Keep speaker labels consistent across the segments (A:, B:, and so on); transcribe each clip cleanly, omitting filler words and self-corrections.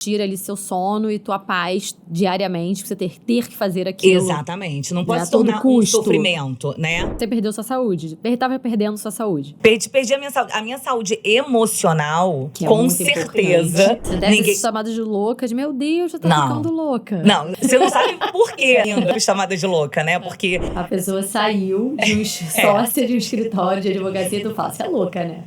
A: tira ali seu sono e tua paz diariamente, você ter que fazer aquilo.
B: Exatamente. Não pode
A: né,
B: se tornar
A: todo custo.
B: um sofrimento, né?
A: Você perdeu sua saúde. Tava perdendo sua saúde.
B: Perdi a minha saúde. A minha saúde emocional,
A: Que é
B: com
A: muito
B: certeza.
A: importante. Você deve ser chamada de louca, de meu Deus, já tá ficando louca.
B: Não, você não sabe por que ainda fui chamada de louca, né? Porque
A: a pessoa saiu de um sócia de um escritório de advocacia e tu fala, você é louca, né?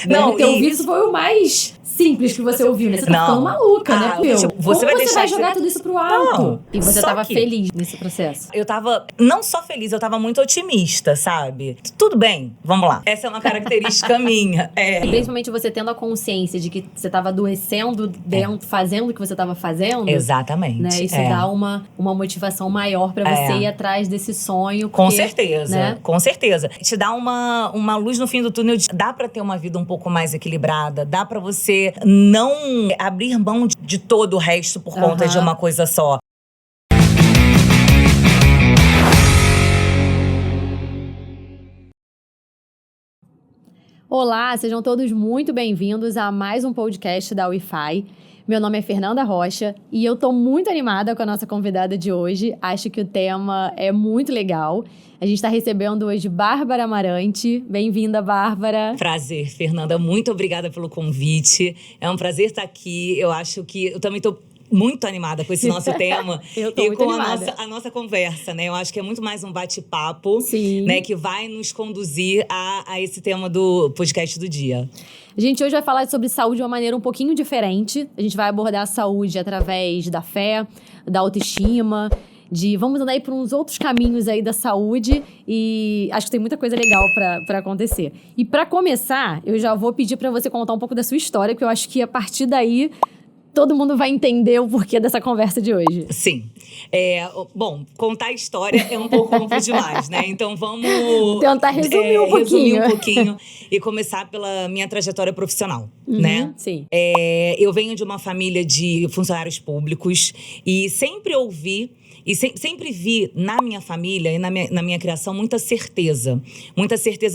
B: Não,
A: ter ouvido isso foi o mais simples que você ouviu, né? Você tá ficando maluca, né, meu?
B: Tipo,
A: Como você vai jogar tudo isso pro alto?
B: Não,
A: e você tava feliz nesse processo?
B: Eu tava, não só feliz, eu tava muito otimista, sabe? Tudo bem, vamos lá. Essa é uma característica minha.
A: Principalmente você tendo a consciência de que você tava adoecendo dentro, fazendo o que você tava fazendo.
B: Exatamente.
A: Né? Isso dá uma motivação maior pra você ir atrás desse sonho. Porque,
B: com certeza,
A: né?
B: Com certeza. Te dá uma luz no fim do túnel. Dá pra ter uma vida um pouco mais equilibrada. Dá pra você não abrir mão de todo o resto por conta de uma coisa só.
A: Olá, sejam todos muito bem-vindos a mais um podcast da Wi-Fi. Meu nome é Fernanda Rocha e eu tô muito animada com a nossa convidada de hoje. Acho que o tema é muito legal. A gente está recebendo hoje Bárbara Amarante. Bem-vinda, Bárbara.
B: Prazer, Fernanda. Muito obrigada pelo convite. É um prazer estar aqui. Eu acho que eu também tô muito animada com esse nosso tema.
A: Eu tô
B: e
A: muito
B: com
A: animada.
B: a nossa conversa, né? Eu acho que é muito mais um bate-papo, né? Que vai nos conduzir a esse tema do podcast do dia.
A: A gente hoje vai falar sobre saúde de uma maneira um pouquinho diferente. A gente vai abordar a saúde através da fé, da autoestima, vamos andar aí por uns outros caminhos aí da saúde e acho que tem muita coisa legal pra acontecer. E pra começar, eu já vou pedir pra você contar um pouco da sua história, porque eu acho que a partir daí todo mundo vai entender o porquê dessa conversa de hoje.
B: Sim. Bom, contar a história é um pouco amplo demais, né? Então vamos
A: tentar resumir um
B: pouquinho e começar pela minha trajetória profissional, né?
A: Sim.
B: Eu venho de uma família de funcionários públicos e sempre ouvi e sempre vi na minha família e na minha criação muita certeza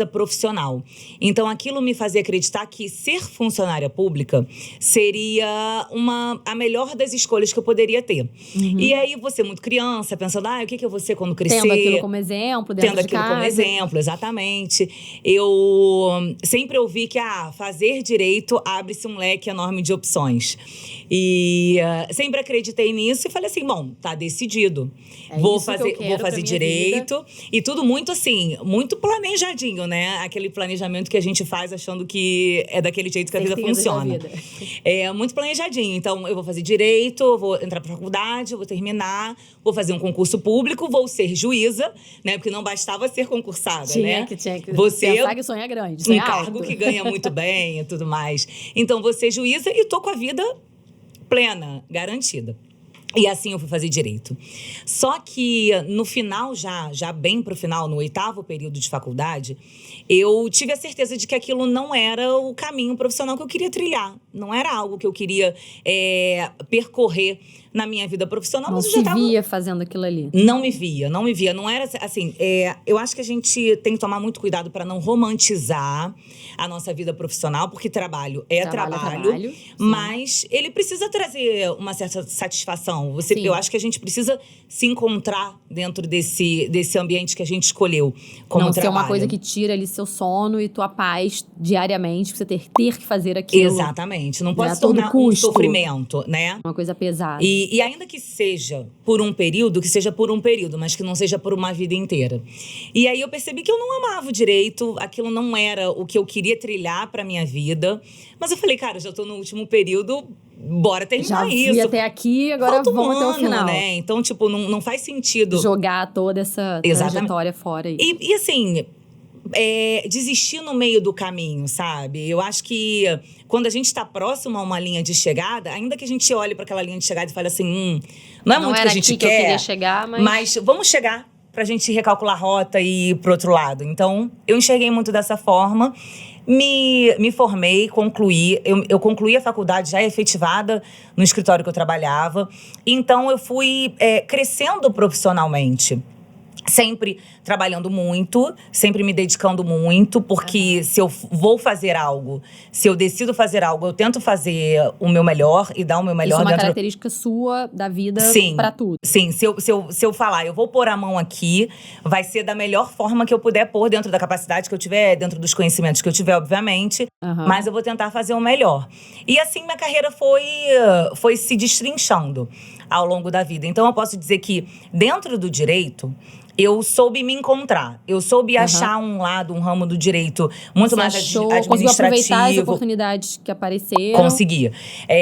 B: profissional. Então, aquilo me fazia acreditar que ser funcionária pública seria a melhor das escolhas que eu poderia ter. E aí, você muito criança, pensando, o que eu vou ser quando crescer?
A: Tendo aquilo como exemplo, dentro de casa.
B: Como exemplo, exatamente. Eu sempre ouvi que, fazer direito abre-se um leque enorme de opções. E sempre acreditei nisso e falei assim, bom, tá decidido. Vou fazer direito. E tudo muito assim, muito planejadinho, né? Aquele planejamento que a gente faz achando que é daquele jeito que a vida funciona. É muito planejadinho. Então, eu vou fazer direito, vou entrar pra faculdade, vou terminar, vou fazer um concurso público, vou ser juíza, né? Porque não bastava ser concursada, né?
A: Tinha que
B: você
A: pensar que o sonho é grande, sonho
B: um cargo que ganha muito bem e tudo mais. Então, vou ser juíza e tô com a vida plena, garantida. E assim eu fui fazer direito. Só que no final, já bem pro final, no 8º período de faculdade, eu tive a certeza de que aquilo não era o caminho profissional que eu queria trilhar. Não era algo que eu queria percorrer na minha vida profissional.
A: Não se via fazendo aquilo ali.
B: Não me via. Não era assim, eu acho que a gente tem que tomar muito cuidado para não romantizar a nossa vida profissional, porque trabalho é trabalho, mas ele precisa trazer uma certa satisfação. Eu acho que a gente precisa se encontrar dentro desse ambiente que a gente escolheu como
A: não
B: trabalho.
A: Ser uma coisa que tira ali seu sono e tua paz diariamente, você ter que fazer aquilo.
B: Exatamente. Não pode se tornar um sofrimento, né?
A: Uma coisa pesada.
B: E ainda que seja por um período, mas que não seja por uma vida inteira. E aí eu percebi que eu não amava o direito, aquilo não era o que eu queria trilhar pra minha vida. Mas eu falei, cara, já tô no último período, bora terminar isso.
A: Já até aqui, agora vamos até o final.
B: Né? Então, não faz sentido
A: jogar toda essa trajetória fora aí.
B: E assim, desistir no meio do caminho, sabe? Eu acho que quando a gente tá próximo a uma linha de chegada, ainda que a gente olhe para aquela linha de chegada e fale assim, não é muito o que a gente quer,
A: eu queria chegar,
B: mas vamos chegar pra gente recalcular a rota e ir pro outro lado. Então, eu enxerguei muito dessa forma. Me formei, concluí. Eu concluí a faculdade já efetivada no escritório que eu trabalhava. Então, eu fui crescendo profissionalmente. Sempre trabalhando muito, sempre me dedicando muito, porque se eu vou fazer algo, se eu decido fazer algo, eu tento fazer o meu melhor e dar o meu melhor
A: Isso é uma
B: dentro...
A: característica sua da vida pra tudo.
B: Sim, se eu falar, eu vou pôr a mão aqui, vai ser da melhor forma que eu puder pôr, dentro da capacidade que eu tiver, dentro dos conhecimentos que eu tiver, obviamente, mas eu vou tentar fazer o melhor. E assim minha carreira foi se destrinchando ao longo da vida. Então eu posso dizer que dentro do direito, eu soube me encontrar. Eu soube achar um lado, um ramo do direito muito
A: Você
B: mais
A: achou,
B: administrativo.
A: conseguiu aproveitar as oportunidades que apareceram.
B: Consegui.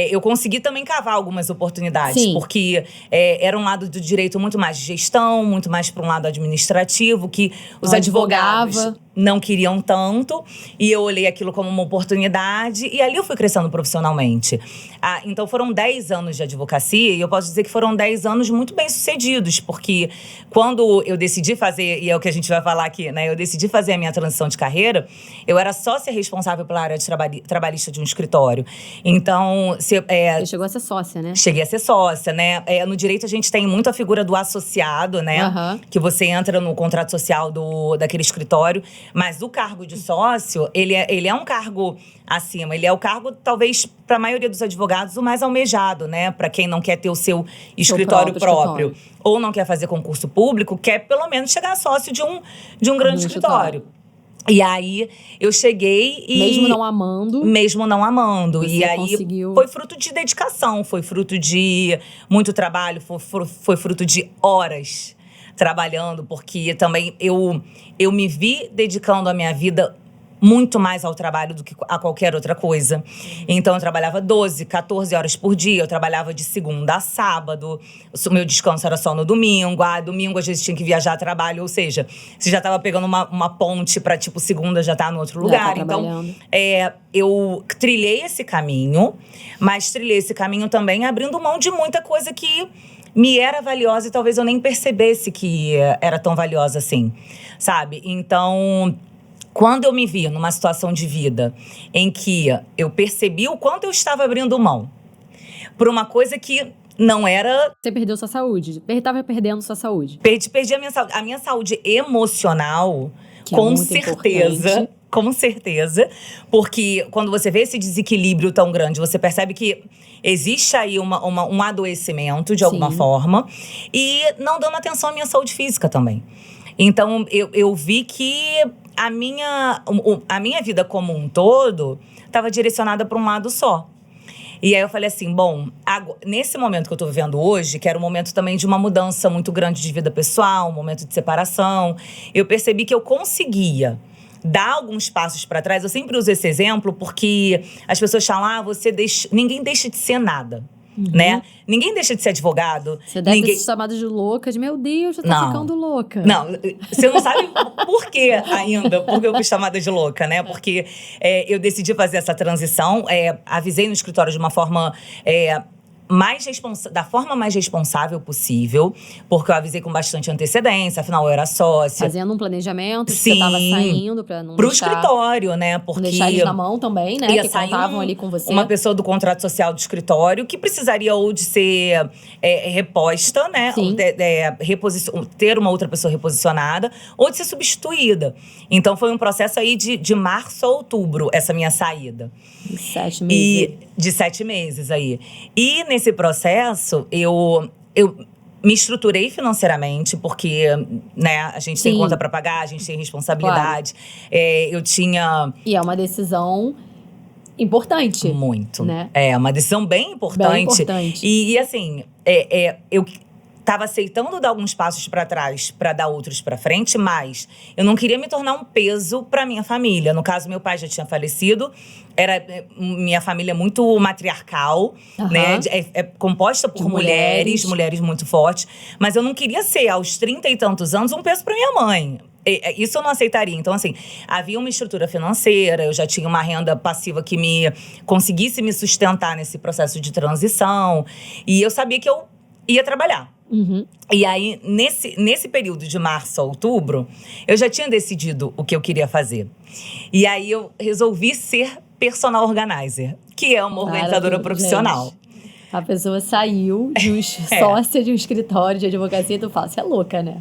B: Eu consegui também cavar algumas oportunidades.
A: Sim.
B: Porque era um lado do direito muito mais de gestão, muito mais para um lado administrativo, que os advogados não queriam tanto. E eu olhei aquilo como uma oportunidade. E ali eu fui crescendo profissionalmente. Então foram 10 anos de advocacia. E eu posso dizer que foram 10 anos muito bem-sucedidos. Porque quando eu decidi fazer, e é o que a gente vai falar aqui, né? Eu decidi fazer a minha transição de carreira, eu era sócia responsável pela área de trabalhista de um escritório. Então... Você
A: chegou a ser sócia, né?
B: Cheguei a ser sócia, né? No direito a gente tem muito a figura do associado, né? Que você entra no contrato social daquele escritório. Mas o cargo de sócio, ele é um cargo acima. Ele é o cargo, talvez, para a maioria dos advogados, o mais almejado, né? Para quem não quer ter o seu escritório próprio. Ou não quer fazer concurso público, quer pelo menos chegar a sócio de um grande escritório. E aí, eu cheguei e...
A: Mesmo não amando.
B: Mesmo não amando.
A: E aí, conseguiu...
B: foi fruto de dedicação, foi fruto de muito trabalho, foi fruto de horas trabalhando, porque também eu me vi dedicando a minha vida muito mais ao trabalho do que a qualquer outra coisa. Então, eu trabalhava 12, 14 horas por dia. Eu trabalhava de segunda a sábado. O meu descanso era só no domingo. Domingo, às vezes, tinha que viajar a trabalho. Ou seja, você já estava pegando uma ponte para, tipo, segunda já tá no outro lugar. Então, eu trilhei esse caminho. Mas trilhei esse caminho também abrindo mão de muita coisa que me era valiosa. E talvez eu nem percebesse que era tão valiosa assim, sabe? Então... Quando eu me vi numa situação de vida em que eu percebi o quanto eu estava abrindo mão por uma coisa que não era...
A: Você perdeu sua saúde. Estava perdendo sua saúde.
B: Perdi a minha saúde. A minha saúde emocional,
A: que
B: com
A: é
B: certeza.
A: Importante.
B: Com certeza. Porque quando você vê esse desequilíbrio tão grande, você percebe que existe aí um adoecimento, de alguma forma. E não dando atenção à minha saúde física também. Então, eu vi que a minha vida como um todo estava direcionada para um lado só. E aí eu falei assim, bom, nesse momento que eu tô vivendo hoje, que era um momento também de uma mudança muito grande de vida pessoal, um momento de separação, eu percebi que eu conseguia dar alguns passos para trás. Eu sempre uso esse exemplo porque as pessoas falam, ninguém deixa de ser nada. Né? Ninguém deixa de ser advogado.
A: Você deve ter se chamado de louca, de meu Deus, já tá ficando louca.
B: Não, você não sabe por quê ainda, porque eu fui chamada de louca, né? Porque eu decidi fazer essa transição, avisei no escritório de uma forma... da forma mais responsável possível, porque eu avisei com bastante antecedência, afinal eu era sócia.
A: Fazendo um planejamento, que você tava saindo pra não
B: pro escritório, né? Porque
A: não deixar eles na mão também, né? Que contavam ali com você.
B: Uma pessoa do contrato social do escritório que precisaria ou de ser reposta, né? Ter uma outra pessoa reposicionada, ou de ser substituída. Então foi um processo aí de março a outubro, essa minha saída.
A: De 7 meses.
B: De 7 meses aí. E nesse processo, eu me estruturei financeiramente, porque, né, a gente tem conta para pagar, a gente tem responsabilidade. Claro. Eu tinha...
A: E é uma decisão importante.
B: Muito.
A: Né?
B: É uma decisão bem importante.
A: Bem importante.
B: E assim, eu tava aceitando dar alguns passos para trás para dar outros para frente, mas eu não queria me tornar um peso para minha família. No caso, meu pai já tinha falecido, era minha família muito matriarcal, né? É composta por mulheres muito fortes, mas eu não queria ser, aos 30 e tantos anos, um peso para minha mãe. Isso eu não aceitaria. Então, assim, havia uma estrutura financeira, eu já tinha uma renda passiva que conseguisse me sustentar nesse processo de transição, e eu sabia que eu ia trabalhar. E aí, nesse período de março a outubro, eu já tinha decidido o que eu queria fazer. E aí, eu resolvi ser personal organizer, que é uma organizadora profissional.
A: Gente. A pessoa saiu de um sócia de um escritório de advocacia e tu fala, você é louca, né?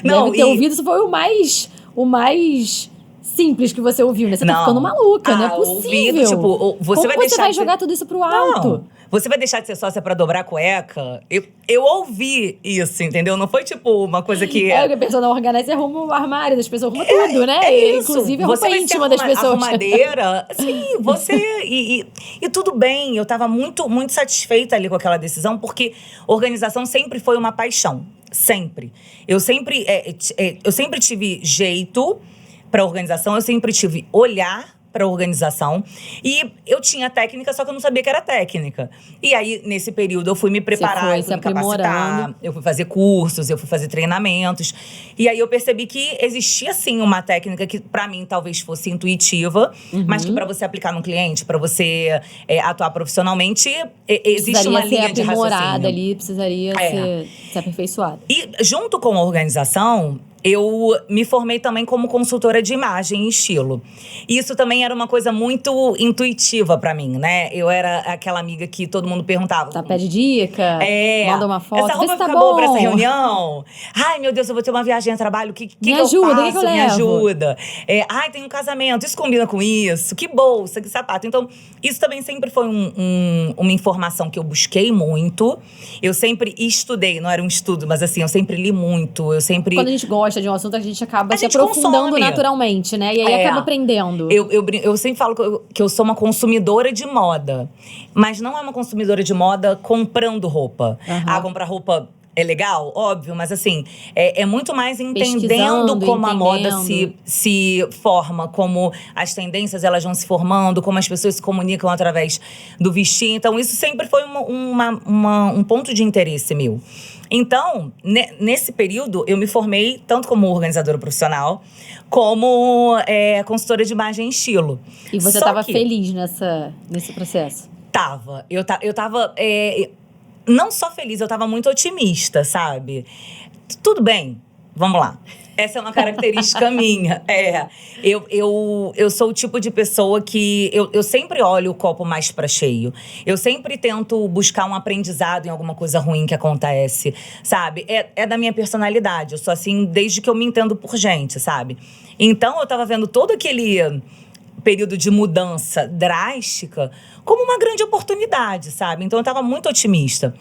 B: Não,
A: Deve ter ouvido, isso foi o mais simples que você ouviu, né? Você tá ficando maluca, não é possível.
B: Ouvido, tipo,
A: Como você vai jogar tudo isso pro alto?
B: Não. Você vai deixar de ser sócia pra dobrar a cueca? Eu ouvi isso, entendeu? Não foi tipo uma coisa que...
A: É, a pessoa não organiza e arruma o armário das pessoas, arruma tudo, né?
B: Isso.
A: Inclusive a
B: você
A: roupa íntima das pessoas.
B: Arrumadeira. Sim, você... E tudo bem, eu tava muito, muito satisfeita ali com aquela decisão, porque organização sempre foi uma paixão. Sempre. Eu sempre tive jeito pra organização, eu sempre tive olhar para organização. E eu tinha técnica, só que eu não sabia que era técnica. E aí, nesse período, eu fui me preparar, eu fui me capacitar, eu fui fazer cursos, eu fui fazer treinamentos. E aí, eu percebi que existia, sim, uma técnica que, para mim, talvez fosse intuitiva, mas que para você aplicar no cliente, para você atuar profissionalmente, existe uma linha de raciocínio.
A: Precisaria ser aprimorada ali, precisaria ser aperfeiçoada.
B: E, junto com a organização, eu me formei também como consultora de imagem e estilo. E isso também era uma coisa muito intuitiva pra mim, né? Eu era aquela amiga que todo mundo perguntava.
A: Tá, pede dica, manda uma foto,
B: essa roupa
A: vê se tá
B: fica boa pra essa reunião? Ai, meu Deus, eu vou ter uma viagem a trabalho, o que
A: me
B: eu
A: ajuda,
B: faço?
A: O que eu
B: Me
A: levo?
B: ajuda. Ai, tem um casamento, isso combina com isso? Que bolsa, que sapato. Então, isso também sempre foi uma informação que eu busquei muito. Eu sempre estudei, não era um estudo, mas assim, eu sempre li muito, eu sempre...
A: Quando a gente gosta de um assunto, a gente acaba se aprofundando
B: consome
A: naturalmente, né? E aí acaba aprendendo.
B: Eu sempre falo que eu sou uma consumidora de moda. Mas não é uma consumidora de moda comprando roupa. Comprar roupa é legal, óbvio, mas assim, é muito mais entendendo como a moda se forma, como as tendências elas vão se formando, como as pessoas se comunicam através do vestir. Então, isso sempre foi um ponto de interesse meu. Então, nesse período, eu me formei tanto como organizadora profissional, como consultora de imagem e estilo.
A: E você estava feliz nesse processo?
B: Tava. Eu tava... não só feliz, eu tava muito otimista, sabe? Tudo bem, vamos lá. Essa é uma característica minha. Eu sou o tipo de pessoa que... Eu sempre olho o copo mais pra cheio. Eu sempre tento buscar um aprendizado em alguma coisa ruim que acontece, sabe? É da minha personalidade. Eu sou assim desde que eu me entendo por gente, sabe? Então, eu tava vendo todo aquele período de mudança drástica como uma grande oportunidade, sabe? Então, eu tava muito otimista.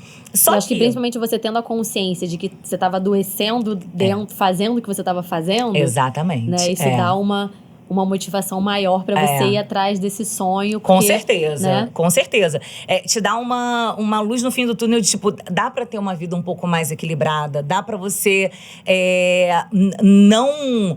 A: Eu acho que principalmente você tendo a consciência de que você tava adoecendo dentro, fazendo o que você tava fazendo.
B: Exatamente.
A: Né? Isso dá uma motivação maior pra você ir atrás desse sonho.
B: Com certeza,
A: né?
B: Com certeza. Te dá uma luz no fim do túnel, de, tipo, dá pra ter uma vida um pouco mais equilibrada, dá pra você não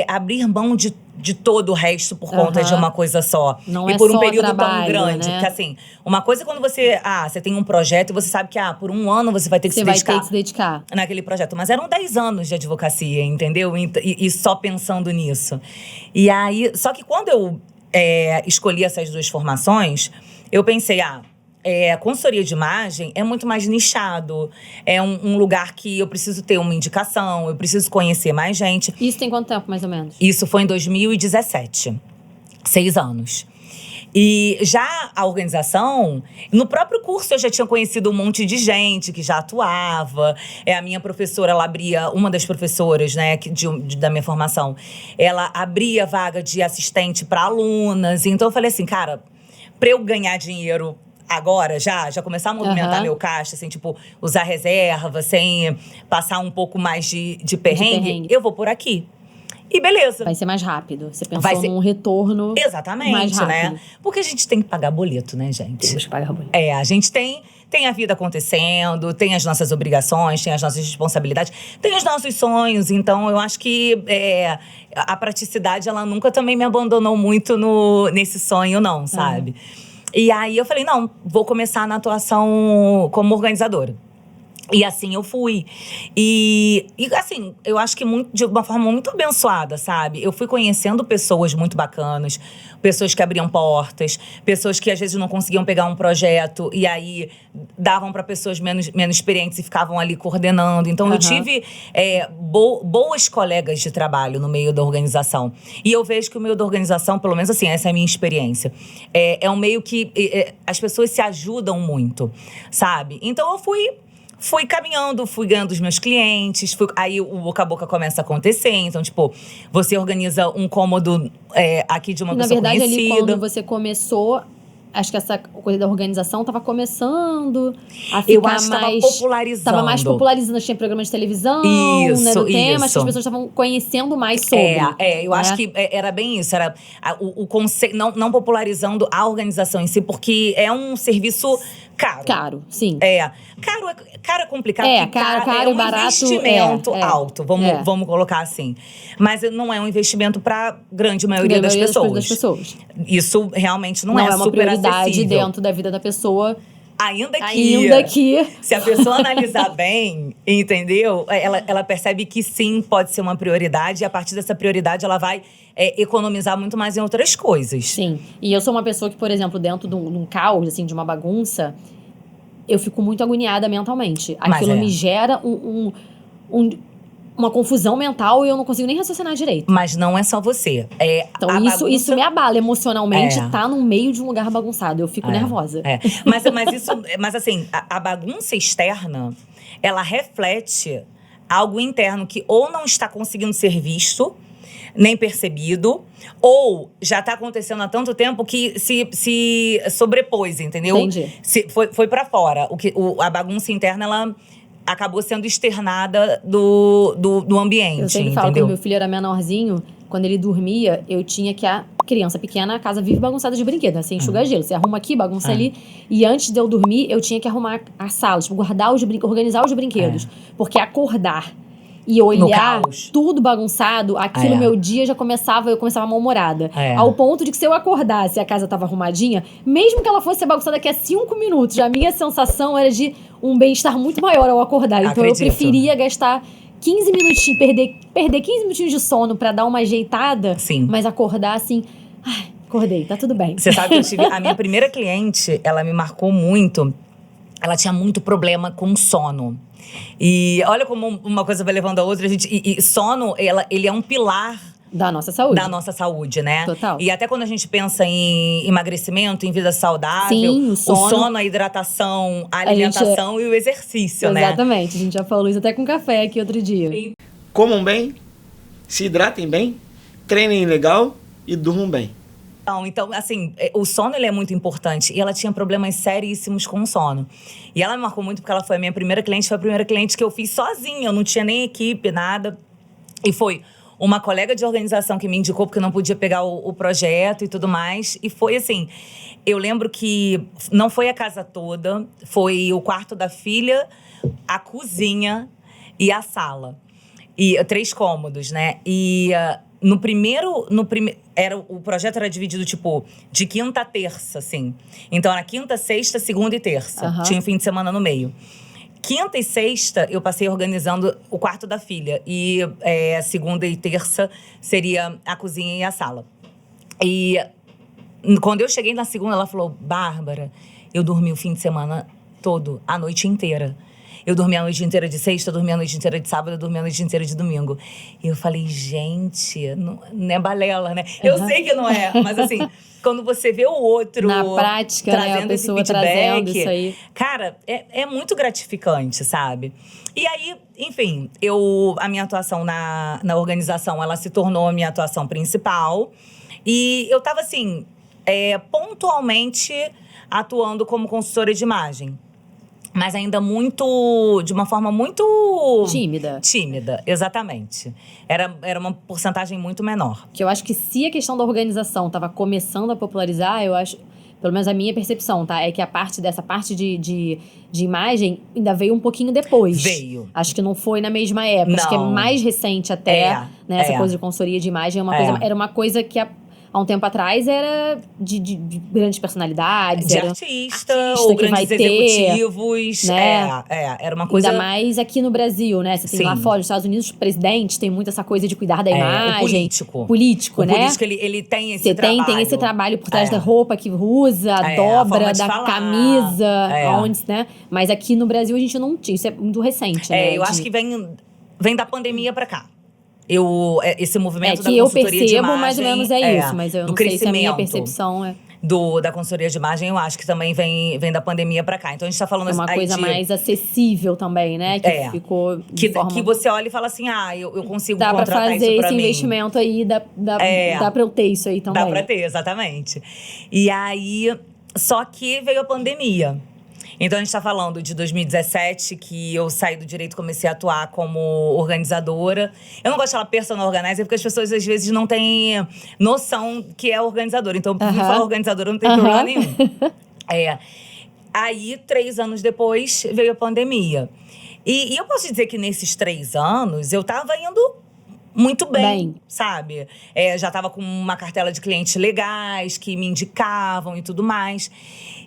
B: abrir mão de todo o resto por conta de uma coisa só.
A: Não
B: e por um
A: só
B: período
A: trabalho,
B: tão grande.
A: né?
B: Porque assim, uma coisa é quando você tem um projeto e você sabe que por um ano você vai ter que se dedicar.
A: Você vai ter que se dedicar.
B: Naquele projeto. Mas eram 10 anos de advocacia, entendeu? E só pensando nisso. E aí, só que quando eu escolhi essas duas formações, eu pensei, consultoria de imagem é muito mais nichado. É um lugar que eu preciso ter uma indicação, eu preciso conhecer mais gente.
A: Isso tem quanto tempo, mais ou menos?
B: Isso foi em 2017. 6 anos. E já a organização, no próprio curso eu já tinha conhecido um monte de gente que já atuava. A minha professora, ela abria, uma das professoras, né, da minha formação, ela abria vaga de assistente para alunas. Então eu falei assim, cara, para eu ganhar dinheiro agora, já começar a movimentar meu caixa, assim, tipo, usar reserva, sem passar um pouco mais de perrengue, eu vou por aqui. E beleza.
A: Vai ser mais rápido. Você pensou num retorno
B: exatamente,
A: mais rápido.
B: Né? Porque a gente tem que pagar boleto, né, gente?
A: Temos que pagar boleto.
B: A gente tem a vida acontecendo, tem as nossas obrigações, tem as nossas responsabilidades, tem os nossos sonhos. Então, eu acho que a praticidade, ela nunca também me abandonou muito nesse sonho, não, sabe? E aí, eu falei, não, vou começar na atuação como organizadora. E assim eu fui. E assim, eu acho que de uma forma muito abençoada, sabe? Eu fui conhecendo pessoas muito bacanas, pessoas que abriam portas, pessoas que às vezes não conseguiam pegar um projeto e aí davam para pessoas menos experientes e ficavam ali coordenando. Então eu tive boas colegas de trabalho no meio da organização. E eu vejo que o meio da organização, pelo menos assim, essa é a minha experiência, é um meio que as pessoas se ajudam muito, sabe? Então eu fui caminhando, fui ganhando os meus clientes, aí o boca a boca começa a acontecer. Então, tipo, você organiza um cômodo aqui de uma pessoa conhecida.
A: Na verdade, ali, quando você começou, acho que essa coisa da organização estava começando a ficar
B: eu acho que estava popularizando.
A: Estava mais popularizando, tinha programas de televisão, né, do tema, acho que as pessoas estavam conhecendo mais sobre.
B: Eu acho que era bem isso, era o conceito, não popularizando a organização em si, porque é um serviço caro.
A: Caro, sim.
B: Caro é complicado.
A: Caro
B: é
A: e barato.
B: Investimento alto, vamos colocar assim. Mas não é um investimento para a grande maioria das pessoas. Isso realmente não é
A: uma
B: super
A: prioridade
B: acessível
A: dentro da vida da pessoa.
B: Ainda que
A: se
B: a pessoa analisar bem, entendeu? Ela percebe que sim, pode ser uma prioridade. E a partir dessa prioridade, ela vai economizar muito mais em outras coisas.
A: Sim. E eu sou uma pessoa que, por exemplo, dentro de um caos, assim, de uma bagunça, eu fico muito agoniada mentalmente. Aquilo me gera uma confusão mental e eu não consigo nem raciocinar direito.
B: Mas não é só você.
A: Então isso me abala emocionalmente, tá no meio de um lugar bagunçado. Eu fico nervosa.
B: Mas assim, a bagunça externa, ela reflete algo interno que ou não está conseguindo ser visto, nem percebido, ou já tá acontecendo há tanto tempo que se sobrepôs, entendeu?
A: Entendi.
B: Foi pra fora. A bagunça interna, ela acabou sendo externada do ambiente,
A: eu sempre falo, quando meu filho era menorzinho, quando ele dormia, eu tinha que... A criança pequena, a casa vive bagunçada de brinquedo, assim, enxuga gelo. Você arruma aqui, bagunça ali. E antes de eu dormir, eu tinha que arrumar a sala, tipo, organizar os brinquedos. Porque acordar e olhar tudo bagunçado, aquilo, meu dia eu começava mal-humorada. Ao ponto de que se eu acordasse e a casa tava arrumadinha, mesmo que ela fosse bagunçada daqui a 5 minutos, a minha sensação era de um bem-estar muito maior ao acordar. Então eu preferia gastar 15 minutinhos, perder 15 minutinhos de sono pra dar uma ajeitada, mas acordar assim, acordei, tá tudo bem.
B: Você sabe que eu tive a minha primeira cliente, ela me marcou muito, ela tinha muito problema com sono. E olha como uma coisa vai levando a outra, e sono, ele é um pilar
A: da nossa saúde.
B: Da nossa saúde, né?
A: Total.
B: E até quando a gente pensa em emagrecimento, em vida saudável,
A: sim, o sono,
B: a hidratação, a alimentação e o exercício, né?
A: Exatamente. A gente já falou isso até com café aqui outro dia.
C: Comam bem, se hidratem bem, treinem legal e durmam bem.
B: Então, assim, o sono ele é muito importante. E ela tinha problemas seríssimos com o sono. E ela me marcou muito porque ela foi a minha primeira cliente. Foi a primeira cliente que eu fiz sozinha. Eu não tinha nem equipe, nada. E foi uma colega de organização que me indicou porque não podia pegar o projeto e tudo mais. E foi assim, eu lembro que não foi a casa toda. Foi o quarto da filha, a cozinha e a sala. E 3 cômodos, né? E... o projeto era dividido, tipo, de quinta a terça, assim. Então, era quinta, sexta, segunda e terça. Tinha um fim de semana no meio. Quinta e sexta, eu passei organizando o quarto da filha. E segunda e terça seria a cozinha e a sala. E quando eu cheguei na segunda, ela falou, Bárbara, eu dormi o fim de semana todo, a noite inteira. Eu dormi a noite inteira de sexta, eu dormi a noite inteira de sábado, eu dormi a noite inteira de domingo. E eu falei, gente, não é balela, né? Eu sei que não é, mas assim, quando você vê o outro...
A: Na prática, né? A pessoa trazendo isso aí.
B: Cara, é muito gratificante, sabe? E aí, enfim, a minha atuação na organização, ela se tornou a minha atuação principal. E eu tava, assim, pontualmente atuando como consultora de imagem. Mas ainda de uma forma muito...
A: Tímida.
B: Tímida, exatamente. Era uma porcentagem muito menor.
A: Que eu acho que se a questão da organização estava começando a popularizar, eu acho... Pelo menos a minha percepção, tá? É que dessa parte de imagem ainda veio um pouquinho depois.
B: Veio.
A: Acho que não foi na mesma época.
B: Não.
A: Acho que é mais recente até, né? Essa coisa de consultoria de imagem era uma coisa que há um tempo atrás era de grandes personalidades.
B: De
A: era
B: artista
A: que
B: ou
A: vai
B: grandes
A: ter,
B: executivos.
A: né?
B: Era uma coisa...
A: Ainda mais aqui no Brasil, né? Você tem
B: Sim.
A: lá fora, nos Estados Unidos, os presidentes têm muito essa coisa de cuidar da imagem.
B: O político.
A: Político,
B: O
A: né?
B: político, ele tem esse
A: Você
B: trabalho.
A: tem esse trabalho por trás
B: É.
A: da roupa que usa, a
B: A
A: dobra
B: forma de
A: da
B: falar.
A: camisa,
B: É.
A: onde, né? Mas aqui no Brasil a gente não tinha. Isso é muito recente, né?
B: Eu acho que vem da pandemia pra cá. Esse movimento da
A: que eu
B: consultoria de
A: percebo
B: imagem...
A: mais ou menos isso, mas eu
B: do
A: não sei se a minha
B: crescimento
A: percepção é
B: da consultoria de imagem, eu acho que também vem da pandemia pra cá. Então, a gente tá falando
A: uma
B: aí
A: coisa mais acessível também, né? Que ficou de forma...
B: que você olha e fala assim, eu consigo
A: Dá pra
B: contratar
A: fazer
B: isso pra
A: esse
B: mim.
A: investimento aí, dá pra eu ter isso aí também.
B: Dá pra ter, exatamente. E aí, só que veio a pandemia. Então, a gente tá falando de 2017, que eu saí do direito e comecei a atuar como organizadora. Eu não gosto de falar personal organizer, porque as pessoas, às vezes, não têm noção que é organizadora. Então, pra mim, falar organizadora não tem problema nenhum. Aí, 3 anos depois, veio a pandemia. E eu posso dizer que nesses 3 anos, eu tava indo muito bem, sabe? Já tava com uma cartela de clientes legais, que me indicavam e tudo mais.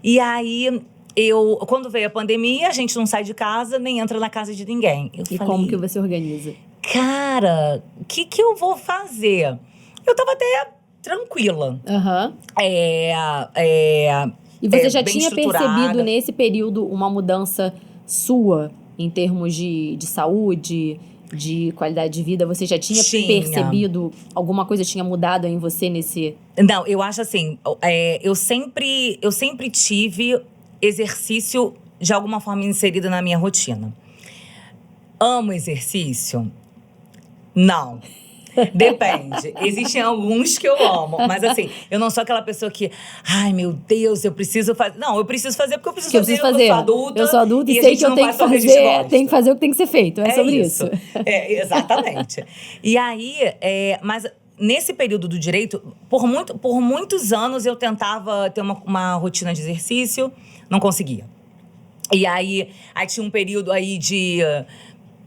B: E aí... quando veio a pandemia, a gente não sai de casa, nem entra na casa de ninguém.
A: E como que você organiza?
B: Cara, o que eu vou fazer? Eu tava até tranquila.
A: E você já
B: bem
A: tinha
B: estruturada.
A: percebido nesse período uma mudança sua em termos de saúde, de qualidade de vida? Você já tinha percebido alguma coisa tinha mudado em você nesse...
B: Não, eu acho assim, eu sempre tive exercício de alguma forma inserido na minha rotina. Amo exercício? Não. Depende. Existem alguns que eu amo. Mas assim, eu não sou aquela pessoa que... Ai, meu Deus, eu preciso fazer... Não, eu preciso fazer porque eu preciso fazer. Eu sou adulta
A: e sei que eu tenho que fazer. Tem que fazer o que tem que ser feito. É sobre isso.
B: Exatamente. E aí, mas... Nesse período do direito, por muitos anos eu tentava ter uma rotina de exercício, não conseguia. E aí tinha um período aí de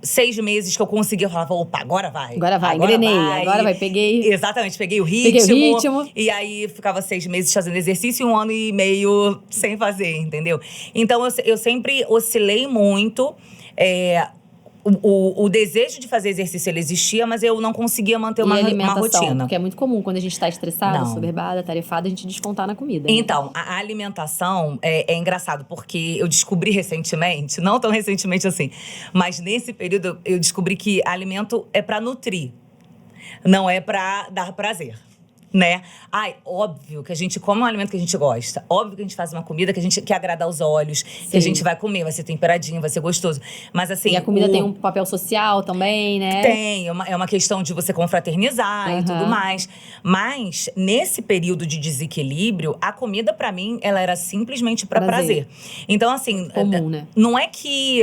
B: 6 meses que eu conseguia, eu falava, opa, agora vai.
A: Engrenei, agora vai, peguei...
B: Exatamente, peguei o ritmo. E aí ficava 6 meses fazendo exercício e 1 ano e meio sem fazer, entendeu? Então eu sempre oscilei muito. O desejo de fazer exercício, ele existia, mas eu não conseguia manter uma rotina.
A: Porque é muito comum, quando a gente tá estressado, soberbada, tarefada, a gente descontar na comida. Né?
B: Então, a alimentação é engraçado, porque eu descobri recentemente, não tão recentemente assim, mas nesse período eu descobri que alimento é pra nutrir, não é pra dar prazer. Né? Óbvio que a gente come um alimento que a gente gosta. Óbvio que a gente faz uma comida que a gente quer agradar os olhos. Sim. Que a gente vai comer, vai ser temperadinho, vai ser gostoso. Mas assim...
A: E a comida tem um papel social também, né?
B: Tem. É uma questão de você confraternizar e tudo mais. Mas, nesse período de desequilíbrio, a comida, pra mim, ela era simplesmente pra prazer. Então, assim...
A: Comum, né?
B: Não é que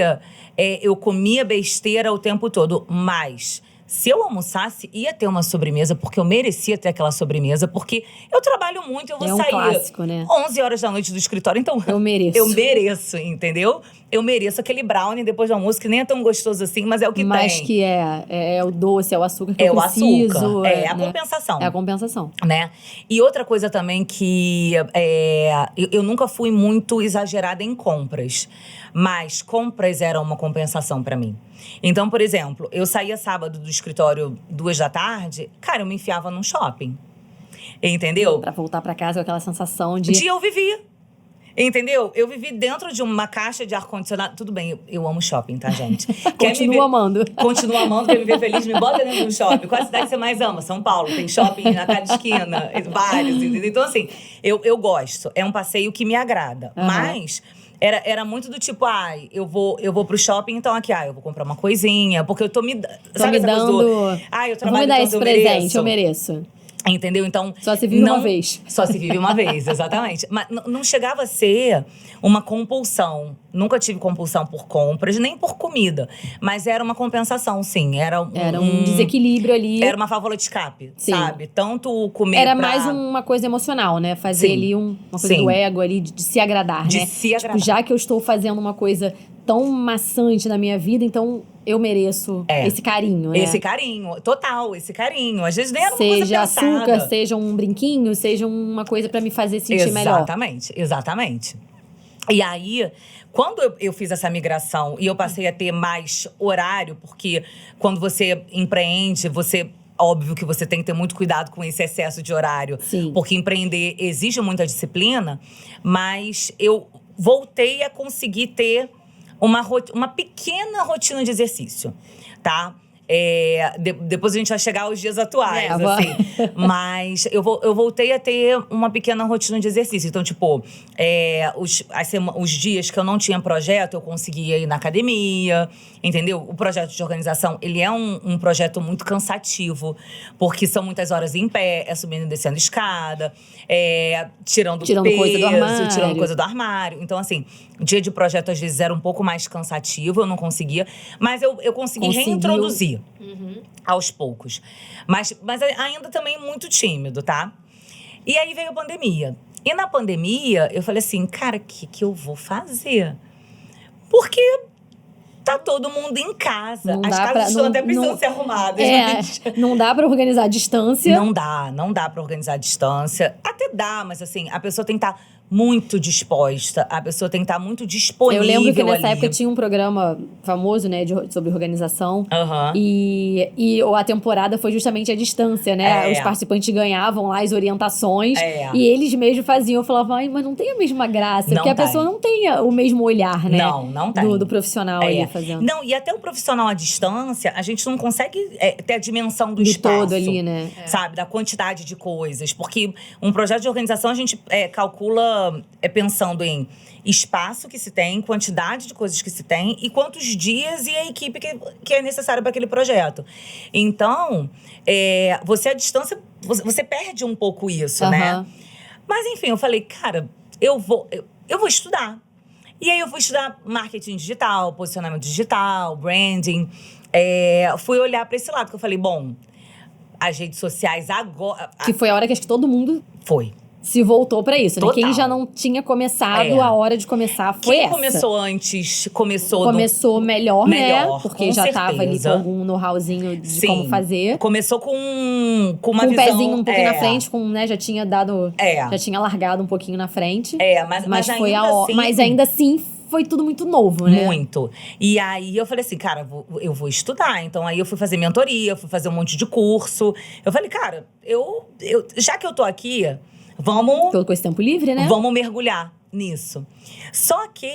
B: eu comia besteira o tempo todo, mas... Se eu almoçasse, ia ter uma sobremesa, porque eu merecia ter aquela sobremesa, porque eu trabalho muito, eu vou sair
A: clássico, né?
B: 11 horas da noite do escritório, então...
A: Eu mereço.
B: Eu mereço, entendeu? Eu mereço aquele brownie depois do almoço, que nem é tão gostoso assim, mas é o que tem.
A: Mas que é o doce, é o açúcar que eu preciso.
B: Açúcar, é a
A: né?
B: compensação.
A: É a compensação.
B: Né? E outra coisa também que... eu nunca fui muito exagerada em compras, mas compras eram uma compensação pra mim. Então, por exemplo, eu saía sábado do escritório 2 da tarde, cara, eu me enfiava num shopping. Entendeu?
A: Pra voltar pra casa com aquela sensação de...
B: eu vivi. Entendeu? Eu vivi dentro de uma caixa de ar-condicionado. Tudo bem, eu amo shopping, tá, gente?
A: Continuo amando.
B: Continuo amando, quer viver feliz, me bota dentro de um shopping. Qual a cidade que você mais ama? São Paulo. Tem shopping na cada esquina, vários, entendeu? Então, assim, eu gosto. É um passeio que me agrada. Mas... Era muito do tipo, eu vou pro shopping, então aqui, eu vou comprar uma coisinha, porque eu tô me
A: dando...
B: eu trabalho,
A: vou me dar esse presente, eu mereço.
B: Entendeu? Então...
A: Só se vive uma vez.
B: Só se vive uma vez, exatamente. Mas não chegava a ser uma compulsão. Nunca tive compulsão por compras, nem por comida. Mas era uma compensação, sim. Era um
A: desequilíbrio ali.
B: Era uma válvula de escape, sabe? Tanto comer
A: Era mais uma coisa emocional, né? Fazer ali uma coisa do ego ali, de se agradar, né?
B: De se agradar.
A: Tipo, já que eu estou fazendo uma coisa tão maçante na minha vida, então eu mereço esse carinho, né?
B: Esse carinho, total, esse carinho. Às vezes nem era uma coisa
A: Seja
B: pensada.
A: açúcar, seja um brinquinho, seja uma coisa pra me fazer sentir melhor.
B: Exatamente. E aí, quando eu fiz essa migração e eu passei a ter mais horário, porque quando você empreende, óbvio que você tem que ter muito cuidado com esse excesso de horário.
A: Sim.
B: Porque empreender exige muita disciplina, mas eu voltei a conseguir ter uma pequena rotina de exercício, tá? Depois a gente vai chegar aos dias atuais, assim. Mas eu voltei a ter uma pequena rotina de exercício. Então, tipo, os dias que eu não tinha projeto, eu conseguia ir na academia, entendeu? O projeto de organização, ele é um projeto muito cansativo, porque são muitas horas em pé, subindo e descendo escada, tirando peso, tirando coisa do armário. Então, assim, o dia de projeto, às vezes, era um pouco mais cansativo, eu não conseguia. Mas eu consegui reintroduzir. Aos poucos. Mas ainda também muito tímido, tá? E aí veio a pandemia. E na pandemia, eu falei assim, cara, o que eu vou fazer? Porque tá todo mundo em casa. As casas estão até precisando ser arrumadas.
A: Não dá pra organizar a distância.
B: Não dá pra organizar a distância. Até dá, mas assim, a pessoa tem que estar muito disposta. A pessoa tem que estar muito disponível.
A: Eu lembro que nessa
B: ali.
A: época tinha um programa famoso, né, sobre organização. E a temporada foi justamente a distância, né? Os participantes ganhavam lá as orientações. E eles mesmos faziam. Eu falava, ai, mas não tem a mesma graça. Porque a pessoa não tem o mesmo olhar, né?
B: Não tem.
A: Do profissional ali fazendo.
B: Não, e até o profissional à distância, a gente não consegue ter a dimensão do espaço.
A: Todo ali, né?
B: Sabe? Da quantidade de coisas. Porque um projeto de organização, a gente calcula pensando em espaço que se tem, quantidade de coisas que se tem e quantos dias e a equipe que é necessária para aquele projeto. Então, você à distância, você perde um pouco isso, né? Mas, enfim, eu falei, cara, eu vou estudar. E aí eu fui estudar marketing digital, posicionamento digital, branding. Fui olhar para esse lado, que eu falei, bom, as redes sociais agora...
A: Que foi a hora que acho que todo mundo... se voltou pra isso, né?
B: Total.
A: Quem já não tinha começado, a hora de começar foi
B: Quem
A: essa.
B: começou antes, começou
A: melhor, né? Porque
B: com
A: já
B: certeza.
A: tava ali com algum know-howzinho de como fazer.
B: Começou com uma
A: com
B: visão...
A: um pezinho um pouquinho na frente, né? Já tinha dado... Já tinha largado um pouquinho na frente.
B: Mas
A: foi
B: ainda assim...
A: Mas ainda assim... foi tudo muito novo, né?
B: Muito. E aí eu falei assim, cara, eu vou estudar. Então aí eu fui fazer mentoria, fui fazer um monte de curso. Eu falei, cara, já que eu tô aqui,
A: Tô com esse tempo livre, né?
B: Vamos mergulhar nisso. Só que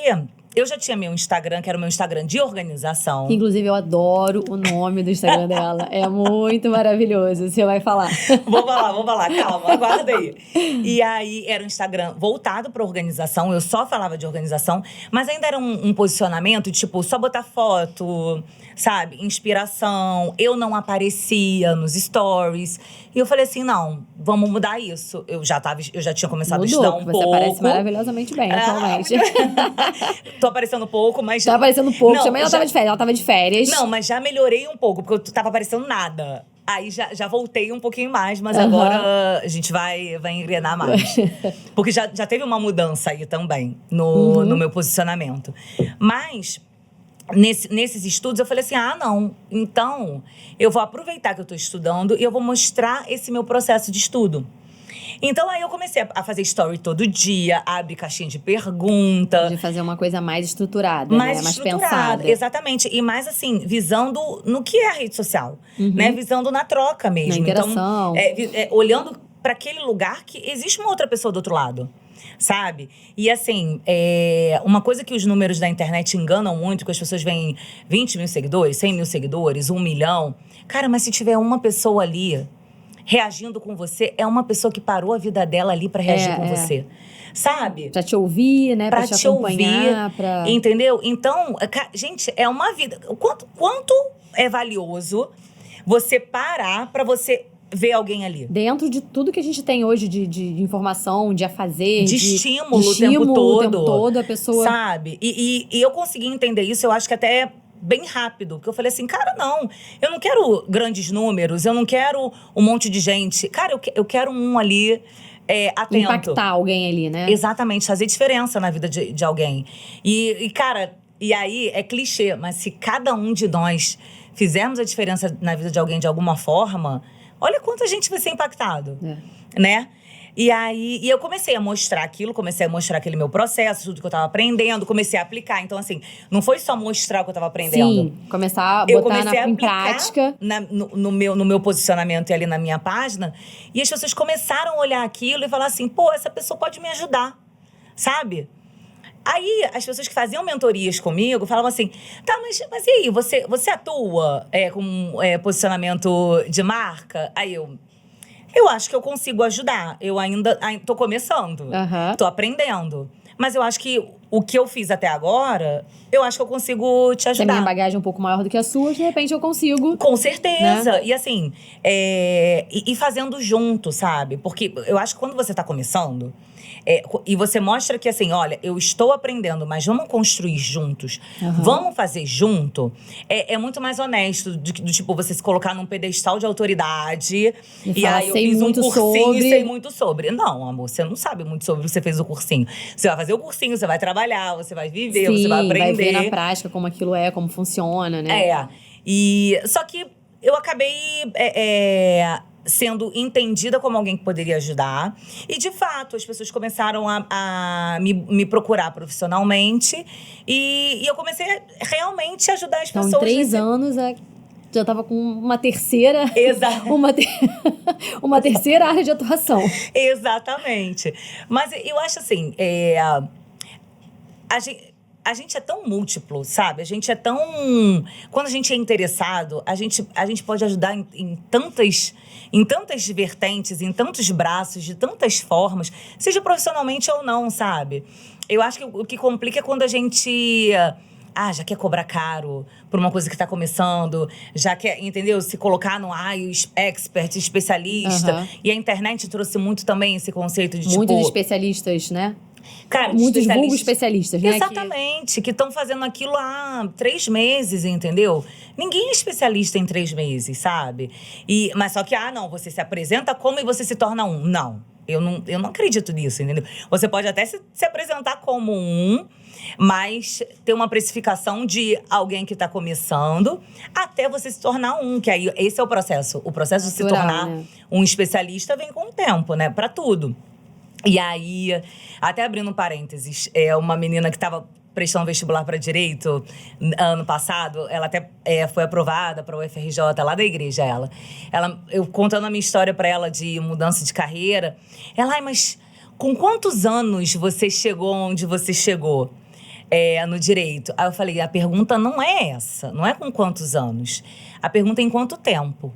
B: eu já tinha meu Instagram, que era o meu Instagram de organização.
A: Inclusive, eu adoro o nome do Instagram dela. É muito maravilhoso. Você vai falar.
B: Vou falar. Calma, aguarda aí. E aí, era um Instagram voltado para organização. Eu só falava de organização. Mas ainda era um posicionamento, tipo, só botar foto, sabe? Inspiração. Eu não aparecia nos stories. E eu falei assim, não, vamos mudar isso. Eu já tinha começado a estudar um pouco.
A: Você aparece maravilhosamente bem, atualmente.
B: Tô aparecendo pouco, mas...
A: Tá aparecendo pouco. Também ela tava de férias.
B: Não, mas já melhorei um pouco, porque eu tava aparecendo nada. Aí já voltei um pouquinho mais, mas agora a gente vai engrenar mais. Porque já teve uma mudança aí também no meu posicionamento. Mas... Nesses estudos, eu falei assim, não, então eu vou aproveitar que eu tô estudando e eu vou mostrar esse meu processo de estudo. Então, aí eu comecei a fazer story todo dia, abrir caixinha de pergunta.
A: De fazer uma coisa mais estruturada, né? Mais pensada.
B: Exatamente. E mais, assim, visando no que é a rede social, né? Visando na troca mesmo.
A: Na interação.
B: Então, olhando para aquele lugar que existe uma outra pessoa do outro lado. Sabe? E assim, uma coisa que os números da internet enganam muito, que as pessoas veem 20 mil seguidores, 100 mil seguidores, 1 milhão. Cara, mas se tiver uma pessoa ali reagindo com você, é uma pessoa que parou a vida dela ali pra reagir com você. Sabe?
A: Pra te ouvir, né? Pra te acompanhar.
B: Entendeu? Então, gente, é uma vida. Quanto é valioso você parar pra você ver alguém ali.
A: Dentro de tudo que a gente tem hoje de informação, de afazer,
B: de estímulo o tempo todo,
A: a pessoa...
B: Sabe? E eu consegui entender isso, eu acho que até bem rápido. Porque eu falei assim, cara, não. Eu não quero grandes números, eu não quero um monte de gente. Cara, eu quero um ali... atento.
A: Impactar alguém ali, né?
B: Exatamente, fazer diferença na vida de alguém. E, cara, E aí, é clichê, mas se cada um de nós fizermos a diferença na vida de alguém de alguma forma, olha quanta gente vai ser impactado, né? E aí, eu comecei a mostrar aquilo, comecei a mostrar aquele meu processo, tudo que eu tava aprendendo, comecei a aplicar. Então, assim, não foi só mostrar o que eu tava aprendendo.
A: Sim, começar a
B: Eu
A: botar
B: comecei a
A: em
B: aplicar
A: prática.
B: no meu posicionamento e ali na minha página. E as pessoas começaram a olhar aquilo e falar assim, pô, essa pessoa pode me ajudar, sabe? Aí, as pessoas que faziam mentorias comigo falavam assim, tá, mas e aí, você atua com posicionamento de marca? Aí eu acho que eu consigo ajudar. Eu ainda tô começando, tô aprendendo. Mas eu acho que o que eu fiz até agora, eu acho que eu consigo te
A: Se a
B: ajudar.
A: minha bagagem é um pouco maior do que a sua, de repente eu consigo.
B: Com certeza.
A: Né?
B: E assim, e fazendo junto, sabe? Porque eu acho que quando você tá começando, e você mostra que assim, olha, eu estou aprendendo, mas vamos construir juntos. Vamos fazer junto. É muito mais honesto do tipo, você se colocar num pedestal de autoridade. E
A: falar,
B: aí eu
A: sei
B: fiz um
A: muito
B: cursinho
A: sobre.
B: e sei muito sobre. Não, amor, você não sabe muito sobre, você fez o cursinho. Você vai fazer o cursinho, você vai trabalhar, você vai viver,
A: Sim,
B: você vai aprender.
A: vai ver na prática como aquilo é, como funciona, né?
B: Só que eu acabei sendo entendida como alguém que poderia ajudar. E, de fato, as pessoas começaram a me procurar profissionalmente. E eu comecei a realmente ajudar as pessoas.
A: Então, em 3 anos, já tava com uma terceira...
B: Exato.
A: uma terceira área de atuação.
B: Exatamente. Mas eu acho assim, a gente é tão múltiplo, sabe? A gente é tão... Quando a gente é interessado, a gente pode ajudar em tantas vertentes, em tantos braços, de tantas formas, seja profissionalmente ou não, sabe? Eu acho que o que complica é quando a gente... já quer cobrar caro por uma coisa que está começando, já quer, entendeu? Se colocar no expert, especialista. E a internet trouxe muito também esse conceito de
A: Muitos especialistas, né?
B: Cara,
A: muitos vulgos especialistas, né?
B: Exatamente, que estão fazendo aquilo há 3 meses, entendeu? Ninguém é especialista em 3 meses, sabe? Mas só que, não, você se apresenta como e você se torna um. Não, eu não acredito nisso, entendeu? Você pode até se apresentar como mas ter uma precificação de alguém que está começando até você se tornar que aí esse é o processo. O processo de se tornar um especialista vem com o tempo, né? Pra tudo. E aí, até abrindo um parênteses, uma menina que estava prestando vestibular para Direito ano passado, ela até foi aprovada para o UFRJ, lá da igreja, eu contando a minha história para ela de mudança de carreira, mas com quantos anos você chegou onde você chegou no Direito? Aí eu falei, a pergunta não é essa, não é com quantos anos, a pergunta é em quanto tempo.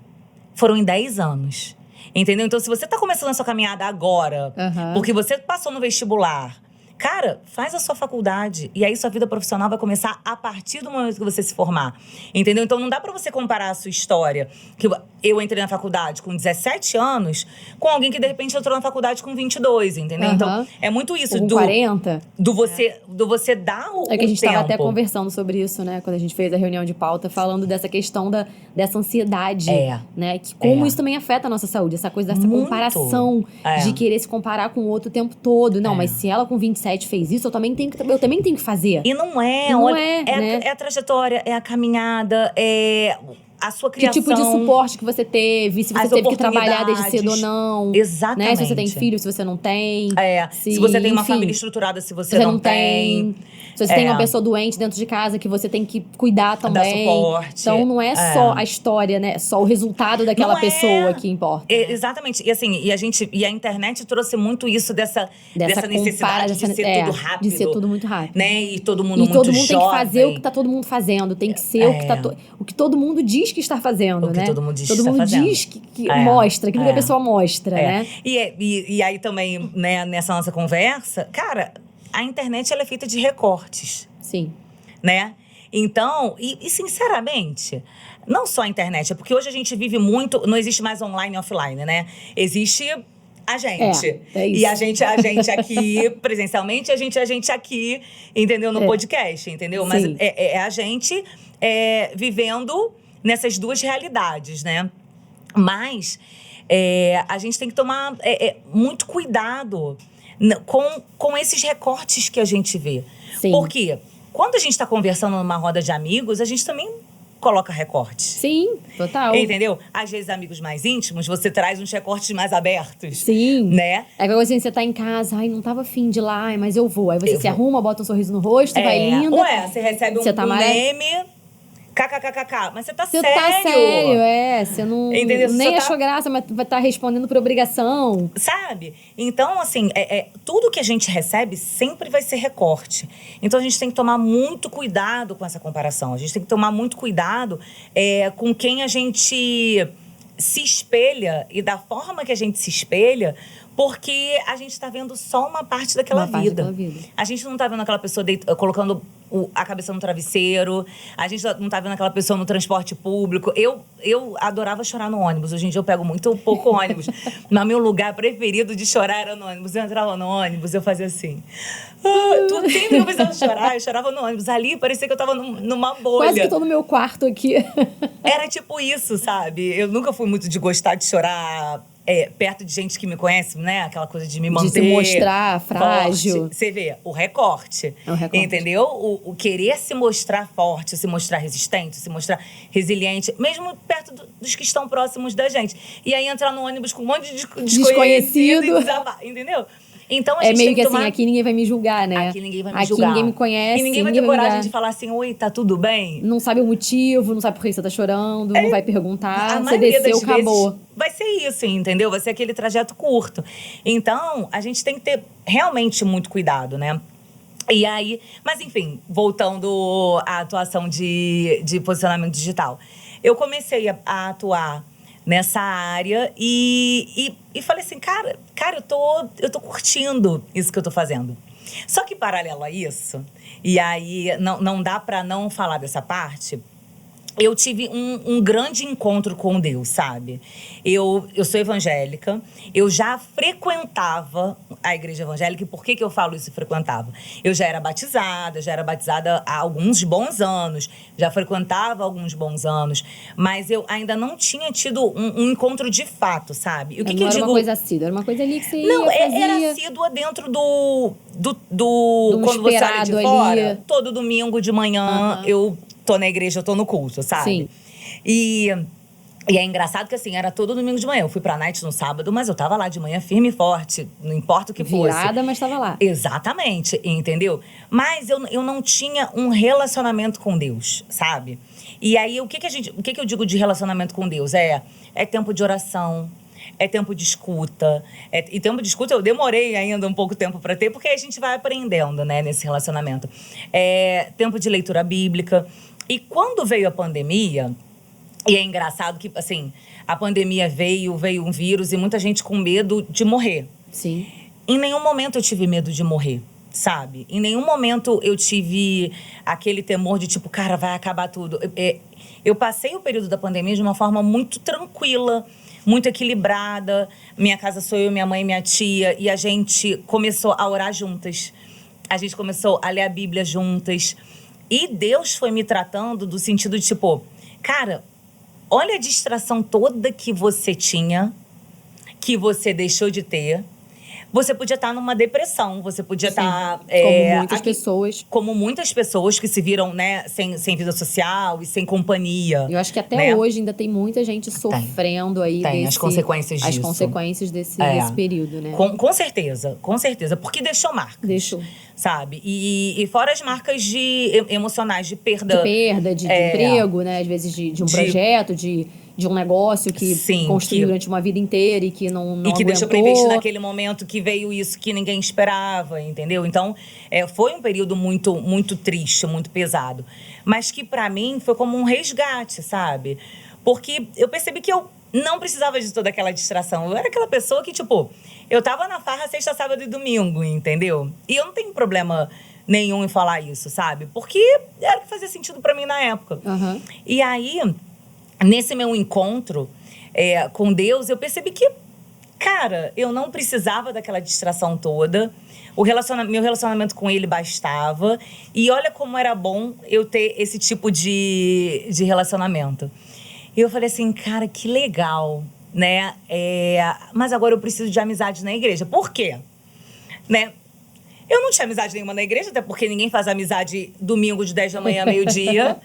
B: Foram em 10 anos. Entendeu? Então, se você tá começando a sua caminhada agora, porque você passou no vestibular, cara, faz a sua faculdade. E aí, sua vida profissional vai começar a partir do momento que você se formar. Entendeu? Então, não dá pra você comparar a sua história. Que eu entrei na faculdade com 17 anos com alguém que, de repente, entrou na faculdade com 22, entendeu? Então, é muito isso.
A: Com 40.
B: Do você dar o tempo.
A: É que a gente tava até conversando sobre isso, né? Quando a gente fez a reunião de pauta, falando dessa questão dessa ansiedade, né? Que como isso também afeta a nossa saúde. Essa coisa dessa comparação, de querer se comparar com o outro o tempo todo. Não, mas se ela com 27 fez isso, eu também tenho que fazer.
B: E não é.
A: Né?
B: É a trajetória, é a caminhada, é a sua criação.
A: Que tipo de suporte que você teve, se você teve que trabalhar desde cedo ou não.
B: Exatamente.
A: Né? Se você tem filho, se você não tem.
B: Se você tem uma família estruturada, se você não tem.
A: Se você tem uma pessoa doente dentro de casa que você tem que cuidar também.
B: Dar suporte.
A: Então não é só a história, né? Só o resultado daquela pessoa que importa.
B: Exatamente. E assim, e a internet trouxe muito isso dessa necessidade de ser tudo rápido.
A: De ser tudo muito rápido.
B: Né? E todo mundo muito
A: todo mundo
B: jovem.
A: tem que fazer o que tá todo mundo fazendo. Tem que ser o que todo mundo diz que está fazendo,
B: o
A: né?
B: Que todo mundo diz
A: todo
B: que
A: mundo
B: está
A: diz que mostra, aquilo que a pessoa mostra, né?
B: E aí também, né, nessa nossa conversa, cara, a internet ela é feita de recortes.
A: Sim.
B: Né? Então, e sinceramente, não só a internet, é porque hoje a gente vive muito, não existe mais online e offline, né? Existe a gente.
A: É isso.
B: E a gente aqui presencialmente, a gente aqui, entendeu? No podcast, entendeu? Mas a gente vivendo nessas duas realidades, né? Mas a gente tem que tomar muito cuidado com esses recortes que a gente vê.
A: Sim.
B: Por quê? quando a gente tá conversando numa roda de amigos, a gente também coloca recortes.
A: Sim, total.
B: Entendeu? Às vezes, amigos mais íntimos, você traz uns recortes mais abertos.
A: Sim.
B: Né?
A: É aquela coisa assim, você tá em casa, ai, não tava afim de ir lá, ai, mas eu vou. Aí você se arruma, bota um sorriso no rosto, vai linda.
B: Ué, você recebe um
A: tá
B: meme, kkkk, mas você tá
A: Você
B: sério.
A: tá sério, você não
B: Entendeu? Você
A: nem
B: só
A: achou graça, mas vai estar respondendo por obrigação.
B: Sabe? Então, assim, tudo que a gente recebe sempre vai ser recorte. Então, a gente tem que tomar muito cuidado com essa comparação. A gente tem que tomar muito cuidado com quem a gente se espelha e da forma que a gente se espelha, porque a gente tá vendo só uma parte daquela vida. A gente não tá vendo aquela pessoa colocando a cabeça no travesseiro. A gente não tá vendo aquela pessoa no transporte público. Eu adorava chorar no ônibus. Hoje em dia eu pego muito pouco ônibus. Mas meu lugar preferido de chorar era no ônibus. Eu entrava no ônibus, eu fazia assim. Tudo sempre que eu precisava chorar, eu chorava no ônibus. Ali parecia que eu tava numa bolha.
A: Quase que eu tô no meu quarto aqui.
B: Era tipo isso, sabe? Eu nunca fui muito de gostar de chorar perto de gente que me conhece, né? Aquela coisa de me manter...
A: De se mostrar frágil.
B: Forte. Você vê, o recorte.
A: É o recorte.
B: Entendeu? O querer se mostrar forte, se mostrar resistente, se mostrar resiliente, mesmo perto dos que estão próximos da gente. E aí entrar no ônibus com um monte de desconhecido. E desabar, entendeu? Então, a gente
A: meio
B: tem que
A: que
B: tomar...
A: assim, aqui ninguém vai me julgar, né?
B: Aqui ninguém vai me julgar.
A: Aqui ninguém me conhece.
B: E ninguém vai ter coragem de falar assim, oi, tá tudo bem?
A: Não sabe o motivo, não sabe por que você tá chorando, não vai perguntar. Você
B: maioria
A: desceu,
B: das
A: acabou.
B: Vezes vai ser isso, entendeu? Vai ser aquele trajeto curto. Então, a gente tem que ter realmente muito cuidado, né? E aí, mas enfim, voltando à atuação de posicionamento digital. Eu comecei a atuar nessa área e falei assim, cara, eu tô curtindo isso que eu tô fazendo. Só que paralelo a isso, e aí não dá pra não falar dessa parte, eu tive um grande encontro com Deus, sabe? Eu sou evangélica, eu já frequentava a igreja evangélica. E por que eu falo isso, frequentava? Eu já era batizada há alguns bons anos, já frequentava há alguns bons anos, mas eu ainda não tinha tido um encontro de fato, sabe? E o que
A: não
B: eu
A: era
B: digo...
A: uma coisa assídua, era uma coisa ali que você
B: Não,
A: ia, fazia.
B: era assídua dentro do quando você olha de
A: esperado
B: fora.
A: ali.
B: Todo domingo de manhã eu tô na igreja, eu tô no culto, sabe?
A: Sim.
B: E é engraçado que, assim, era todo domingo de manhã. Eu fui pra night no sábado, mas eu tava lá de manhã firme e forte, não importa o que fosse.
A: Virada, mas tava lá.
B: Exatamente, entendeu? Mas eu não tinha um relacionamento com Deus, sabe? E aí, o que eu digo de relacionamento com Deus? É tempo de oração, é tempo de escuta. E tempo de escuta eu demorei ainda um pouco tempo para ter, porque a gente vai aprendendo, né, nesse relacionamento. Tempo de leitura bíblica. E quando veio a pandemia, e é engraçado que, assim, a pandemia veio um vírus e muita gente com medo de morrer.
A: Sim.
B: Em nenhum momento eu tive medo de morrer, sabe? Em nenhum momento eu tive aquele temor de, tipo, cara, vai acabar tudo. Eu passei o período da pandemia de uma forma muito tranquila, muito equilibrada. Minha casa sou eu, minha mãe e minha tia. E a gente começou a orar juntas. A gente começou a ler a Bíblia juntas. E Deus foi me tratando do sentido de, tipo, cara, olha a distração toda que você tinha, que você deixou de ter. Você podia estar numa depressão, você podia estar...
A: como muitas pessoas.
B: Como muitas pessoas que se viram, né, sem vida social e sem companhia.
A: Eu acho que até
B: né?
A: hoje ainda tem muita gente sofrendo aí
B: as consequências disso.
A: As consequências desse período, né?
B: Com certeza, porque deixou marcas.
A: Deixou.
B: Sabe? E fora as marcas emocionais de perda.
A: De emprego, né? Às vezes de um projeto, de um negócio que construiu durante uma vida inteira e que não
B: E que
A: aguentou.
B: deixou pra investir naquele momento que veio isso que ninguém esperava, entendeu? Então, foi um período muito, muito triste, muito pesado. Mas que pra mim foi como um resgate, sabe? Porque eu percebi que eu não precisava de toda aquela distração. Eu era aquela pessoa que, tipo, eu tava na farra sexta, sábado e domingo, entendeu? E eu não tenho problema nenhum em falar isso, sabe? Porque era o que fazia sentido pra mim na época.
A: Uhum.
B: E aí, nesse meu encontro com Deus, eu percebi que, cara, eu não precisava daquela distração toda. Meu relacionamento com Ele bastava. E olha como era bom eu ter esse tipo de relacionamento. E eu falei assim, cara, que legal, né? Mas agora eu preciso de amizade na igreja. Por quê? Né? Eu não tinha amizade nenhuma na igreja, até porque ninguém faz amizade domingo de 10 da manhã a meio-dia,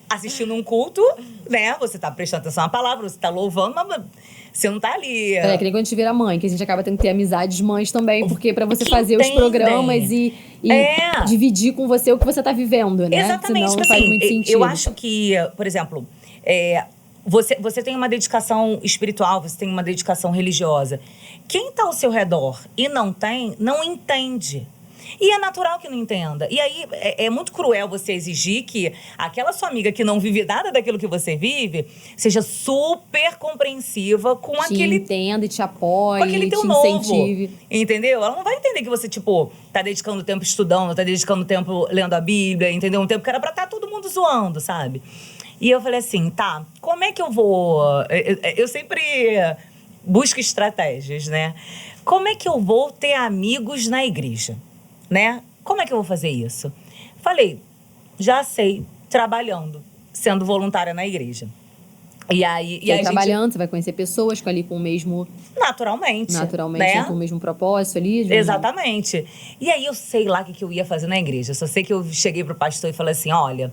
B: assistindo um culto, né? Você tá prestando atenção na palavra, você tá louvando, mas você não tá ali.
A: É que nem quando a gente vira mãe, que a gente acaba tendo que ter amizades mães também, porque pra você
B: Que
A: fazer os
B: entendem.
A: programas e dividir com você o que você tá vivendo, né?
B: Exatamente.
A: Senão não
B: Tipo
A: faz
B: assim,
A: muito sentido.
B: eu acho que, por exemplo, você tem uma dedicação espiritual, você tem uma dedicação religiosa. Quem tá ao seu redor e não tem, não entende. E é natural que não entenda. E aí, é muito cruel você exigir que aquela sua amiga que não vive nada daquilo que você vive seja super compreensiva com aquele...
A: entenda e te apoie,
B: com aquele teu
A: te
B: novo,
A: incentive.
B: entendeu? Ela não vai entender que você, tipo, tá dedicando tempo estudando, tá dedicando tempo lendo a Bíblia, entendeu? Um tempo que era pra estar todo mundo zoando, sabe? E eu falei assim, tá, como é que eu vou... Eu sempre busco estratégias, né? Como é que eu vou ter amigos na igreja? Né? Como é que eu vou fazer isso? Falei, já sei, trabalhando, sendo voluntária na igreja. E aí,
A: Trabalhando, você vai conhecer pessoas ali com o mesmo...
B: Naturalmente,
A: né? Com o mesmo propósito ali.
B: Exatamente. E aí eu sei lá o que eu ia fazer na igreja. Eu só sei que eu cheguei pro pastor e falei assim, olha,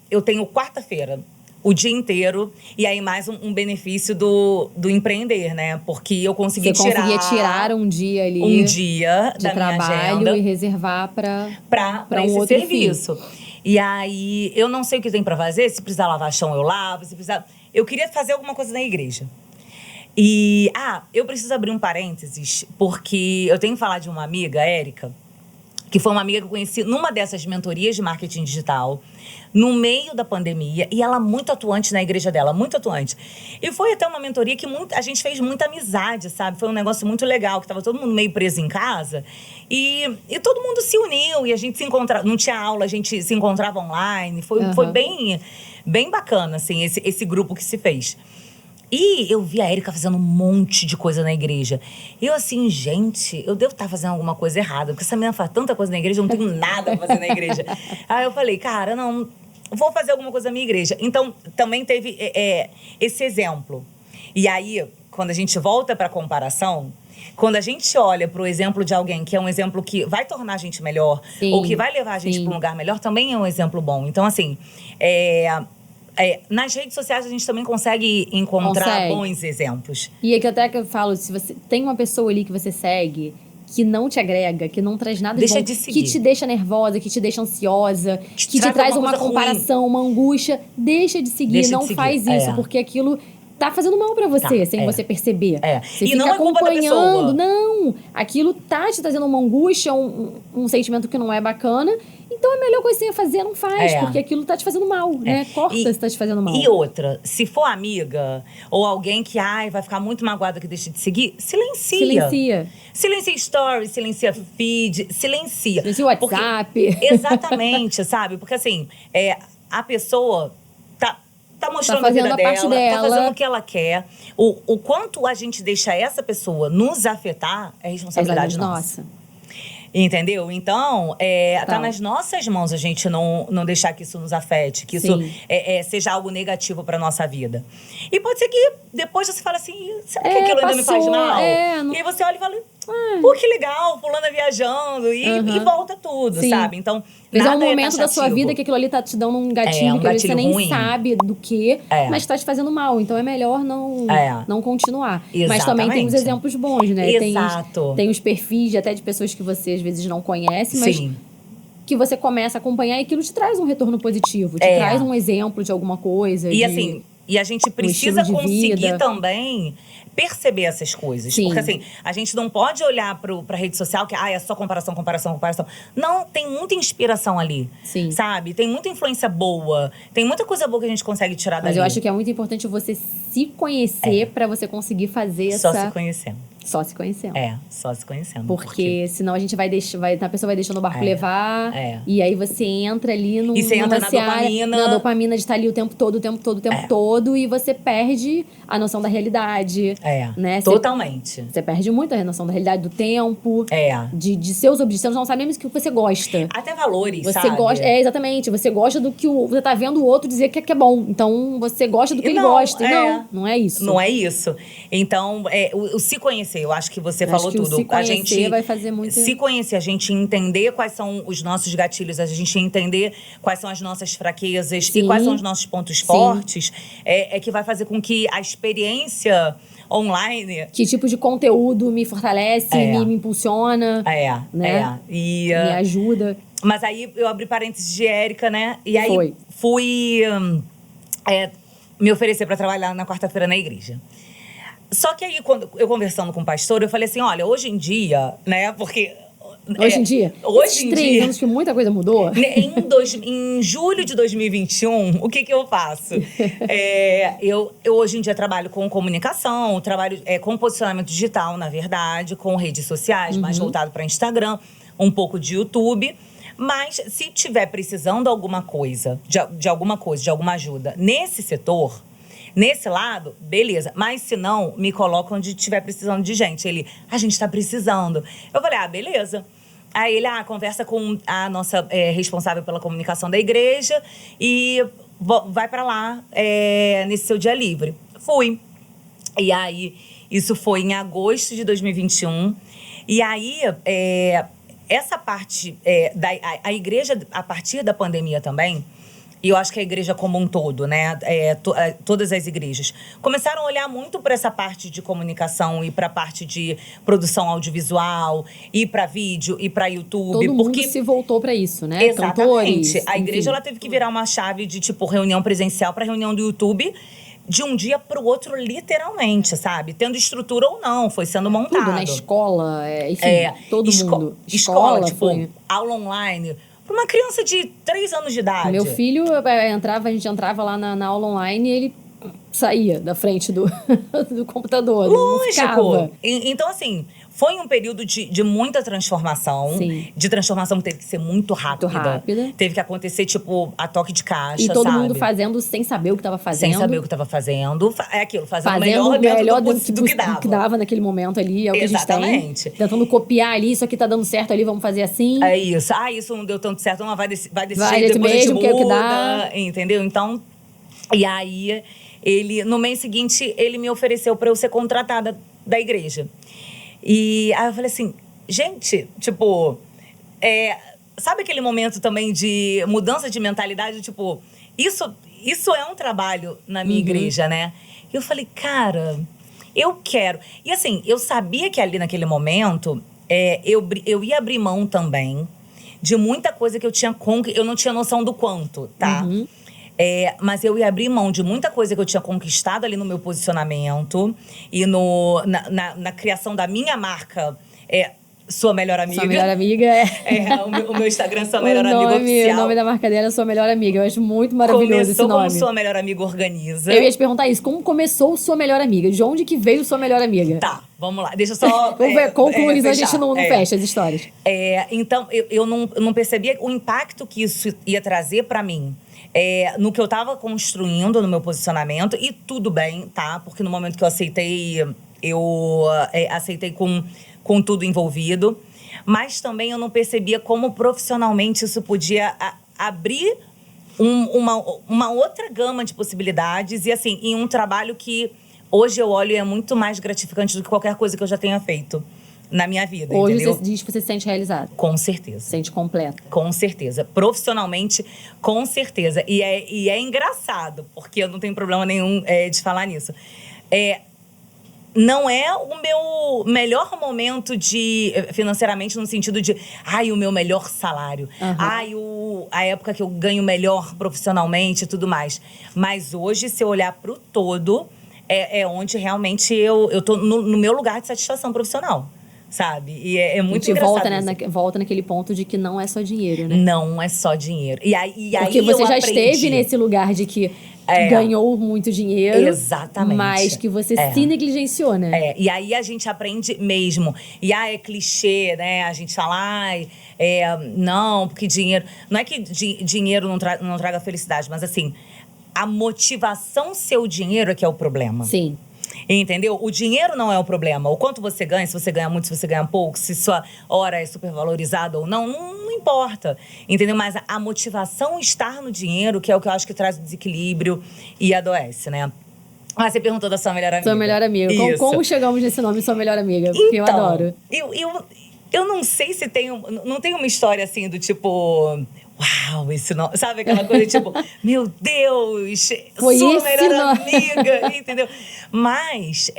B: eu tenho quarta-feira, o dia inteiro, e aí mais um benefício do empreender, né? Porque eu consegui
A: conseguia tirar um dia ali.
B: Um dia
A: de
B: da
A: trabalho
B: minha agenda
A: e reservar para um
B: esse
A: outro
B: serviço. Fim. E aí, eu não sei o que tem pra fazer. Se precisar lavar chão, eu lavo. Se precisar... Eu queria fazer alguma coisa na igreja. E, eu preciso abrir um parênteses, porque eu tenho que falar de uma amiga, Érica, que foi uma amiga que eu conheci numa dessas mentorias de marketing digital, no meio da pandemia, e ela muito atuante na igreja dela, muito atuante. E foi até uma mentoria que a gente fez muita amizade, sabe? Foi um negócio muito legal, que tava todo mundo meio preso em casa, e todo mundo se uniu, e a gente se encontrava, não tinha aula, a gente se encontrava online, foi bem, bem bacana, assim, esse grupo que se fez. E eu vi a Érica fazendo um monte de coisa na igreja. Eu assim, gente, eu devo estar fazendo alguma coisa errada, porque essa menina faz tanta coisa na igreja, eu não tenho nada pra fazer na igreja. Aí eu falei, cara, não, vou fazer alguma coisa na minha igreja. Então, também teve esse exemplo. E aí, quando a gente volta pra comparação, quando a gente olha pro exemplo de alguém que é um exemplo que vai tornar a gente melhor, ou que vai levar a gente pra um lugar melhor, também é um exemplo bom. Então, assim, nas redes sociais a gente também consegue encontrar bons exemplos.
A: E é que até que eu falo, se você tem uma pessoa ali que você segue, que não te agrega, que não traz nada de bom, que te deixa nervosa, que te deixa ansiosa, que te traz uma comparação, uma angústia, deixa de seguir, não faz isso, porque aquilo tá fazendo mal pra você, sem você perceber. Você
B: e
A: fica
B: não é culpa da pessoa.
A: acompanhando. Não, aquilo tá te trazendo uma angústia, um sentimento que não é bacana. Então, a melhor coisa que você ia fazer, não faz. Porque aquilo tá te fazendo mal, né? Corta se tá te fazendo mal.
B: E outra, se for amiga, ou alguém que, vai ficar muito magoada que deixa de seguir, silencia. Silencia stories, silencia feed, silencia.
A: Silencia o WhatsApp.
B: Exatamente, sabe? Porque assim, a pessoa tá mostrando a vida dela, tá fazendo o que ela quer. O quanto a gente deixa essa pessoa nos afetar é responsabilidade nossa. Entendeu? Então, tá nas nossas mãos a gente não deixar que isso nos afete, que isso seja algo negativo pra nossa vida. E pode ser que depois você fale assim, será que aquilo ainda me faz mal? E aí você olha e fala, pô, que legal, fulana viajando, e volta tudo, sabe? Então,
A: mas é um momento da sua vida que aquilo ali tá te dando um gatilho, que você nem
B: ruim.
A: sabe do que, mas tá te fazendo mal. Então é melhor não continuar.
B: Exatamente.
A: Mas também tem os exemplos bons, né?
B: Exato.
A: Tem os perfis até de pessoas que você às vezes não conhece, mas que você começa a acompanhar e aquilo te traz um retorno positivo, te traz um exemplo de alguma coisa.
B: E assim, a gente precisa conseguir também perceber essas coisas. Porque assim, a gente não pode olhar pra rede social que é só comparação. Não, tem muita inspiração ali, sabe? Tem muita influência boa, tem muita coisa boa que a gente consegue tirar dali.
A: Mas eu acho que é muito importante você se conhecer pra você conseguir fazer
B: Só se conhecendo.
A: Só se conhecendo.
B: Só se conhecendo.
A: Porque senão a gente a pessoa vai deixando o barco levar. E aí você entra ali
B: e você entra na dopamina.
A: Na dopamina de estar ali o tempo todo. E você perde a noção da realidade. Né?
B: Totalmente.
A: Você perde muito a noção da realidade, do tempo. De seus objetivos. Você não sabe nem o que você gosta.
B: Até valores,
A: você
B: sabe?
A: Gosta, exatamente. Você gosta do que você tá vendo o outro dizer que é bom. Então, você gosta do que ele gosta. Não é isso.
B: Não é isso. Então, o se conhecer conhecer. Eu acho que você
A: Acho
B: falou
A: que o
B: tudo.
A: se
B: A
A: conhecer
B: gente
A: vai fazer muito...
B: se conhecer, a gente entender quais são os nossos gatilhos, a gente entender quais são as nossas fraquezas
A: Sim.
B: e quais são os nossos pontos
A: Sim.
B: fortes, é que vai fazer com que a experiência online...
A: Que tipo de conteúdo me fortalece, me impulsiona, né?
B: E,
A: me ajuda.
B: mas aí eu abri parênteses de Érica, né? E aí fui me oferecer para trabalhar na quarta-feira na igreja. Só que aí, quando eu conversando com o pastor, eu falei assim, olha, hoje em dia, né? Porque...
A: Hoje em dia?
B: Hoje em
A: 3
B: dia,
A: anos que muita coisa mudou.
B: Em julho de 2021, o que eu faço? Eu hoje em dia trabalho com comunicação, trabalho com posicionamento digital, na verdade, com redes sociais, mais voltado para Instagram, um pouco de YouTube. Mas se tiver precisando de alguma coisa, de alguma ajuda nesse setor, nesse lado, beleza. Mas se não, me coloca onde estiver precisando de gente. Ele, a gente está precisando. Eu falei, beleza. Aí ele, conversa com a nossa responsável pela comunicação da igreja e vai pra lá nesse seu dia livre. Fui. E aí, isso foi em agosto de 2021. E aí, essa parte a igreja, a partir da pandemia também, e eu acho que a igreja como um todo, né? Todas as igrejas começaram a olhar muito para essa parte de comunicação e para a parte de produção audiovisual, e para vídeo, e para YouTube.
A: Todo mundo se voltou para isso, né?
B: Exatamente.
A: Cantores,
B: a igreja ela teve que virar uma chave de, tipo, reunião presencial para reunião do YouTube de um dia para o outro, literalmente, sabe? Tendo estrutura ou não, foi sendo montado.
A: Tudo, na escola, enfim, todo mundo.
B: Escola, tipo, aula online... Para uma criança de 3 anos de idade.
A: Meu filho a gente entrava lá na aula online e ele saía da frente do computador.
B: Lógico! Então, assim, foi um período de muita transformação.
A: Sim.
B: De transformação que teve que ser muito rápida.
A: Muito rápida.
B: Teve que acontecer, tipo, a toque de caixa,
A: e todo
B: sabe?
A: mundo fazendo sem saber o que estava fazendo.
B: Sem saber o que estava fazendo. É aquilo, fazendo
A: o
B: melhor
A: do
B: que
A: que dava naquele momento ali. É o que
B: Exatamente.
A: a gente tem. Tentando copiar ali, isso aqui tá dando certo ali, vamos fazer assim.
B: É isso. Isso não deu tanto certo, não, vai desse jeito, depois
A: mesmo,
B: a gente muda.
A: Que é o que dá.
B: Entendeu? Então, e aí... no mês seguinte, ele me ofereceu para eu ser contratada da igreja. E aí eu falei assim, gente, tipo... sabe aquele momento também de mudança de mentalidade? Tipo, isso é um trabalho na minha igreja, né? E eu falei, cara, eu quero. E assim, eu sabia que ali naquele momento, eu ia abrir mão também de muita coisa que eu não tinha noção do quanto, tá? Mas eu ia abrir mão de muita coisa que eu tinha conquistado ali no meu posicionamento e na criação da minha marca, Sua Melhor Amiga.
A: Sua Melhor Amiga
B: o meu Instagram, Sua Melhor Amiga Oficial.
A: O nome da marca dela é Sua Melhor Amiga. Eu acho muito maravilhoso esse nome.
B: Começou como Sua Melhor Amiga Organiza.
A: Eu ia te perguntar isso. Como começou Sua Melhor Amiga? De onde que veio Sua Melhor Amiga?
B: Tá, vamos lá. Deixa eu só
A: concluir, a gente não fecha as histórias.
B: Então, eu não percebia o impacto que isso ia trazer pra mim. No que eu tava construindo, no meu posicionamento. E tudo bem, tá? Porque no momento que eu aceitei, aceitei com tudo envolvido. Mas também eu não percebia como profissionalmente isso podia abrir uma outra gama de possibilidades. E assim, em um trabalho que hoje eu olho e é muito mais gratificante do que qualquer coisa que eu já tenha feito na minha vida,
A: hoje
B: entendeu?
A: Você diz que você se sente realizado.
B: Com certeza.
A: Se sente completa.
B: Com certeza. Profissionalmente, com certeza. E é engraçado, porque eu não tenho problema nenhum de falar nisso. Não é o meu melhor momento financeiramente, no sentido de o meu melhor salário. A época que eu ganho melhor profissionalmente e tudo mais. Mas hoje, se eu olhar pro todo, é onde realmente eu tô no meu lugar de satisfação profissional. Sabe? E é muito engraçado.
A: Volta naquele ponto de que não é só dinheiro, né?
B: Não é só dinheiro. E aí
A: porque você já esteve nesse lugar de que ganhou muito dinheiro.
B: Exatamente.
A: Mas que você se negligenciou, né?
B: E aí a gente aprende mesmo. E é clichê, né? A gente fala, não, porque dinheiro... Não é que dinheiro não traga felicidade, mas assim, a motivação ser o dinheiro é que é o problema.
A: Sim.
B: Entendeu? O dinheiro não é o problema. O quanto você ganha, se você ganha muito, se você ganha pouco, se sua hora é super valorizada ou não importa. Entendeu? Mas a motivação estar no dinheiro, que é o que eu acho que traz o desequilíbrio e adoece, né? Ah, você perguntou da sua melhor amiga.
A: Sua melhor amiga.
B: Isso.
A: Como chegamos nesse nome, sua melhor amiga? Porque eu
B: Então,
A: adoro.
B: Eu não sei se tem... Não tem uma história assim do tipo... Uau, esse nome... Sabe aquela coisa tipo... Meu Deus,
A: Foi
B: sua
A: esse
B: melhor
A: nome.
B: amiga, entendeu? Mas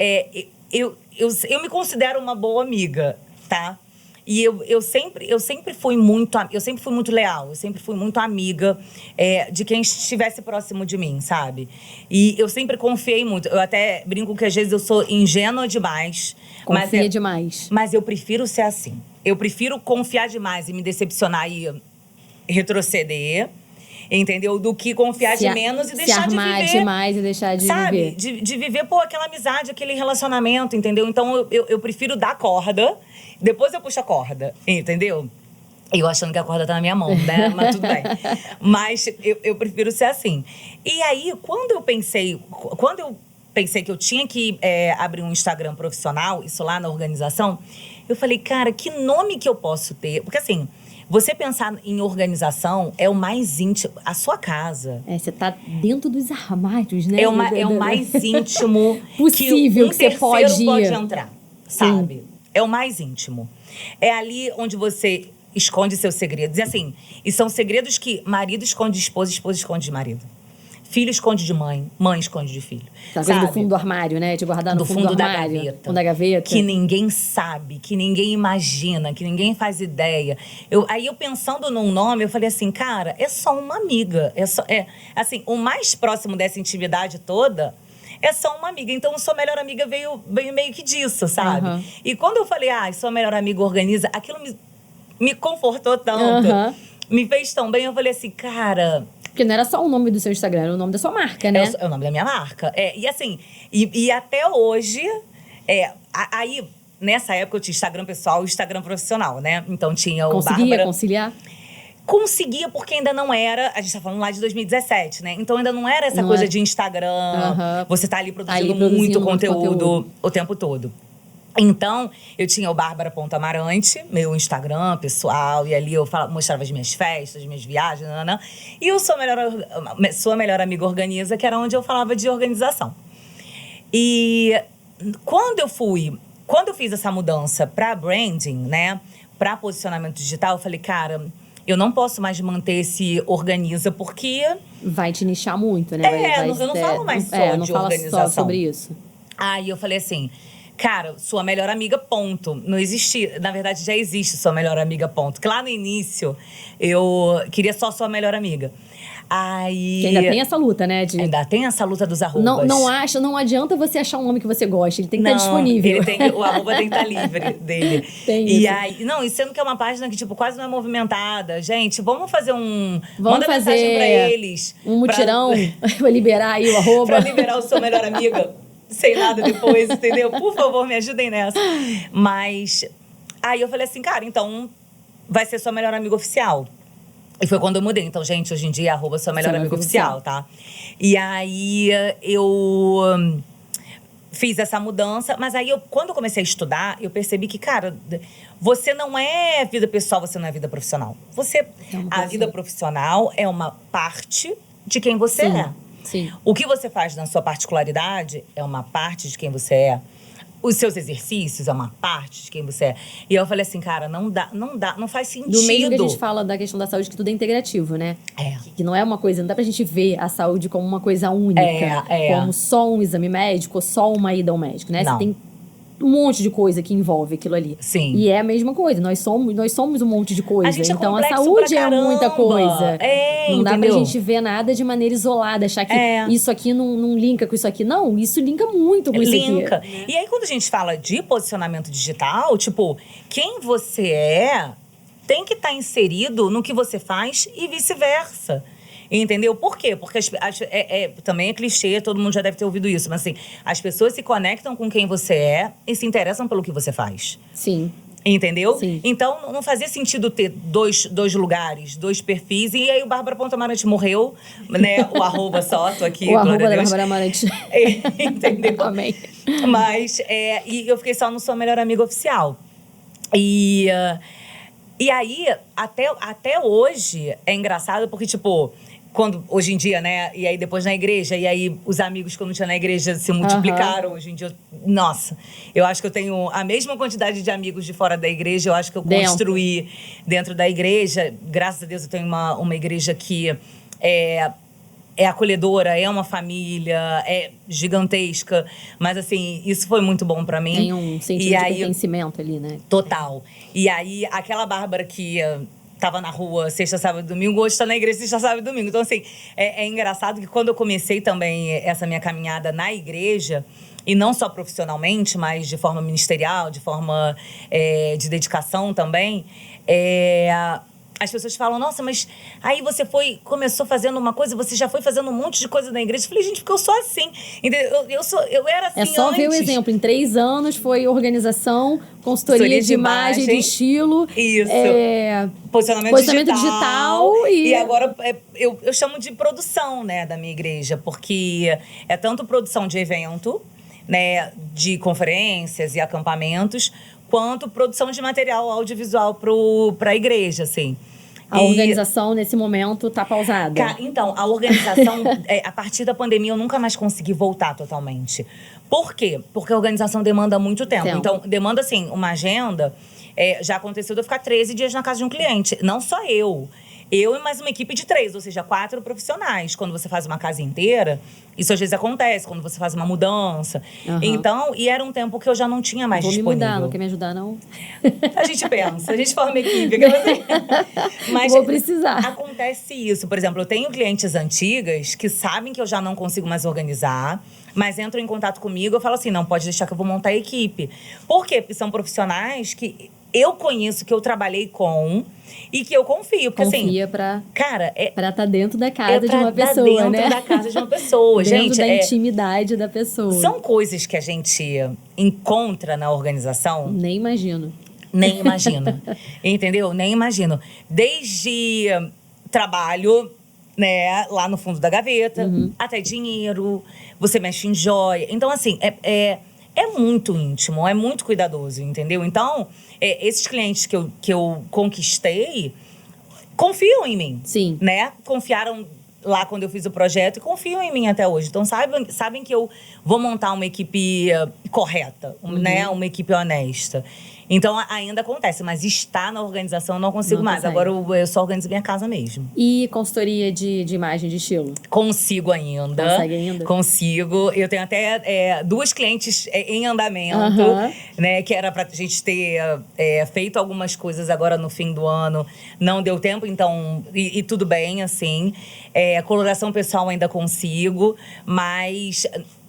B: eu me considero uma boa amiga, tá? E eu sempre fui muito leal, eu sempre fui muito amiga de quem estivesse próximo de mim, sabe? E eu sempre confiei muito. Eu até brinco que às vezes eu sou ingênua demais.
A: Confia demais.
B: Mas eu prefiro ser assim. Eu prefiro confiar demais e me decepcionar e retroceder, entendeu? Do que confiar de menos e deixar de viver.
A: Se armar demais e deixar de
B: sabe?
A: viver.
B: De viver, aquela amizade, aquele relacionamento, entendeu? Então, eu prefiro dar corda, depois eu puxo a corda, entendeu? Eu achando que a corda tá na minha mão, né? Mas tudo bem. Mas eu prefiro ser assim. E aí, quando eu pensei que eu tinha que abrir um Instagram profissional, isso lá na organização, eu falei, cara, que nome que eu posso ter? Porque assim... Você pensar em organização é o mais íntimo, a sua casa.
A: Você tá dentro dos armários, né?
B: É o mais íntimo
A: possível
B: que
A: você
B: pode entrar, sabe?
A: Sim.
B: É o mais íntimo. É ali onde você esconde seus segredos. E assim, e são segredos que marido esconde de esposa, esposa esconde de marido. Filho esconde de mãe, mãe esconde de filho.
A: Aquela coisa do fundo do armário, né? De guardar no fundo do armário.
B: Fundo da gaveta. Que ninguém sabe, que ninguém imagina, que ninguém faz ideia. Aí eu pensando num nome, eu falei assim, cara, é só uma amiga. Assim, o mais próximo dessa intimidade toda é só uma amiga. Então, sua melhor amiga veio meio que disso, sabe?
A: Uhum.
B: E quando eu falei, sua melhor amiga organiza, aquilo me confortou tanto.
A: Uhum.
B: Me fez tão bem. Eu falei assim, cara...
A: Porque não era só o nome do seu Instagram, era o nome da sua marca, né?
B: É o nome da minha marca. E assim, e até hoje, aí, nessa época eu tinha Instagram pessoal e Instagram profissional, né? Então tinha o
A: Conseguia conciliar?
B: Conseguia, porque ainda não era... A gente tá falando lá de 2017, né? Então ainda não era essa coisa de Instagram. Você tá ali produzindo muito conteúdo o tempo todo. Então, eu tinha o Bárbara.Amarante, meu Instagram pessoal, e ali eu mostrava as minhas festas, as minhas viagens, e o Sua Melhor Amiga Organiza, que era onde eu falava de organização. E quando eu fiz essa mudança para branding, né, para posicionamento digital, eu falei, cara, eu não posso mais manter esse Organiza, porque...
A: Vai te nichar muito, né?
B: Eu não falo mais só de organização.
A: Só sobre isso.
B: Aí eu falei assim... Cara, sua melhor amiga, ponto. Não existia. Na verdade, já existe sua melhor amiga, ponto. Que lá no início, eu queria só sua melhor amiga. Aí...
A: Que ainda tem essa luta, né?
B: Ainda tem essa luta dos arrobas.
A: Não adianta você achar um nome que você goste. Ele tem que estar disponível.
B: O arroba tem que estar livre dele.
A: Tem
B: e
A: isso.
B: aí... Não, e sendo que é uma página que, tipo, quase não é movimentada. Gente, vamos fazer
A: Manda
B: mensagem pra eles.
A: Um mutirão pra liberar aí o arroba.
B: Pra liberar o sua melhor amiga. Sem nada depois, entendeu? Por favor, me ajudem nessa. Mas aí eu falei assim, cara, então vai ser sua melhor amiga oficial. E foi quando eu mudei. Então, gente, hoje em dia é @sua melhor amiga oficial, tá? E aí eu fiz essa mudança, mas aí quando eu comecei a estudar, eu percebi que, cara, você não é vida pessoal, você não é vida profissional. A vida profissional é uma parte de quem você é.
A: Sim.
B: O que você faz na sua particularidade é uma parte de quem você é. Os seus exercícios é uma parte de quem você é. E eu falei assim, cara, não faz sentido.
A: Do mesmo que a gente fala da questão da saúde, que tudo é integrativo, né? Que não é uma coisa, não dá pra gente ver a saúde como uma coisa única. Como só um exame médico ou só uma ida ao médico, né?
B: Não.
A: Você tem um monte de coisa que envolve aquilo ali.
B: Sim.
A: E é a mesma coisa. Nós somos um monte de coisa.
B: A gente
A: então a
B: complexo
A: saúde
B: pra
A: é muita coisa. Não dá pra
B: entendeu?
A: gente ver nada de maneira isolada, achar que isso aqui não linka com isso aqui. Não, isso linka muito com isso aqui.
B: E aí, quando a gente fala de posicionamento digital, tipo, quem você é tem que estar inserido no que você faz e vice-versa. Entendeu? Por quê? Porque também é clichê, todo mundo já deve ter ouvido isso. Mas assim, as pessoas se conectam com quem você é e se interessam pelo que você faz.
A: Sim.
B: Entendeu?
A: Sim.
B: Então, não fazia sentido ter dois lugares, 2 perfis. E aí, o Bárbara.Amarante morreu, né? O arroba só, tô aqui,
A: o arroba da
B: Deus.
A: Bárbara Amarante.
B: Entendeu?
A: Amém.
B: Mas, e eu fiquei só no Sua Melhor Amiga Oficial. E aí, até hoje, é engraçado porque, tipo... hoje em dia, né? E aí depois na igreja, e aí os amigos que eu não tinha na igreja se multiplicaram. Hoje em dia, nossa, eu acho que eu tenho a mesma quantidade de amigos de fora da igreja, eu acho que eu construí dentro da igreja. Graças a Deus eu tenho uma igreja que é acolhedora, é uma família, é gigantesca. Mas, assim, isso foi muito bom pra mim.
A: Tem um sentido de pertencimento ali, né?
B: Total. E aí, aquela Bárbara que tava na rua sexta, sábado e domingo, hoje tá na igreja sexta, sábado e domingo. Então, assim, é engraçado que quando eu comecei também essa minha caminhada na igreja, e não só profissionalmente, mas de forma ministerial, de forma de dedicação também, as pessoas falam, nossa, mas aí você começou fazendo uma coisa, você já foi fazendo um monte de coisa na igreja. Eu falei, gente, porque eu sou assim. Eu era assim antes.
A: É só ver o exemplo. Em 3 anos foi organização, consultoria de imagem, de estilo.
B: Isso. Posicionamento digital. E agora eu chamo de produção, né, da minha igreja. Porque é tanto produção de evento, né, de conferências e acampamentos, quanto produção de material audiovisual para a igreja, assim.
A: A organização, nesse momento, tá pausada?
B: Então, a organização, a partir da pandemia, eu nunca mais consegui voltar totalmente. Por quê? Porque a organização demanda muito tempo. Então, demanda, assim, uma agenda. Já aconteceu de eu ficar 13 dias na casa de um cliente. Não só eu. Eu e mais uma equipe de 3, ou seja, 4 profissionais. Quando você faz uma casa inteira, isso às vezes acontece, quando você faz uma mudança. Então, e era um tempo que eu já não tinha mais disponível.
A: Vou me mudar, não quer me ajudar, não?
B: A gente pensa, a gente forma equipe. Mas
A: vou precisar.
B: Acontece isso. Por exemplo, eu tenho clientes antigas que sabem que eu já não consigo mais organizar, mas entram em contato comigo, eu falo assim, não, pode deixar que eu vou montar a equipe. Por quê? Porque são profissionais que eu conheço, que eu trabalhei com e que eu confio. Porque,
A: confia
B: assim,
A: pra...
B: Cara,
A: pra tá dentro da casa de uma pessoa, né?
B: Dentro da casa de uma pessoa,
A: dentro
B: gente.
A: Da intimidade da pessoa.
B: São coisas que a gente encontra na organização.
A: Nem imagino.
B: Nem imagina. Entendeu? Nem imagino. Desde trabalho, né, lá no fundo da gaveta, até dinheiro, você mexe em joia. Então, assim, é muito íntimo, é muito cuidadoso, entendeu? Então, esses clientes que eu conquistei confiam em mim.
A: Sim.
B: Né? Confiaram lá quando eu fiz o projeto e confiam em mim até hoje. Então, sabem que eu vou montar uma equipe correta, né? Uma equipe honesta. Então, ainda acontece, mas estar na organização eu não consigo mais. Agora, eu só organizo minha casa mesmo.
A: E consultoria de imagem, de estilo?
B: Consigo ainda.
A: Consegue ainda?
B: Consigo. Eu tenho até 2 clientes em andamento, né? Que era pra gente ter feito algumas coisas agora no fim do ano. Não deu tempo, então... E tudo bem, assim. Coloração pessoal ainda consigo, mas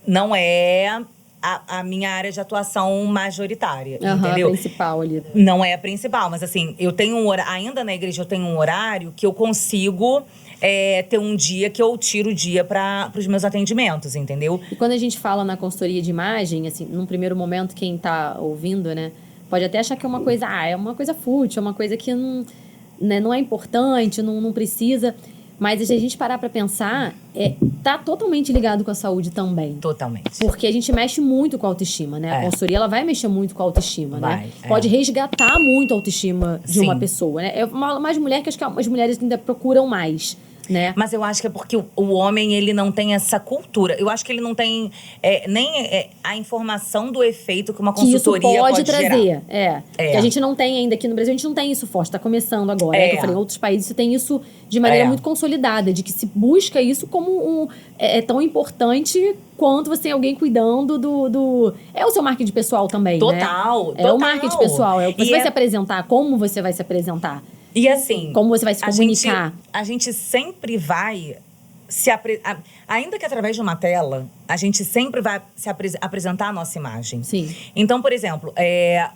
B: não é... A minha área de atuação majoritária, entendeu?
A: A principal ali.
B: Não é a principal, mas assim, eu tenho ainda na igreja eu tenho um horário que eu consigo ter um dia que eu tiro o dia para os meus atendimentos, entendeu?
A: E quando a gente fala na consultoria de imagem, assim, num primeiro momento, quem tá ouvindo, né, pode até achar que é uma coisa fútil, é uma coisa que não é importante, não precisa... Mas se a gente parar pra pensar, tá totalmente ligado com a saúde também.
B: Totalmente.
A: Porque a gente mexe muito com a autoestima, né? A consultoria, ela vai mexer muito com a autoestima, né? Pode resgatar muito a autoestima de uma pessoa, né? É mais mulher que acho que as mulheres ainda procuram mais, né?
B: Mas eu acho que é porque o homem, ele não tem essa cultura. Eu acho que ele não tem nem a informação do efeito que uma consultoria
A: que isso pode
B: trazer.
A: Gerar. Que a gente não tem ainda aqui no Brasil, a gente não tem isso forte, tá começando agora. Que eu falei, em outros países você tem isso de maneira muito consolidada, de que se busca isso como é tão importante quanto você tem alguém cuidando do... É o seu marketing pessoal também,
B: Total.
A: É o marketing pessoal, você vai se apresentar, como você vai se apresentar.
B: E assim...
A: Como você vai se comunicar.
B: A gente sempre vai ainda que através de uma tela, a gente sempre vai se apresentar a nossa imagem.
A: Sim.
B: Então, por exemplo,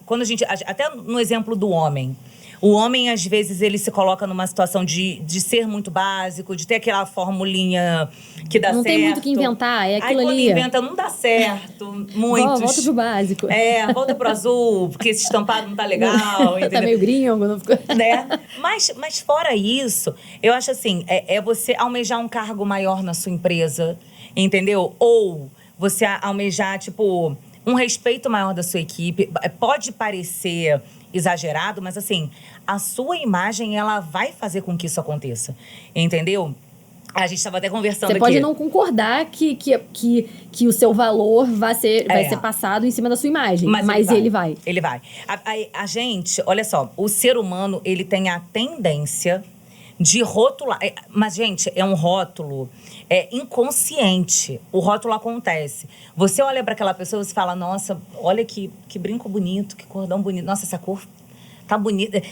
B: quando a gente... Até no exemplo do homem... O homem, às vezes, ele se coloca numa situação de ser muito básico, de ter aquela formulinha que dá certo.
A: Não tem muito o que inventar, é aquilo ali.
B: Aí, quando inventa, não dá certo. Muitos.
A: Volta pro básico.
B: Volta pro azul, porque esse estampado não tá legal.
A: Tá meio gringo, não ficou...
B: Né? Mas fora isso, eu acho assim, você almejar um cargo maior na sua empresa, entendeu? Ou você almejar, tipo, um respeito maior da sua equipe. Pode parecer exagerado, mas assim, a sua imagem, ela vai fazer com que isso aconteça, entendeu? A gente estava até conversando
A: Você
B: aqui.
A: pode não concordar que o seu valor vai ser passado em cima da sua imagem, mas ele vai.
B: Ele vai. A gente, olha só, o ser humano, ele tem a tendência de rotular. Mas, gente, é um rótulo inconsciente. O rótulo acontece. Você olha para aquela pessoa e você fala, nossa, olha que brinco bonito, que cordão bonito. Nossa, essa cor tá bonita.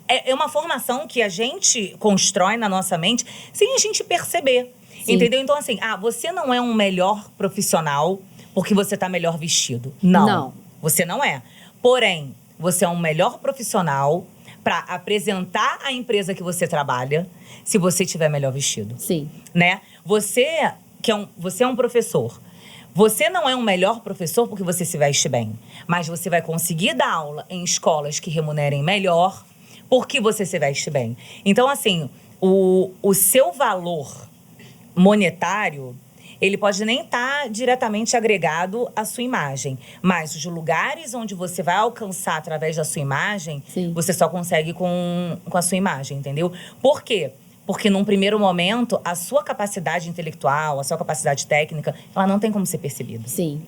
B: É uma formação que a gente constrói na nossa mente sem a gente perceber. Sim. Entendeu? Então, assim, você não é um melhor profissional porque você tá melhor vestido. Não. Você não é. Porém, você é um melhor profissional para apresentar a empresa que você trabalha se você tiver melhor vestido.
A: Sim.
B: Né? Você é um professor. Você não é um melhor professor porque você se veste bem. Mas você vai conseguir dar aula em escolas que remunerem melhor porque você se veste bem. Então, assim, o seu valor monetário, ele pode nem estar diretamente agregado à sua imagem. Mas os lugares onde você vai alcançar através da sua imagem, sim, você só consegue com a sua imagem, entendeu? Por quê? Porque num primeiro momento, a sua capacidade intelectual, a sua capacidade técnica, ela não tem como ser percebida.
A: Sim.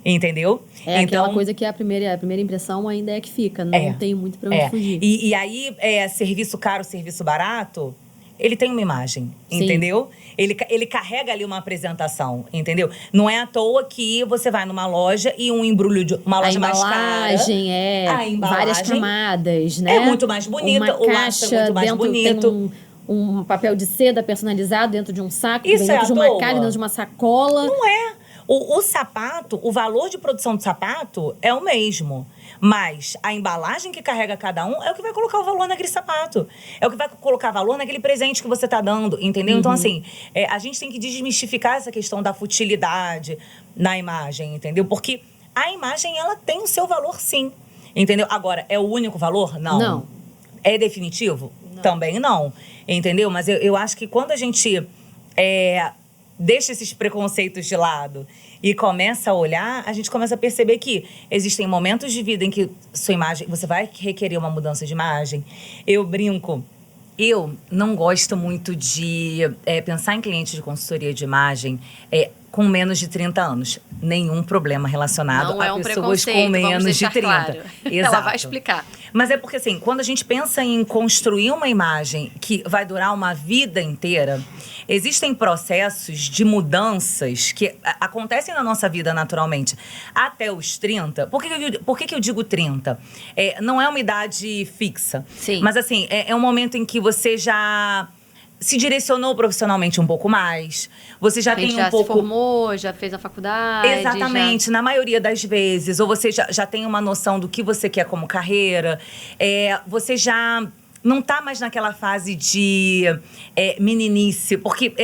B: Entendeu?
A: É então, aquela coisa que a primeira impressão ainda é que fica. Não tem muito pra onde fugir.
B: E aí, serviço caro, serviço barato, ele tem uma imagem, sim, entendeu? Ele carrega ali uma apresentação, entendeu? Não é à toa que você vai numa loja e um embrulho de uma loja mais cara.
A: A embalagem várias camadas, né?
B: É muito mais bonita, o laço é muito mais bonito.
A: Um papel de seda personalizado dentro de um saco,
B: isso
A: dentro de uma caixa, dentro de uma sacola.
B: Não é. O sapato, o valor de produção do sapato é o mesmo. Mas a embalagem que carrega cada um é o que vai colocar o valor naquele sapato. É o que vai colocar valor naquele presente que você está dando, entendeu? Uhum. Então, assim, a gente tem que desmistificar essa questão da futilidade na imagem, entendeu? Porque a imagem, ela tem o seu valor, sim. Entendeu? Agora, é o único valor? Não. É definitivo? Não. Também não. Entendeu? Mas eu acho que quando a gente deixa esses preconceitos de lado e começa a olhar, a gente começa a perceber que existem momentos de vida em que sua imagem, você vai requerer uma mudança de imagem. Eu brinco, eu não gosto muito de pensar em clientes de consultoria de imagem com menos de 30 anos. Nenhum problema relacionado a pessoas com menos de 30.
A: Claro.
B: Exato.
A: Ela vai explicar.
B: Mas é porque, assim, quando a gente pensa em construir uma imagem que vai durar uma vida inteira, existem processos de mudanças que acontecem na nossa vida naturalmente até os 30. Por que eu digo 30? Não é uma idade fixa.
A: Sim.
B: Mas, assim, é um momento em que você já se direcionou profissionalmente um pouco mais. Você já tem um pouco...
A: se formou, já fez a faculdade.
B: Exatamente, na maioria das vezes. Ou você já tem uma noção do que você quer como carreira. Você já não tá mais naquela fase de meninice. Porque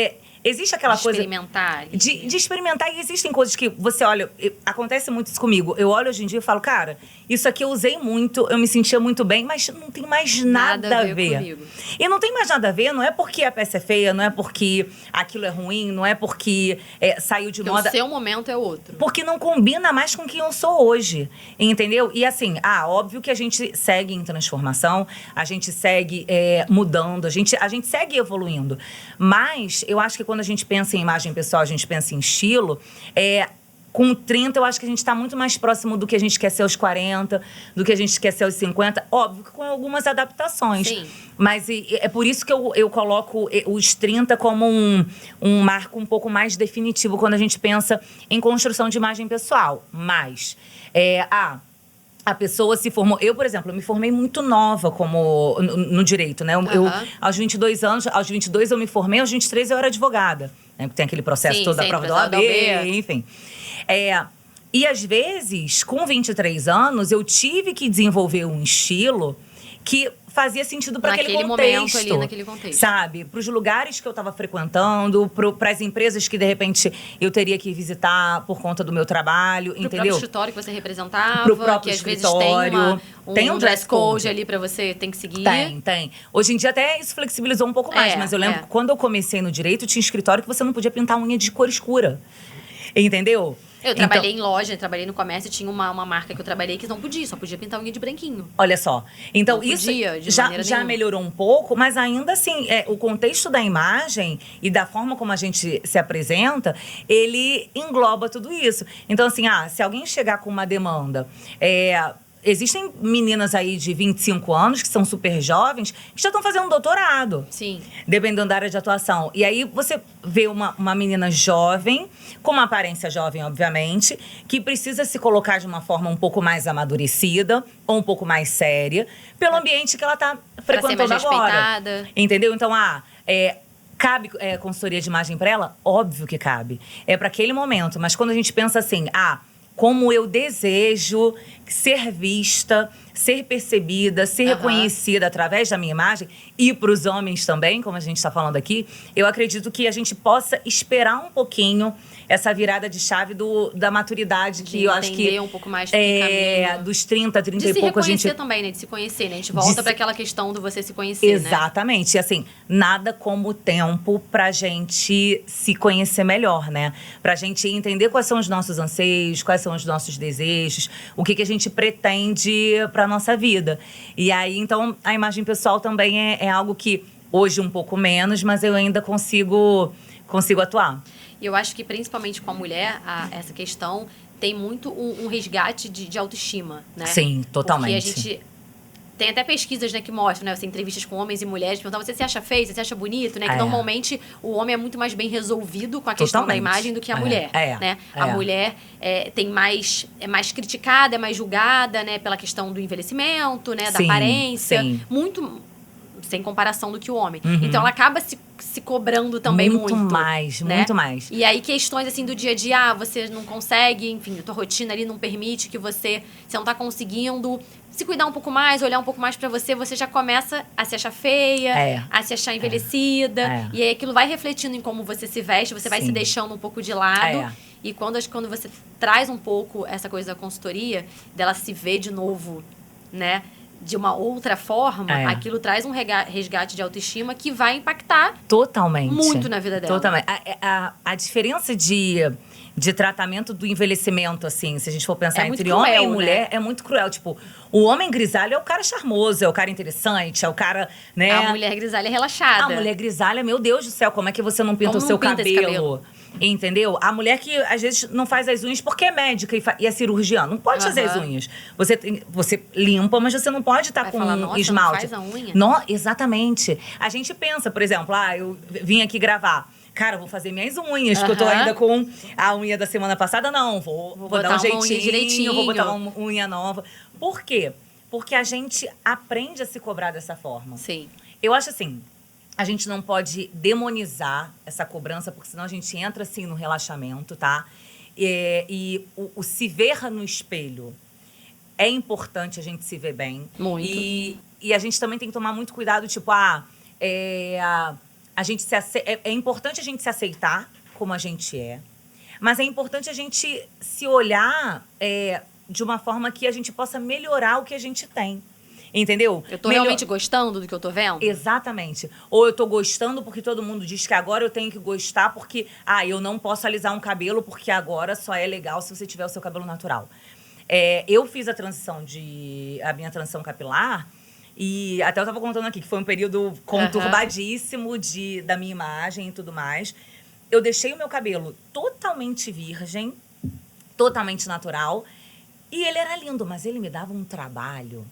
B: existe aquela coisa... De experimentar. E existem coisas que você olha... Acontece muito isso comigo. Eu olho hoje em dia e falo, cara, isso aqui eu usei muito, eu me sentia muito bem, mas não tem mais nada a ver comigo. E não tem mais nada a ver, não é porque a peça é feia, não é porque aquilo é ruim, não é porque saiu de moda.
A: O seu momento é outro.
B: Porque não combina mais com quem eu sou hoje, entendeu? E assim, óbvio que a gente segue em transformação, a gente segue mudando, a gente segue evoluindo. Mas eu acho que quando a gente pensa em imagem pessoal, a gente pensa em estilo, com 30, eu acho que a gente está muito mais próximo do que a gente quer ser aos 40, do que a gente quer ser aos 50. Óbvio que com algumas adaptações.
A: Sim.
B: Mas é por isso que eu coloco os 30 como um marco um pouco mais definitivo quando a gente pensa em construção de imagem pessoal. Mas, a pessoa se formou... Eu, por exemplo, me formei muito nova no direito, né? Eu, aos 22 anos, aos 22 eu me formei, aos 23 eu era advogada. Né? Tem aquele processo todo da prova da OAB, enfim. E às vezes, com 23 anos, eu tive que desenvolver um estilo que fazia sentido para aquele contexto.
A: Ali, naquele contexto.
B: Sabe? Para os lugares que eu estava frequentando, para as empresas que, de repente, eu teria que visitar por conta do meu trabalho, entendeu? Pro próprio
A: escritório que você representava.
B: Pro próprio
A: que às
B: escritório.
A: Vezes tem um dress code ali para você, tem que seguir.
B: Tem. Hoje em dia até isso flexibilizou um pouco mais, mas eu lembro que quando eu comecei no direito, tinha escritório que você não podia pintar unha de cor escura. Entendeu?
A: Eu trabalhei em loja, trabalhei no comércio, tinha uma marca que eu trabalhei que não podia, só podia pintar unha de branquinho.
B: Olha só. Então,
A: Não
B: isso
A: podia, de
B: já
A: maneira nenhuma.
B: melhorou um pouco, mas ainda assim, o contexto da imagem e da forma como a gente se apresenta, ele engloba tudo isso. Então, assim, se alguém chegar com uma demanda... Existem meninas aí de 25 anos, que são super jovens, que já estão fazendo um doutorado.
A: Sim.
B: Dependendo da área de atuação. E aí você vê uma menina jovem, com uma aparência jovem, obviamente, que precisa se colocar de uma forma um pouco mais amadurecida, ou um pouco mais séria, pelo ambiente que ela está frequentando
A: mais
B: agora.
A: respeitada.
B: Entendeu? Então, cabe consultoria de imagem para ela? Óbvio que cabe. É para aquele momento. Mas quando a gente pensa assim, como eu desejo ser vista, ser percebida, ser reconhecida através da minha imagem, e para os homens também, como a gente está falando aqui, eu acredito que a gente possa esperar um pouquinho essa virada de chave da maturidade, que eu acho que...
A: entender um pouco mais do caminho.
B: Dos 30 e pouco a gente...
A: De se reconhecer também, né? De se conhecer, né? A gente volta para aquela questão do você se conhecer,
B: Exatamente. E assim, nada como tempo pra gente se conhecer melhor, né? Pra gente entender quais são os nossos anseios, quais são os nossos desejos, o que a gente pretende pra nossa vida. E aí, então, a imagem pessoal também é algo que, hoje um pouco menos, mas eu ainda consigo atuar.
A: E eu acho que, principalmente com a mulher, essa questão tem muito um resgate de autoestima, né?
B: Sim, totalmente.
A: Porque a gente... Tem até pesquisas, né, que mostram, né? Você entrevistas com homens e mulheres, perguntam, você se acha feio, você se acha bonito, né? Que normalmente o homem é muito mais bem resolvido com a questão da imagem do que a mulher, né? A mulher é mais criticada, é mais julgada, né? Pela questão do envelhecimento, né? Da aparência.
B: Sim.
A: Muito sem comparação do que o homem. Então, ela acaba se cobrando também muito.
B: Muito mais,
A: né?
B: muito mais.
A: E aí, questões, assim, do dia a dia, você não consegue, enfim, a tua rotina ali não permite que você não tá conseguindo se cuidar um pouco mais, olhar um pouco mais pra você, você já começa a se achar feia, a se achar envelhecida. E aí, aquilo vai refletindo em como você se veste, você vai se deixando um pouco de lado. E quando você traz um pouco essa coisa da consultoria, dela se ver de novo, né? De uma outra forma, aquilo traz um resgate de autoestima que vai impactar
B: totalmente
A: muito na vida dela.
B: Totalmente. A diferença de tratamento do envelhecimento, assim, se a gente for pensar entre homem e mulher, é muito cruel. Tipo, o homem grisalho é o cara charmoso, é o cara interessante, é o cara, né?
A: A mulher grisalha é relaxada.
B: A mulher grisalha, meu Deus do céu, como é que você não pinta o seu cabelo? Entendeu? A mulher que, às vezes, não faz as unhas porque é médica e é cirurgiã. Não pode fazer as unhas. Você limpa, mas você não pode estar com
A: falar, nossa,
B: esmalte.
A: não faz a unha?
B: Exatamente. A gente pensa, por exemplo, eu vim aqui gravar. Cara, eu vou fazer minhas unhas, porque eu tô ainda com a unha da semana passada. Não, vou dar um jeitinho, vou botar uma unha nova. Por quê? Porque a gente aprende a se cobrar dessa forma.
A: Sim.
B: Eu acho assim... A gente não pode demonizar essa cobrança, porque senão a gente entra, assim, no relaxamento, tá? E o se ver no espelho é importante a gente se ver bem.
A: Muito.
B: E a gente também tem que tomar muito cuidado, tipo, é importante a gente se aceitar como a gente é, mas é importante a gente se olhar de uma forma que a gente possa melhorar o que a gente tem. Entendeu?
A: Eu tô realmente gostando do que eu tô vendo?
B: Exatamente. Ou eu tô gostando porque todo mundo diz que agora eu tenho que gostar porque, eu não posso alisar um cabelo porque agora só é legal se você tiver o seu cabelo natural. Eu fiz a minha transição capilar e até eu tava contando aqui que foi um período conturbadíssimo da minha imagem e tudo mais. Eu deixei o meu cabelo totalmente virgem, totalmente natural, e ele era lindo, mas ele me dava um trabalho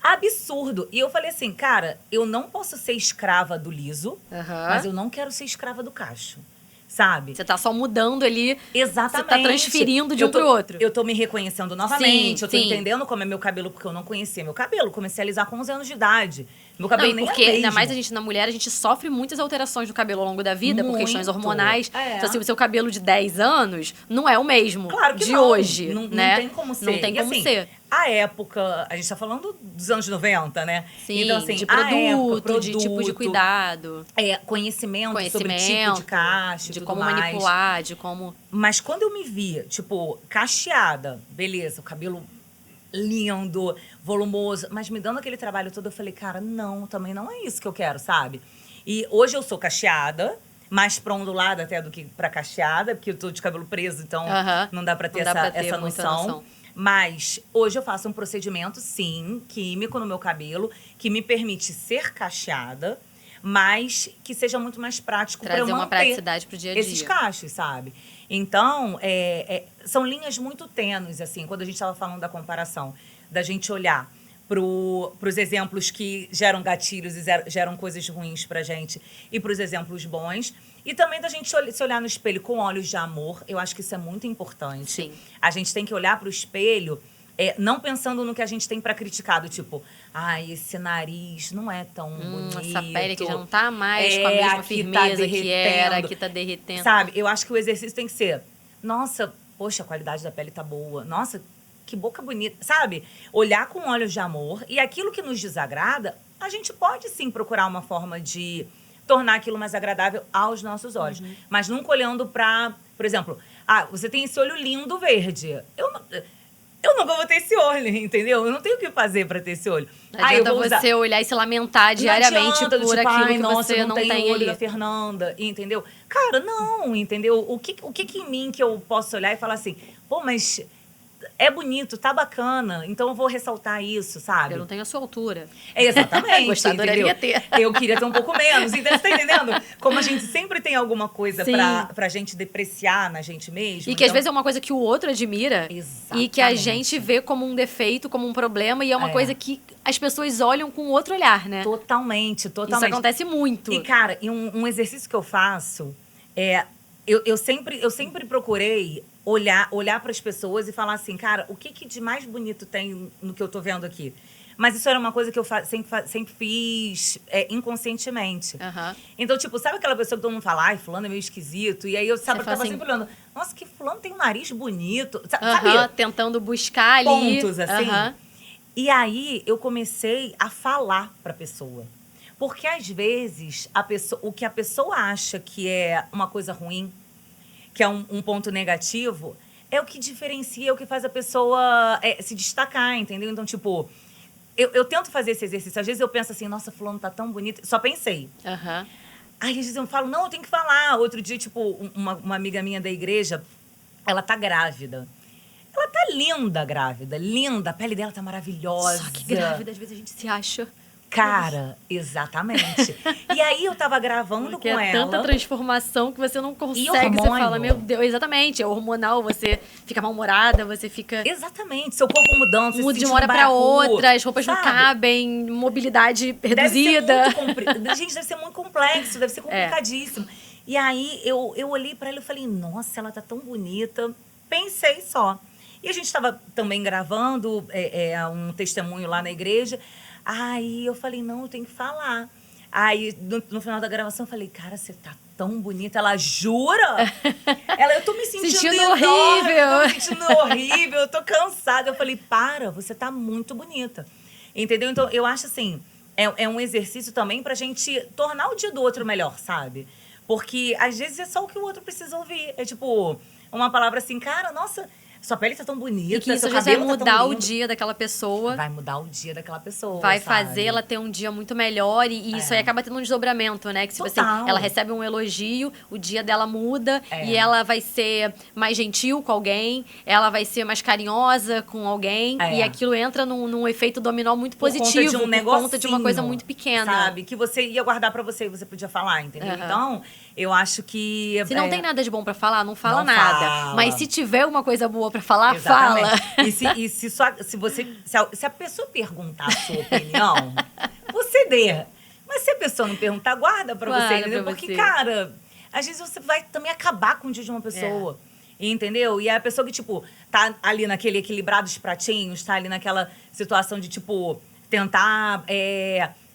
B: absurdo. E eu falei assim, cara, eu não posso ser escrava do liso, mas eu não quero ser escrava do cacho. Sabe?
A: Você tá só mudando ali.
B: Exatamente.
A: Você tá transferindo de um pro outro.
B: Eu tô me reconhecendo novamente.
A: Sim,
B: eu tô entendendo como é meu cabelo, porque eu não conhecia meu cabelo. Comecei a alisar com 11 anos de idade. Meu cabelo nem
A: porque,
B: é mesmo.
A: ainda mais na mulher, a gente sofre muitas alterações do cabelo ao longo da vida, por questões hormonais. Então, assim, o seu cabelo de 10 anos não é o mesmo de hoje.
B: Não
A: né?
B: Tem como ser.
A: Não tem como ser.
B: A época, a gente tá falando dos anos 90, né?
A: Sim,
B: então, assim,
A: de produto, de tipo de cuidado.
B: Conhecimento sobre tipo de cacho,
A: de
B: tudo
A: como
B: mais.
A: manipular, de como...
B: Mas quando eu me via, tipo, cacheada, beleza, o cabelo lindo, volumoso, mas me dando aquele trabalho todo, eu falei, cara, não, também não é isso que eu quero, sabe? E hoje eu sou cacheada, mais pra ondulada até do que pra cacheada, porque eu tô de cabelo preso, então não dá pra ter
A: Não dá pra ter
B: essa
A: muita
B: noção.
A: noção.
B: Mas hoje eu faço um procedimento, sim, químico no meu cabelo, que me permite ser cacheada, mas que seja muito mais prático para eu
A: Trazer uma
B: manter
A: praticidade pro dia a dia.
B: esses cachos, sabe? Então, são linhas muito tênues, assim, quando a gente estava falando da comparação, da gente olhar pros exemplos que geram gatilhos e geram coisas ruins pra gente e pros exemplos bons. E também da gente se olhar no espelho com olhos de amor. Eu acho que isso é muito importante.
A: Sim.
B: A gente tem que olhar pro espelho não pensando no que a gente tem pra criticar, do tipo, esse nariz não é tão bonito.
A: Essa pele que já não tá mais com a mesma firmeza que era, aqui tá derretendo.
B: Sabe? Eu acho que o exercício tem que ser, nossa, poxa, a qualidade da pele tá boa. Nossa, que boca bonita, sabe? Olhar com olhos de amor. E aquilo que nos desagrada, a gente pode sim procurar uma forma de tornar aquilo mais agradável aos nossos olhos. Mas nunca olhando pra, por exemplo, você tem esse olho lindo verde. Eu nunca vou ter esse olho, entendeu? Eu não tenho o que fazer pra ter esse olho.
A: Não adianta você olhar e se lamentar diariamente
B: adianta,
A: por
B: tipo,
A: aquilo que
B: nossa,
A: você não tem
B: o olho
A: ali.
B: da Fernanda, entendeu? Cara, não, entendeu? O que em mim que eu posso olhar e falar assim, pô, mas é bonito, tá bacana, então eu vou ressaltar isso, sabe?
A: Eu não tenho a sua altura.
B: Exatamente.
A: Gostar, adoraria ter.
B: Eu queria ter um pouco menos. Então, você tá entendendo? Como a gente sempre tem alguma coisa
A: Sim.
B: pra gente depreciar na gente mesmo.
A: E que às vezes é uma coisa que o outro admira.
B: Exatamente.
A: E que a gente vê como um defeito, como um problema. E é uma coisa que as pessoas olham com outro olhar, né?
B: Totalmente.
A: Isso acontece muito.
B: E, cara, um exercício que eu faço eu sempre procurei olhar para as pessoas e falar assim, cara, o que de mais bonito tem no que eu tô vendo aqui? Mas isso era uma coisa que eu sempre fiz inconscientemente. Então, tipo, sabe aquela pessoa que todo mundo fala, ai, fulano é meio esquisito? E aí eu tava
A: assim,
B: sempre olhando, nossa, que fulano tem um nariz bonito. Sabe?
A: Tentando buscar ali.
B: Pontos, assim. E aí eu comecei a falar pra pessoa. Porque, às vezes, o que a pessoa acha que é uma coisa ruim, que é um ponto negativo, é o que diferencia, é o que faz a pessoa se destacar, entendeu? Então, tipo, eu tento fazer esse exercício. Às vezes eu penso assim, nossa, fulano tá tão bonito. Só pensei. Aí, às vezes eu falo, não, eu tenho que falar. Outro dia, tipo, uma amiga minha da igreja, ela tá grávida. Ela tá linda, grávida. Linda. A pele dela tá maravilhosa.
A: Só que grávida, às vezes a gente se acha...
B: Cara, exatamente. E aí eu tava gravando
A: Porque
B: com
A: é
B: ela.
A: tanta transformação que você não consegue.
B: E hormônio.
A: Você fala, meu Deus, exatamente, é hormonal, você fica mal-humorada, você fica...
B: Exatamente, seu corpo mudando, você
A: muda
B: se
A: de
B: sente
A: uma hora pra outra, as roupas não
B: sabe?
A: cabem, mobilidade reduzida.
B: Gente, deve ser muito complexo, deve ser complicadíssimo. E aí eu olhei pra ela e falei, nossa, ela tá tão bonita. Pensei só. E a gente tava também gravando um testemunho lá na igreja. Aí eu falei, não, eu tenho que falar. Aí, no final da gravação, eu falei, cara, você tá tão bonita. Ela, jura? Eu tô me sentindo enorme,
A: horrível.
B: tô me sentindo horrível, eu tô cansada. Eu falei, para, você tá muito bonita. Entendeu? Então, eu acho assim, é um exercício também pra gente tornar o dia do outro melhor, sabe? Porque, às vezes, é só o que o outro precisa ouvir. É tipo, uma palavra assim, cara, nossa... Sua pele tá tão bonita,
A: e que isso
B: seu
A: já vai
B: cabelo
A: mudar
B: tá tão
A: o
B: lindo.
A: dia daquela pessoa.
B: Vai mudar o dia daquela pessoa,
A: vai
B: sabe?
A: fazer ela ter um dia muito melhor. E isso aí acaba tendo um desdobramento, né? Que, tipo assim, ela recebe um elogio, o dia dela muda. E ela vai ser mais gentil com alguém. Ela vai ser mais carinhosa com alguém. E aquilo entra num efeito dominó muito positivo. Por conta de uma coisa muito pequena.
B: Sabe? Que você ia guardar pra você e você podia falar, entendeu? Então, eu acho que...
A: Se não tem nada de bom pra falar, não fala
B: não
A: nada.
B: Fala.
A: Mas se tiver alguma coisa boa pra falar,
B: Exatamente.
A: fala.
B: Se a pessoa perguntar a sua opinião, você dê. Mas se a pessoa não perguntar, guarda pra você, entendeu? Porque, cara, às vezes você vai também acabar com o dia de uma pessoa. Entendeu? E é a pessoa que, tipo, tá ali naquele equilibrar dos pratinhos, tá ali naquela situação de, tipo, tentar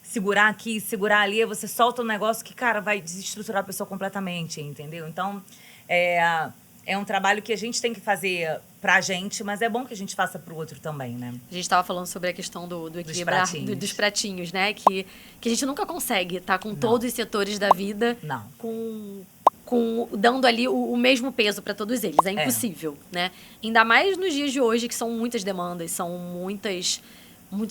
B: segurar aqui, segurar ali, aí você solta um negócio que, cara, vai desestruturar a pessoa completamente, entendeu? Então, é um trabalho que a gente tem que fazer pra gente, mas é bom que a gente faça pro outro também, né?
A: A gente estava falando sobre a questão do equilibrar dos pratinhos, né? Que a gente nunca consegue estar com todos os setores da vida dando ali o mesmo peso para todos eles. É impossível, né? Ainda mais nos dias de hoje, que são muitas demandas, são muitos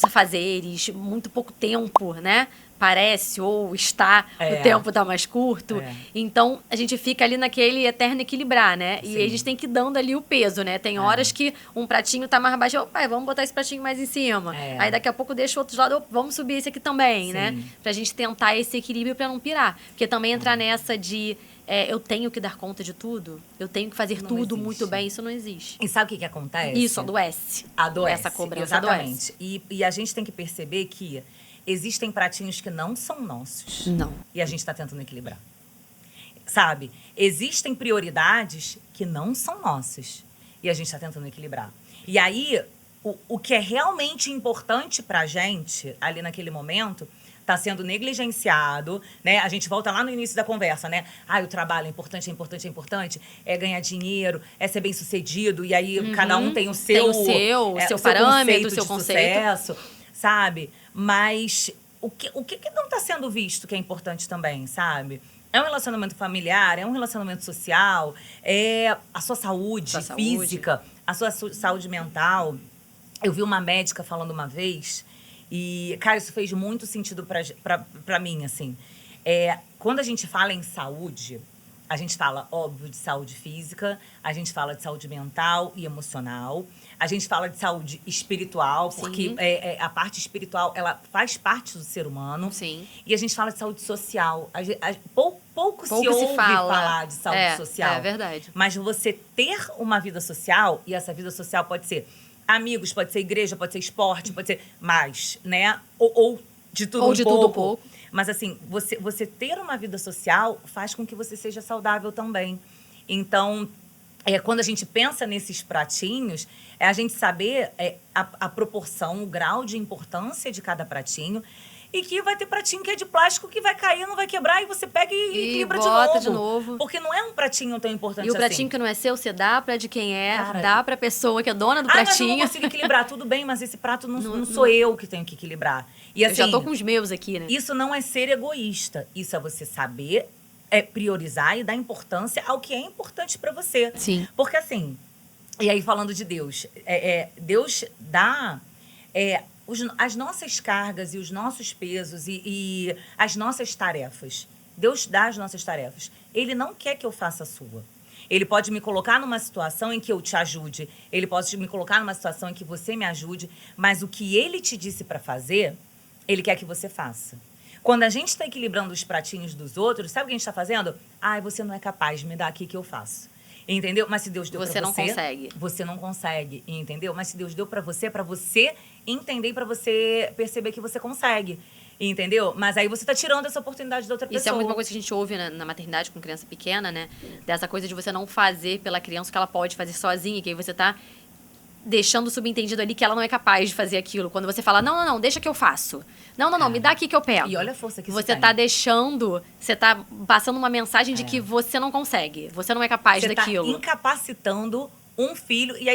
A: afazeres, muito pouco tempo, né? parece ou está, o tempo tá mais curto. Então, a gente fica ali naquele eterno equilibrar, né? E
B: Sim.
A: a gente tem que ir dando ali o peso, né? Tem horas que um pratinho tá mais baixo, pai, vamos botar esse pratinho mais em cima. Aí daqui a pouco deixa o outro lado, vamos subir esse aqui também, né? Pra gente tentar esse equilíbrio pra não pirar. Porque também entrar nessa de eu tenho que dar conta de tudo, eu tenho que fazer tudo muito bem, isso não existe.
B: E sabe o que acontece?
A: Isso, adoece.
B: Adoece.
A: Essa cobrança
B: exatamente. E a gente tem que perceber que existem pratinhos que não são nossos.
A: Não.
B: E a gente está tentando equilibrar. Sabe? Existem prioridades que não são nossas. E a gente está tentando equilibrar. E aí, o que é realmente importante pra gente, ali naquele momento, está sendo negligenciado, né? A gente volta lá no início da conversa, né? O trabalho é importante, é importante, é importante. É ganhar dinheiro, é ser bem-sucedido. E aí, cada um tem o seu...
A: Tem o seu parâmetro, o seu conceito.
B: Sucesso, sabe? Mas o que não está sendo visto que é importante também, sabe? É um relacionamento familiar, é um relacionamento social, é a sua saúde física, a sua saúde mental. Eu vi uma médica falando uma vez, e, cara, isso fez muito sentido pra mim, assim. Quando a gente fala em saúde, a gente fala, óbvio, de saúde física, a gente fala de saúde mental e emocional, a gente fala de saúde espiritual, porque a parte espiritual, ela faz parte do ser humano.
A: Sim.
B: E a gente fala de saúde social. Pouco se ouve falar de saúde social.
A: É verdade.
B: Mas você ter uma vida social, e essa vida social pode ser amigos, pode ser igreja, pode ser esporte, pode ser mais, né? Ou de tudo
A: ou de tudo um pouco.
B: Mas assim, você ter uma vida social faz com que você seja saudável também. Então, quando a gente pensa nesses pratinhos, é a gente saber a proporção, o grau de importância de cada pratinho. E que vai ter pratinho que é de plástico, que vai cair, não vai quebrar, e você pega e equilibra
A: de novo.
B: Porque não é um pratinho tão importante assim.
A: E o pratinho que não é seu, você dá pra de quem é, dá pra pessoa que é dona do pratinho.
B: Mas eu não consigo equilibrar. Tudo bem, mas esse prato não sou eu que tenho que equilibrar. E, assim,
A: eu já tô com os meus aqui, né?
B: Isso não é ser egoísta. Isso é você saber priorizar e dar importância ao que é importante pra você.
A: Sim.
B: Porque assim, e aí falando de Deus, Deus dá... as nossas cargas e os nossos pesos e as nossas tarefas. Deus dá as nossas tarefas. Ele não quer que eu faça a sua. Ele pode me colocar numa situação em que eu te ajude. Ele pode me colocar numa situação em que você me ajude. Mas o que ele te disse para fazer, ele quer que você faça. Quando a gente está equilibrando os pratinhos dos outros, sabe o que a gente está fazendo? Você não é capaz, me dá aqui que eu faço. Entendeu? Mas se Deus deu pra você...
A: Você não consegue.
B: Você não consegue, entendeu? Mas se Deus deu pra você entender e pra você perceber que você consegue, entendeu? Mas aí você tá tirando essa oportunidade da outra pessoa.
A: Isso é uma coisa que a gente ouve na maternidade com criança pequena, né? Dessa coisa de você não fazer pela criança o que ela pode fazer sozinha, que aí você tá deixando subentendido ali que ela não é capaz de fazer aquilo. Quando você fala, não, deixa que eu faço. Não, me dá aqui que eu pego.
B: E olha a força que
A: você tá deixando, você tá passando uma mensagem de que você não consegue, você não é capaz daquilo.
B: Você tá incapacitando um filho, e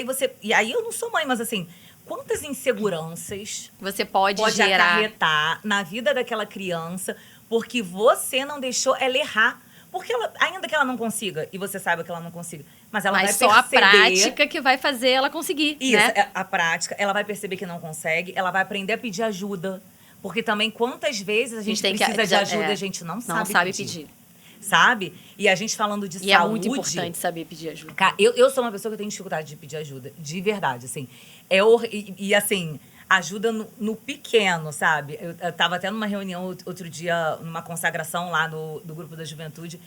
B: aí eu não sou mãe, mas assim, quantas inseguranças
A: você pode gerar,
B: acarretar na vida daquela criança porque você não deixou ela errar. Porque ainda que ela não consiga, e você saiba que ela não consiga, mas ela vai perceber...
A: Mas só a prática que vai fazer ela conseguir,
B: isso,
A: né?
B: A prática, ela vai perceber que não consegue, ela vai aprender a pedir ajuda. Porque também, quantas vezes a gente precisa de ajuda e a gente não sabe pedir. Sabe? E a gente falando de saúde...
A: é muito importante saber pedir ajuda.
B: Cara, eu sou uma pessoa que tem dificuldade de pedir ajuda, de verdade, assim. E assim... ajuda no pequeno, sabe? Eu tava até numa reunião outro dia, numa consagração lá do grupo da juventude.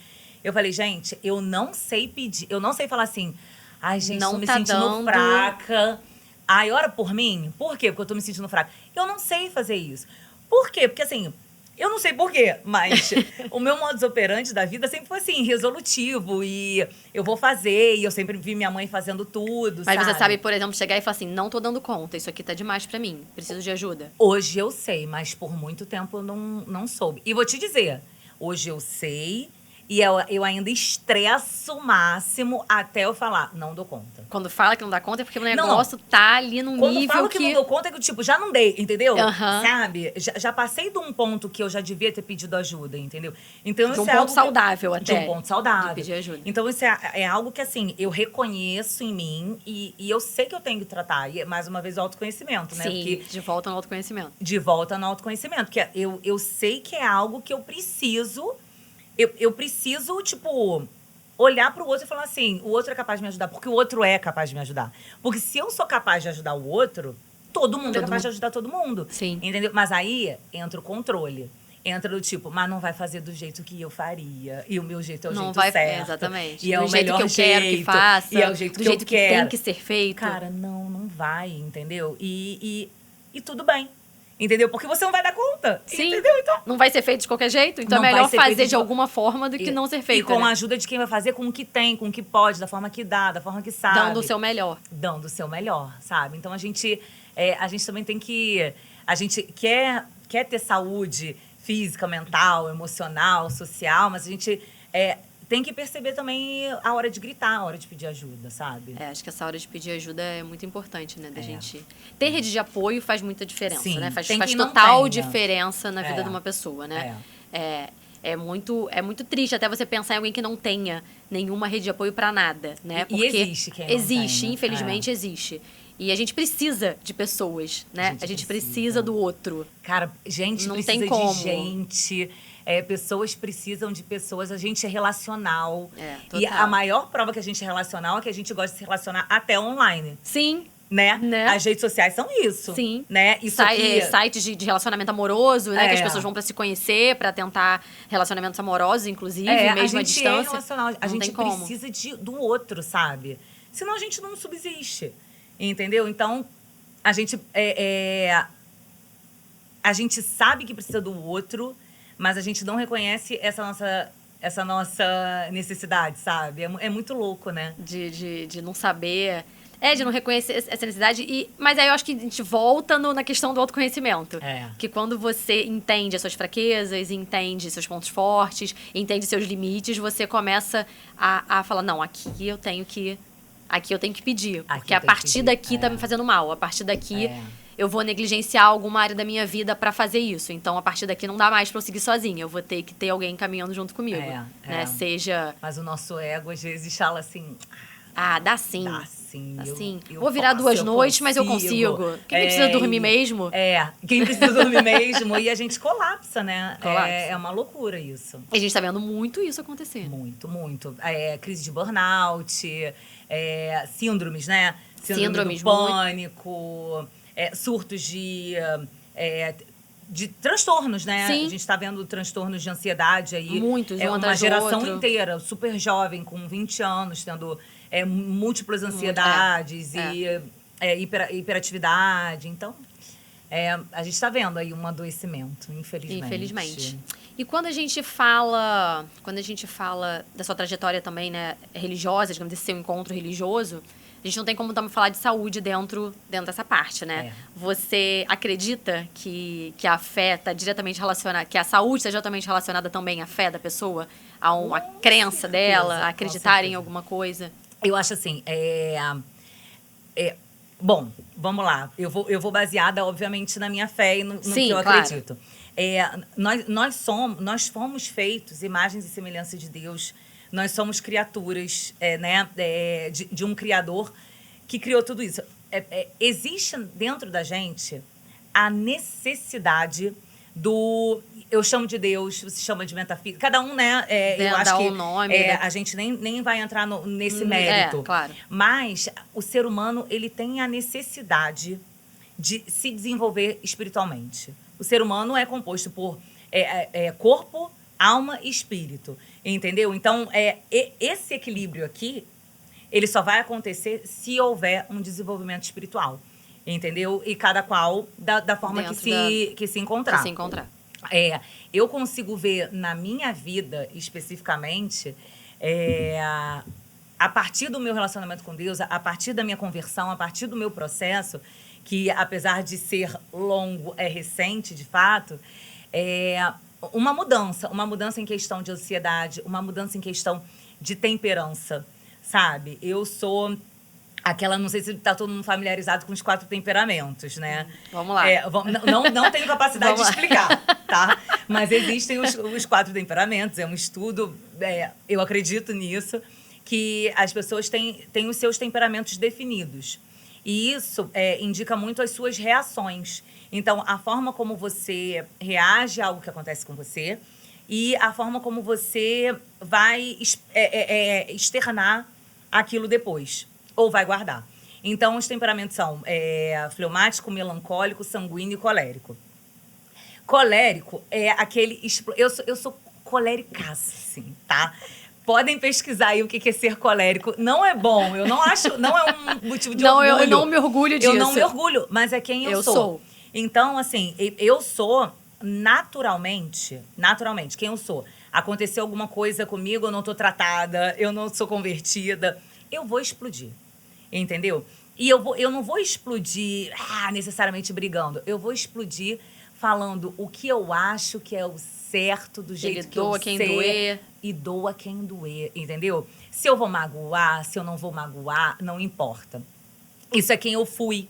B: Eu falei, gente, eu não sei pedir, eu não sei falar assim, gente, tô me sentindo fraca. Ora por mim? Por quê? Porque eu tô me sentindo fraca. Eu não sei fazer isso. Por quê? Porque assim, eu não sei por quê, mas o meu modus operandi da vida sempre foi assim, resolutivo. E eu vou fazer, e eu sempre vi minha mãe fazendo tudo,
A: mas você sabe, por exemplo, chegar e falar assim, não tô dando conta, isso aqui tá demais pra mim, preciso de ajuda.
B: Hoje eu sei, mas por muito tempo eu não soube. E vou te dizer, hoje eu sei, E eu ainda estresso o máximo até eu falar, não dou conta.
A: Quando fala que não dá conta é porque o
B: Não,
A: negócio tá ali num
B: Quando
A: nível
B: falo que não dou conta, é que, tipo, já não dei, entendeu?
A: Aham.
B: Sabe? Já passei de um ponto que eu já devia ter pedido ajuda, entendeu? Então,
A: De
B: isso
A: um
B: é
A: ponto
B: algo
A: saudável
B: De
A: até.
B: um ponto saudável.
A: De pedir ajuda.
B: Então, isso é algo que, assim, eu reconheço em mim e eu sei que eu tenho que tratar. E, mais uma vez, o autoconhecimento, né?
A: Sim,
B: Porque
A: de volta no autoconhecimento.
B: de volta no autoconhecimento. Que eu sei que é algo que eu preciso... Eu preciso, tipo... olhar pro outro e falar assim, o outro é capaz de me ajudar, porque o outro é capaz de me ajudar. Porque se eu sou capaz de ajudar o outro, todo mundo é capaz de ajudar todo mundo.
A: Sim.
B: Entendeu? Mas aí entra o controle. Entra do tipo, mas não vai fazer do jeito que eu faria. E o meu jeito é o
A: Não
B: jeito
A: vai,
B: certo.
A: exatamente.
B: E é
A: do
B: o
A: jeito
B: melhor
A: que eu quero que
B: jeito,
A: faça.
B: E é o jeito
A: do
B: que
A: jeito
B: eu
A: que
B: quero.
A: tem que ser feito.
B: Cara, não vai, entendeu? E tudo bem. Entendeu? Porque você não vai dar conta.
A: Sim.
B: Entendeu? Então,
A: Não vai ser feito de qualquer jeito, então
B: Não
A: é
B: vai
A: melhor
B: ser feito
A: fazer
B: de
A: de alguma forma do que não ser feito.
B: E com
A: né?
B: a ajuda de quem vai fazer, com o que tem, com o que pode, da forma que dá, da forma que sabe.
A: Dando o seu melhor.
B: Dando o seu melhor, sabe? Então a gente também tem que... A gente quer ter saúde física, mental, emocional, social, mas a gente tem que perceber também a hora de gritar, a hora de pedir ajuda, sabe?
A: Acho que essa hora de pedir ajuda é muito importante, né? Da gente... Ter rede de apoio faz muita diferença,
B: Sim,
A: né? Faz
B: tem quem não
A: total
B: tenha.
A: diferença na vida de uma pessoa, né? É muito triste até você pensar em alguém que não tenha nenhuma rede de apoio pra nada, né?
B: E existe quem não
A: existe,
B: tem, né?
A: infelizmente existe. E a gente precisa de pessoas, né? A gente precisa do outro.
B: Cara, gente
A: Não
B: precisa
A: tem como.
B: de gente. Pessoas precisam de pessoas. A gente é relacional.
A: Total.
B: E a maior prova que a gente é relacional é que a gente gosta de se relacionar até online.
A: Sim.
B: Né?
A: Né?
B: As redes sociais são isso.
A: Sim.
B: Né? Isso aqui...
A: sites de relacionamento amoroso, né? Que as pessoas vão pra se conhecer, pra tentar relacionamentos amorosos, inclusive, mesmo
B: a
A: à
B: gente
A: distância.
B: é relacional. A
A: Não
B: gente
A: tem como.
B: precisa do outro, sabe? Senão a gente não subsiste. Entendeu? Então, a gente a gente sabe que precisa do outro, mas a gente não reconhece essa nossa necessidade, sabe? É muito louco, né?
A: De não saber... de não reconhecer essa necessidade. Mas aí eu acho que a gente volta na questão do autoconhecimento. Que quando você entende as suas fraquezas, entende seus pontos fortes, entende seus limites, você começa a falar, não, aqui eu tenho que pedir. Porque a partir daqui tá me fazendo mal. A partir daqui eu vou negligenciar alguma área da minha vida pra fazer isso. Então, a partir daqui não dá mais pra eu seguir sozinha. Eu vou ter que ter alguém caminhando junto comigo. Né? Seja...
B: Mas o nosso ego, às vezes, fala assim...
A: dá sim.
B: Dá sim.
A: Dá sim.
B: Eu
A: Vou virar
B: posso,
A: 2
B: eu
A: noites, mas eu consigo. Quem precisa dormir mesmo?
B: Quem precisa dormir mesmo. E a gente colapsa, né?
A: Colapsa.
B: É uma loucura isso.
A: E a gente tá vendo muito isso acontecer.
B: Muito, muito. Crise de burnout, síndromes, né? Síndrome do pânico, surtos de transtornos, né?
A: Sim.
B: A gente tá vendo transtornos de ansiedade aí.
A: Muitos,
B: uma geração inteira, super jovem, com 20 anos, tendo múltiplas ansiedades e hiperatividade. Então, a gente tá vendo aí um adoecimento, infelizmente.
A: E quando a gente fala da sua trajetória também, né, religiosa, digamos, desse seu encontro religioso, a gente não tem como também falar de saúde dentro dessa parte, né? Você acredita que a fé está diretamente relacionada, que a saúde está diretamente relacionada também à fé da pessoa? A uma crença dela, a acreditar em alguma coisa?
B: Eu acho assim, bom, vamos lá. Eu vou baseada, obviamente, na minha fé e no que eu acredito. Nós fomos feitos, imagens e semelhanças de Deus. Nós somos criaturas, né, de um Criador que criou tudo isso. Existe dentro da gente a necessidade do... Eu chamo de Deus, você chama de metafísica. Cada um, né? Eu acho que
A: nome,
B: a gente nem vai entrar nesse mérito.
A: Claro.
B: Mas o ser humano, ele tem a necessidade de se desenvolver espiritualmente. O ser humano é composto por corpo, alma e espírito. Entendeu? Então, esse equilíbrio aqui, ele só vai acontecer se houver um desenvolvimento espiritual. Entendeu? E cada qual da forma que se encontrar. Eu consigo ver na minha vida, especificamente, a partir do meu relacionamento com Deus, a partir da minha conversão, a partir do meu processo, que apesar de ser longo, é recente, de fato, uma mudança em questão de ansiedade, uma mudança em questão de temperança, sabe? Eu sou aquela, não sei se tá todo mundo familiarizado com os 4 temperamentos, né?
A: Vamos lá.
B: Não tenho capacidade de explicar, tá? Mas existem os 4 temperamentos, é um estudo, eu acredito nisso, que as pessoas têm os seus temperamentos definidos. E isso indica muito as suas reações. Então, a forma como você reage a algo que acontece com você e a forma como você vai externar aquilo depois, ou vai guardar. Então, os temperamentos são fleumático, melancólico, sanguíneo e colérico. Colérico é aquele... Eu sou coléricaça, assim, tá? Podem pesquisar aí o que é ser colérico. Não é bom, eu não acho... Não é um motivo de orgulho.
A: Eu não me orgulho disso.
B: Eu não me orgulho, mas é quem eu sou. Então, assim, eu sou naturalmente, quem eu sou. Aconteceu alguma coisa comigo, eu não tô tratada, eu não sou convertida, eu vou explodir, entendeu? E eu não vou explodir necessariamente brigando, eu vou explodir falando o que eu acho que é o certo, do jeito que eu sei.
A: Quem doer.
B: E doa quem doer, entendeu? Se eu vou magoar, se eu não vou magoar, não importa. Isso é quem eu fui,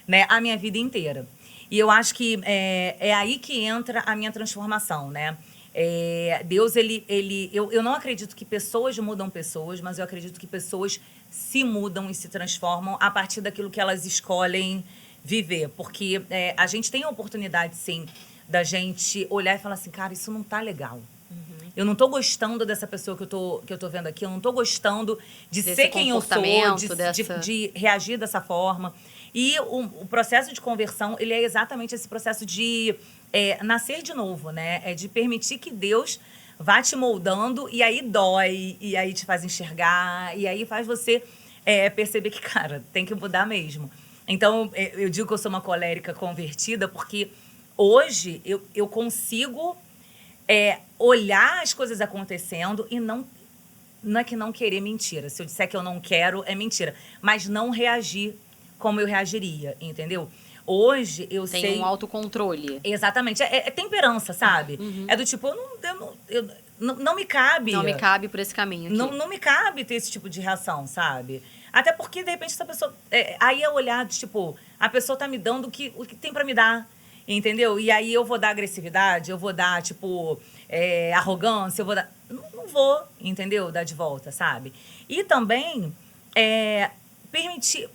B: né, a minha vida inteira. E eu acho que é aí que entra a minha transformação, né? Deus, eu não acredito que pessoas mudam pessoas, mas eu acredito que pessoas se mudam e se transformam a partir daquilo que elas escolhem viver. Porque a gente tem a oportunidade, sim, da gente olhar e falar assim, cara, isso não tá legal. Eu não tô gostando dessa pessoa que eu tô vendo aqui, eu não tô gostando de ser quem eu sou, de reagir dessa forma. E o processo de conversão, ele é exatamente esse processo de nascer de novo, né? É de permitir que Deus vá te moldando e aí dói, e aí te faz enxergar, e aí faz você perceber que, cara, tem que mudar mesmo. Então, eu digo que eu sou uma colérica convertida porque hoje eu consigo olhar as coisas acontecendo e não é que não querer, mentira. Se eu disser que eu não quero, é mentira. Mas não reagir como eu reagiria, entendeu? Hoje eu sei...
A: Tem um autocontrole.
B: Exatamente. É temperança, sabe? É do tipo, não me cabe.
A: Não me cabe por esse caminho aqui.
B: Não me cabe ter esse tipo de reação, sabe? Até porque, de repente, essa pessoa... aí é olhar, tipo, a pessoa tá me dando o que tem pra me dar, entendeu? E aí eu vou dar agressividade, eu vou dar, tipo, arrogância, eu vou dar... Não vou, entendeu? Dar de volta, sabe? E também permitir...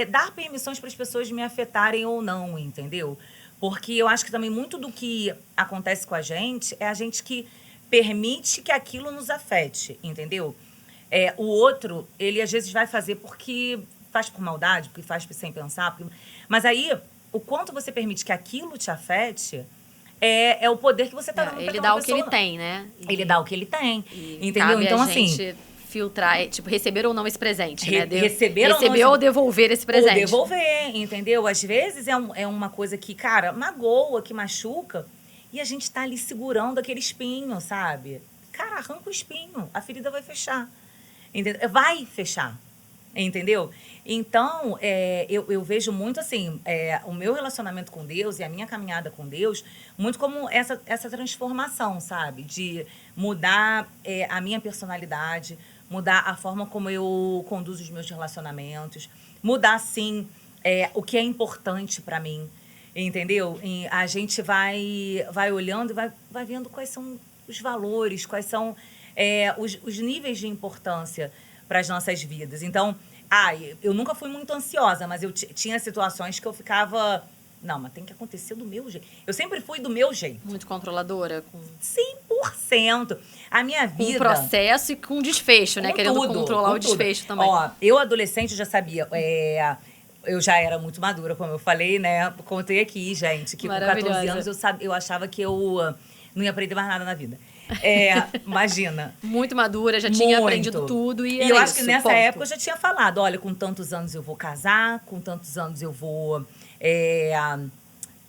B: dar permissões para as pessoas me afetarem ou não, entendeu? Porque eu acho que também muito do que acontece com a gente é a gente que permite que aquilo nos afete, entendeu? O outro, ele às vezes vai fazer porque faz por maldade, porque faz sem pensar. Mas aí, o quanto você permite que aquilo te afete é o poder que você está dando para
A: ele dá o que ele tem, né?
B: Ele dá o que ele tem, entendeu?
A: Cabe
B: então,
A: a
B: assim...
A: gente filtrar, tipo, receber ou não esse presente, né?
B: Receber
A: ou devolver esse presente.
B: Ou devolver, entendeu? Às vezes é uma coisa que, cara, magoa, que machuca, e a gente tá ali segurando aquele espinho, sabe? Cara, arranca o espinho, a ferida vai fechar. Entendeu? Vai fechar, entendeu? Então, eu vejo muito, assim, o meu relacionamento com Deus e a minha caminhada com Deus, muito como essa transformação, sabe? De mudar a minha personalidade, mudar a forma como eu conduzo os meus relacionamentos, mudar, sim, o que é importante para mim, entendeu? E a gente vai olhando e vai vendo quais são os valores, quais são os níveis de importância para as nossas vidas. Então, eu nunca fui muito ansiosa, mas eu tinha situações que eu ficava... Não, mas tem que acontecer do meu jeito. Eu sempre fui do meu jeito.
A: Muito controladora?
B: 100%. A minha vida...
A: Com processo e com desfecho, né? Querendo controlar o desfecho também.
B: Ó, eu, adolescente, já sabia... eu já era muito madura, como eu falei, né? Contei aqui, gente, que com 14 anos eu achava que eu não ia aprender mais nada na vida. Imagina.
A: Muito madura, já tinha aprendido tudo e
B: eu acho que nessa época eu já tinha falado, olha, com tantos anos eu vou casar, com tantos anos eu vou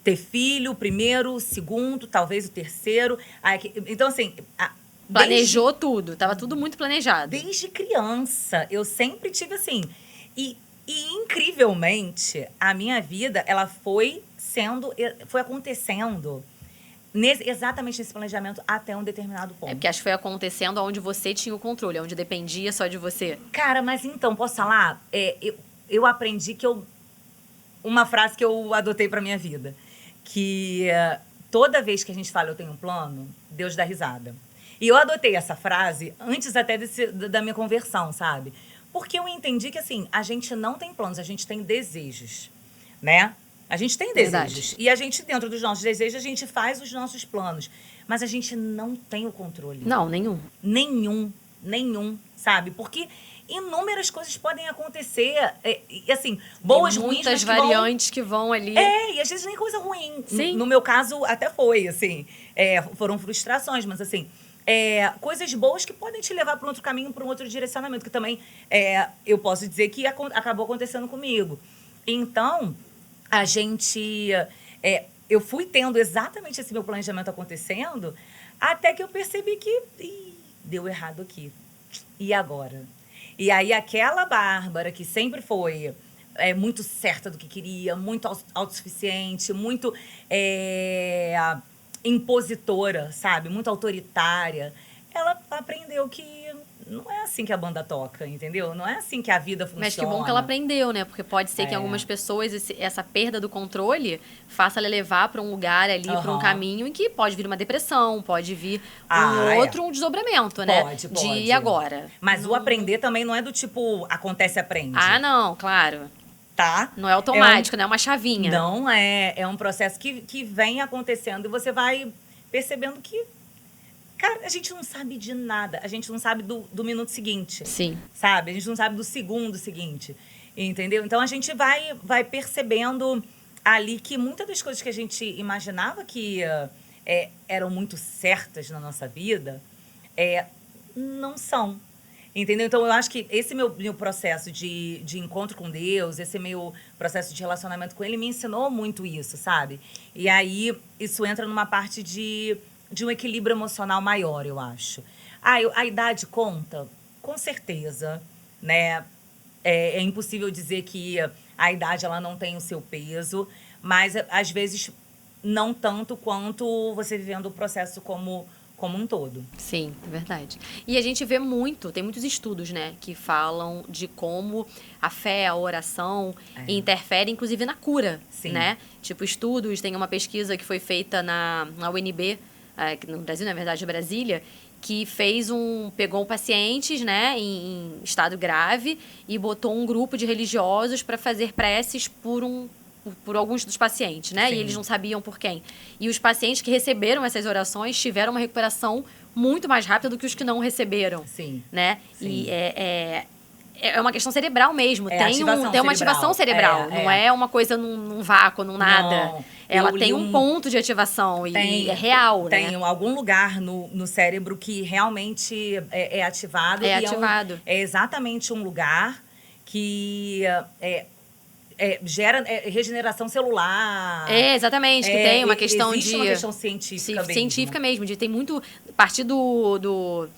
B: ter filho, primeiro, segundo, talvez o terceiro. Então, assim...
A: Planejou tudo, tava tudo muito planejado.
B: Desde criança, eu sempre tive assim... E incrivelmente, a minha vida, ela foi acontecendo exatamente nesse planejamento até um determinado ponto.
A: É porque acho que foi acontecendo onde você tinha o controle, onde dependia só de você.
B: Cara, mas então, posso falar? Eu aprendi uma frase que eu adotei pra minha vida. Que toda vez que a gente fala eu tenho um plano, Deus dá risada. E eu adotei essa frase antes até da minha conversão, sabe? Porque eu entendi que, assim, a gente não tem planos, a gente tem desejos, né? A gente tem desejos.
A: Verdade.
B: E a gente, dentro dos nossos desejos, a gente faz os nossos planos. Mas a gente não tem o controle.
A: Não, nenhum.
B: Nenhum, sabe? Porque inúmeras coisas podem acontecer. E assim, boas, ruins,
A: muitas
B: mas
A: variantes que vão ali.
B: e às vezes nem coisa ruim.
A: Sim.
B: No meu caso, até foi, assim. Foram frustrações, mas assim... coisas boas que podem te levar para um outro caminho, para um outro direcionamento, que também eu posso dizer que acabou acontecendo comigo. Então, a gente... eu fui tendo exatamente esse meu planejamento acontecendo, até que eu percebi que deu errado aqui. E agora? E aí, aquela Bárbara que sempre foi muito certa do que queria, muito autossuficiente, muito... impositora, sabe? Muito autoritária. Ela aprendeu que não é assim que a banda toca, entendeu? Não é assim que a vida funciona.
A: Mas que bom que ela aprendeu, né? Porque pode ser que em algumas pessoas essa perda do controle faça ela levar para um lugar ali, para um caminho em que pode vir uma depressão, pode vir um desdobramento, né?
B: Pode.
A: De e agora.
B: Mas o aprender também não é do tipo, acontece, aprende.
A: Ah, não, claro.
B: Tá?
A: Não é automático, não é uma chavinha.
B: Não é. É um processo que vem acontecendo e você vai percebendo que, cara, a gente não sabe de nada. A gente não sabe do minuto seguinte.
A: Sim.
B: Sabe? A gente não sabe do segundo seguinte. Entendeu? Então, a gente vai percebendo ali que muitas das coisas que a gente imaginava que eram muito certas na nossa vida, não são. Entendeu? Então, eu acho que esse meu processo de encontro com Deus, esse meu processo de relacionamento com Ele, me ensinou muito isso, sabe? E aí, isso entra numa parte de um equilíbrio emocional maior, eu acho. A idade conta? Com certeza, né? É impossível dizer que a idade ela não tem o seu peso, mas, às vezes, não tanto quanto você vivendo o processo como um todo.
A: Sim, é verdade. E a gente vê tem muitos estudos, né, que falam de como a fé, a oração interfere, inclusive, na cura, né? Tipo, estudos, tem uma pesquisa que foi feita na UNB, aqui no Brasil, na verdade, Brasília, que pegou pacientes, né, em estado grave e botou um grupo de religiosos para fazer preces por alguns dos pacientes, né?
B: Sim.
A: E eles não sabiam por quem. E os pacientes que receberam essas orações tiveram uma recuperação muito mais rápida do que os que não receberam.
B: Sim.
A: Né?
B: Sim.
A: E é uma questão cerebral mesmo. Tem uma
B: cerebral.
A: ativação cerebral. Não é uma coisa num vácuo, num nada.
B: Não.
A: Ela tem um ponto de ativação e é real, né?
B: Tem algum lugar no cérebro que realmente é ativado.
A: É ativado.
B: É exatamente um lugar que... gera regeneração celular.
A: Exatamente, que tem uma questão
B: existe uma questão científica mesmo.
A: Científica mesmo, tem muito... A partir do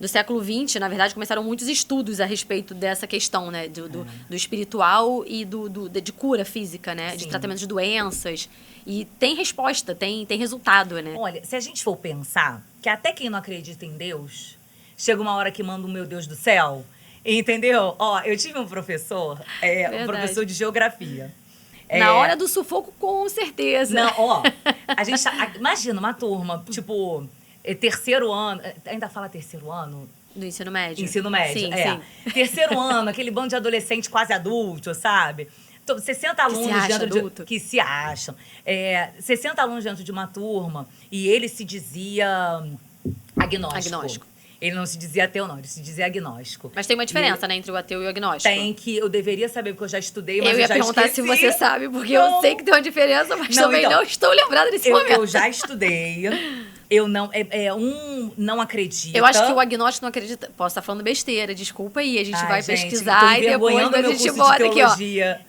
A: século XX, na verdade, começaram muitos estudos a respeito dessa questão, né? Do espiritual e de cura física, né?
B: Sim.
A: De tratamento de doenças. E tem resposta, tem resultado, né?
B: Olha, se a gente for pensar que até quem não acredita em Deus, chega uma hora que manda o meu Deus do céu... Entendeu? Eu tive um professor, um professor de geografia.
A: Na hora do sufoco, com certeza.
B: Não, imagina uma turma, tipo, terceiro ano, ainda fala terceiro ano?
A: Do ensino médio.
B: Ensino médio,
A: sim.
B: Terceiro ano, aquele bando de adolescente quase adulto, sabe? 60 alunos dentro que se acham. 60 alunos dentro de uma turma e ele se dizia agnóstico. Ele não se dizia ateu, não. Ele se dizia agnóstico.
A: Mas tem uma diferença, né, entre o ateu e o agnóstico?
B: Tem, que eu deveria saber, porque eu já estudei, mas eu já esqueci.
A: Eu ia perguntar se você sabe, porque eu sei que tem uma diferença, mas também não estou lembrada desse momento.
B: Eu já estudei. Eu não... um não acredita.
A: Eu acho que o agnóstico não acredita... Posso estar falando besteira, desculpa aí. A gente vai pesquisar e depois a gente bota aqui, ó.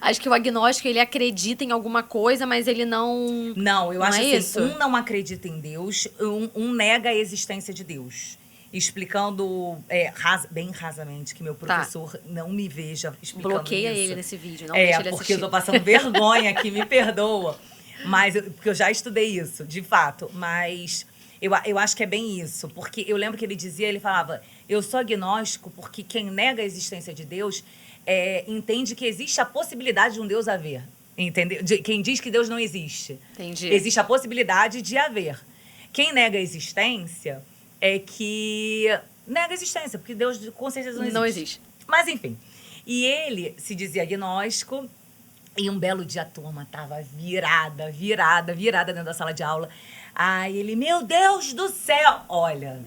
A: Acho que o agnóstico, ele acredita em alguma coisa, mas ele não...
B: Não, eu acho
A: assim,
B: isso. Um não acredita em Deus, um nega a existência de Deus. Explicando bem rasamente, que meu professor não me veja explicando
A: Bloqueia
B: isso.
A: ele nesse vídeo, não deixa ele
B: porque
A: assistir.
B: eu tô passando vergonha aqui, me perdoa. Porque eu já estudei isso, de fato. Mas eu acho que é bem isso. Porque eu lembro que ele falava, eu sou agnóstico porque quem nega a existência de Deus entende que existe a possibilidade de um Deus haver. Entendeu? Quem diz que Deus não existe.
D: Entendi.
B: Existe a possibilidade de haver. Quem nega a existência é que nega a existência, porque Deus com certeza não existe.
D: Não existe.
B: Mas, enfim. E ele se dizia agnóstico. E um belo dia a turma tava virada dentro da sala de aula. Aí ele, meu Deus do céu! Olha,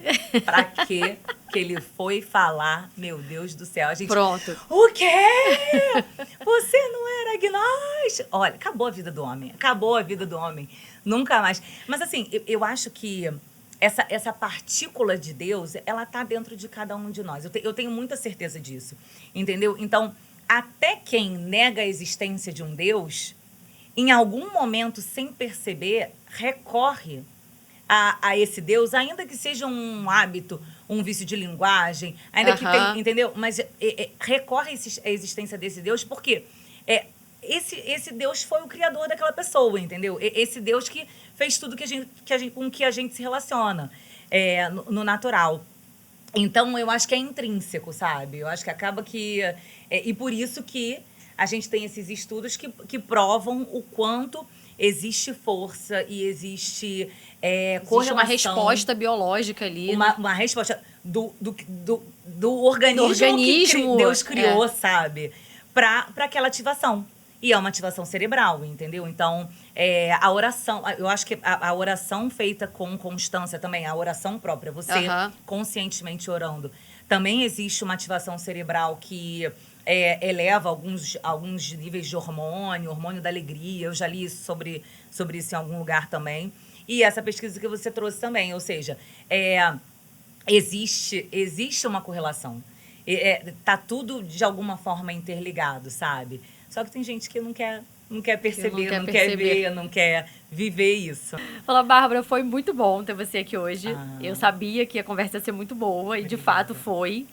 B: pra quê que ele foi falar, meu Deus do céu? A gente,
D: Pronto.
B: o quê? Você não era agnóstico? Olha, acabou a vida do homem. Acabou a vida do homem. Nunca mais. Mas, assim, eu acho que essa partícula de Deus, ela tá dentro de cada um de nós. Eu tenho muita certeza disso. Entendeu? Então, até quem nega a existência de um Deus, em algum momento, sem perceber, recorre a esse Deus, ainda que seja um hábito, um vício de linguagem, ainda que tenha, entendeu? Mas recorre à existência desse Deus porque esse Deus foi o criador daquela pessoa, entendeu? Esse Deus que fez tudo com que a gente se relaciona no natural. Então, eu acho que é intrínseco, sabe? Eu acho que acaba que... e por isso que a gente tem esses estudos que provam o quanto existe força e existe correlação.
D: Existe uma resposta biológica ali.
B: Uma resposta do organismo que Deus criou, sabe? Para aquela ativação. E é uma ativação cerebral, entendeu? Então, a oração... Eu acho que a oração feita com constância também, a oração própria, você conscientemente orando, também existe uma ativação cerebral que eleva alguns níveis de hormônio da alegria. Eu já li sobre isso em algum lugar também. E essa pesquisa que você trouxe também, ou seja, existe uma correlação. Tá tudo, de alguma forma, interligado, sabe? Só que tem gente que não quer perceber, não quer ver, não quer viver isso.
D: Fala, Bárbara, foi muito bom ter você aqui hoje. Eu sabia que a conversa ia ser muito boa e, de fato, foi.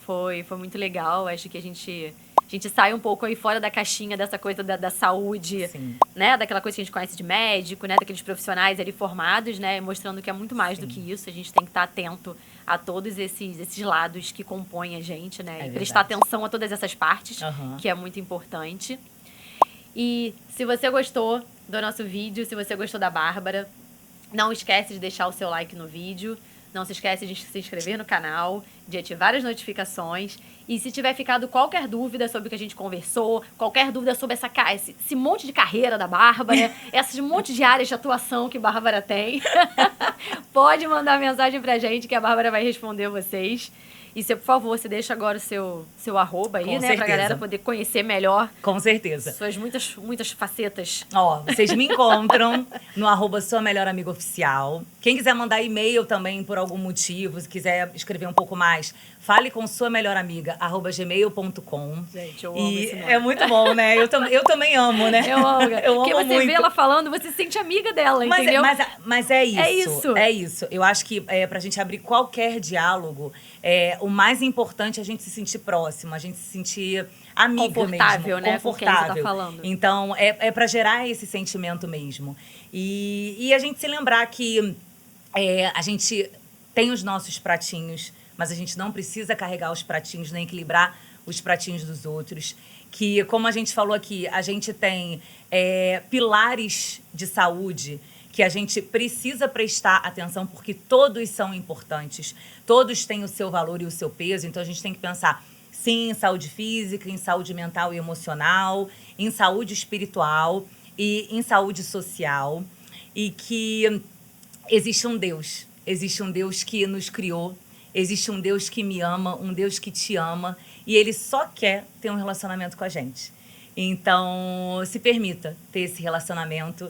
D: Foi muito legal. Acho que a gente sai um pouco aí fora da caixinha dessa coisa da saúde,
B: Sim.
D: né? Daquela coisa que a gente conhece de médico, né? Daqueles profissionais ali formados, né? Mostrando que é muito mais do que isso. A gente tem que estar atento a todos esses lados que compõem a gente, né? E prestar atenção a todas essas partes, que é muito importante. E se você gostou do nosso vídeo, se você gostou da Bárbara, não esquece de deixar o seu like no vídeo. Não se esquece de se inscrever no canal, de ativar as notificações. E se tiver ficado qualquer dúvida sobre o que a gente conversou, qualquer dúvida sobre esse monte de carreira da Bárbara, esse monte de áreas de atuação que a Bárbara tem, pode mandar mensagem pra gente que a Bárbara vai responder vocês. E você, por favor, você deixa agora o seu arroba aí, né? Pra galera poder conhecer melhor.
B: Com certeza.
D: Suas muitas facetas.
B: Vocês me encontram no arroba Sua Melhor Amiga Oficial. Quem quiser mandar e-mail também por algum motivo, se quiser escrever um pouco mais, fale com sua melhor amiga, @gmail.com.
D: Gente, eu amo esse nome.
B: É muito bom, né? Eu também amo, né?
D: Eu amo. Porque você
B: muito.
D: vê ela falando, você se sente amiga dela, entendeu?
B: Mas é isso.
D: É isso.
B: É isso. Eu acho que pra gente abrir qualquer diálogo, o mais importante é a gente se sentir próximo, a gente se sentir amiga
D: confortável,
B: mesmo.
D: né?
B: Confortável.
D: Com quem você tá falando.
B: Então, é pra gerar esse sentimento mesmo. E a gente se lembrar que a gente tem os nossos pratinhos, mas a gente não precisa carregar os pratinhos, nem equilibrar os pratinhos dos outros. Que, como a gente falou aqui, a gente tem pilares de saúde que a gente precisa prestar atenção, porque todos são importantes, todos têm o seu valor e o seu peso. Então, a gente tem que pensar, sim, em saúde física, em saúde mental e emocional, em saúde espiritual e em saúde social. E que existe um Deus que nos criou, existe um Deus que me ama, um Deus que te ama, e Ele só quer ter um relacionamento com a gente. Então, se permita ter esse relacionamento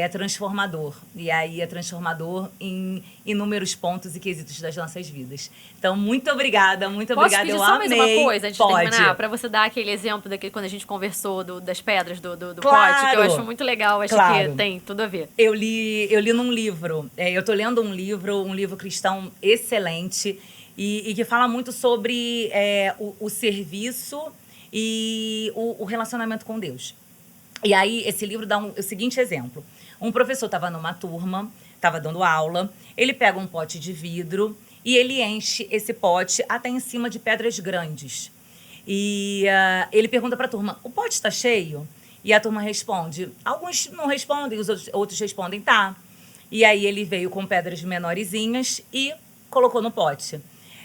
B: transformador. E aí é transformador em inúmeros pontos e quesitos das nossas vidas. Então, muito obrigada, muito obrigada.
D: Posso pedir
B: Eu
D: só mais
B: amei.
D: uma coisa antes de terminar? Pra você dar aquele exemplo daquele quando a gente conversou das pedras do pote, que eu acho muito legal. Acho que tem tudo a ver.
B: Eu li num livro. Eu tô lendo um livro cristão excelente e que fala muito sobre o serviço e o relacionamento com Deus. E aí, esse livro dá o seguinte exemplo. Um professor estava numa turma, estava dando aula, ele pega um pote de vidro e ele enche esse pote até em cima de pedras grandes. E ele pergunta para a turma, o pote está cheio? E a turma responde. Alguns não respondem, os outros respondem, tá. E aí ele veio com pedras menorzinhas e colocou no pote.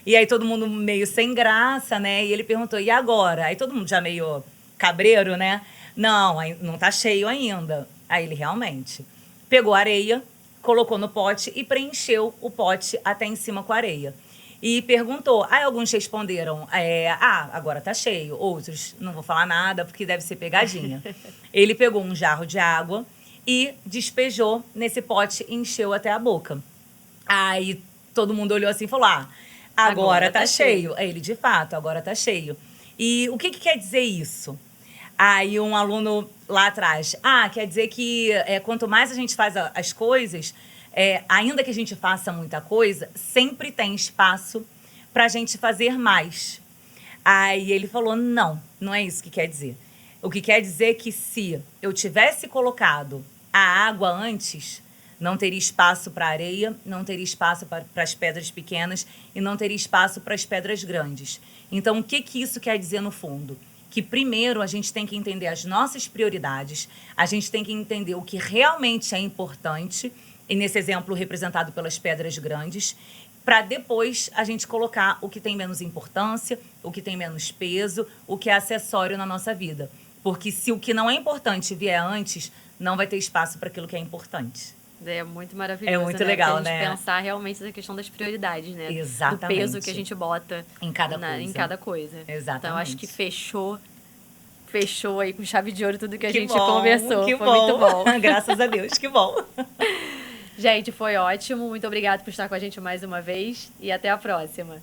B: E aí todo mundo meio sem graça, né? E ele perguntou, e agora? Aí todo mundo já meio cabreiro, né? Não, não tá cheio ainda. Aí ele realmente pegou areia, colocou no pote e preencheu o pote até em cima com areia. E perguntou, aí alguns responderam, agora tá cheio. Outros, não vou falar nada porque deve ser pegadinha. Ele pegou um jarro de água e despejou nesse pote e encheu até a boca. Aí todo mundo olhou assim e falou, agora tá cheio. Aí ele, de fato, agora tá cheio. E o que quer dizer isso? Aí um aluno lá atrás, quer dizer que quanto mais a gente faz as coisas, ainda que a gente faça muita coisa, sempre tem espaço para a gente fazer mais. Aí ele falou, não é isso que quer dizer. O que quer dizer é que se eu tivesse colocado a água antes, não teria espaço para areia, não teria espaço para as pedras pequenas e não teria espaço para as pedras grandes. Então, o que isso quer dizer no fundo? Que primeiro a gente tem que entender as nossas prioridades, a gente tem que entender o que realmente é importante, e nesse exemplo representado pelas pedras grandes, para depois a gente colocar o que tem menos importância, o que tem menos peso, o que é acessório na nossa vida. Porque se o que não é importante vier antes, não vai ter espaço para aquilo que é importante.
D: É muito maravilhoso,
B: É muito legal,
D: a gente
B: né?
D: pensar realmente na questão das prioridades, né?
B: Exatamente.
D: Do peso que a gente bota
B: em cada
D: coisa.
B: Exatamente.
D: Então, acho que fechou aí com chave de ouro tudo que a gente
B: bom,
D: conversou.
B: Que
D: foi
B: bom.
D: muito bom.
B: Graças a Deus, que bom.
D: Gente, foi ótimo. Muito obrigada por estar com a gente mais uma vez e até a próxima.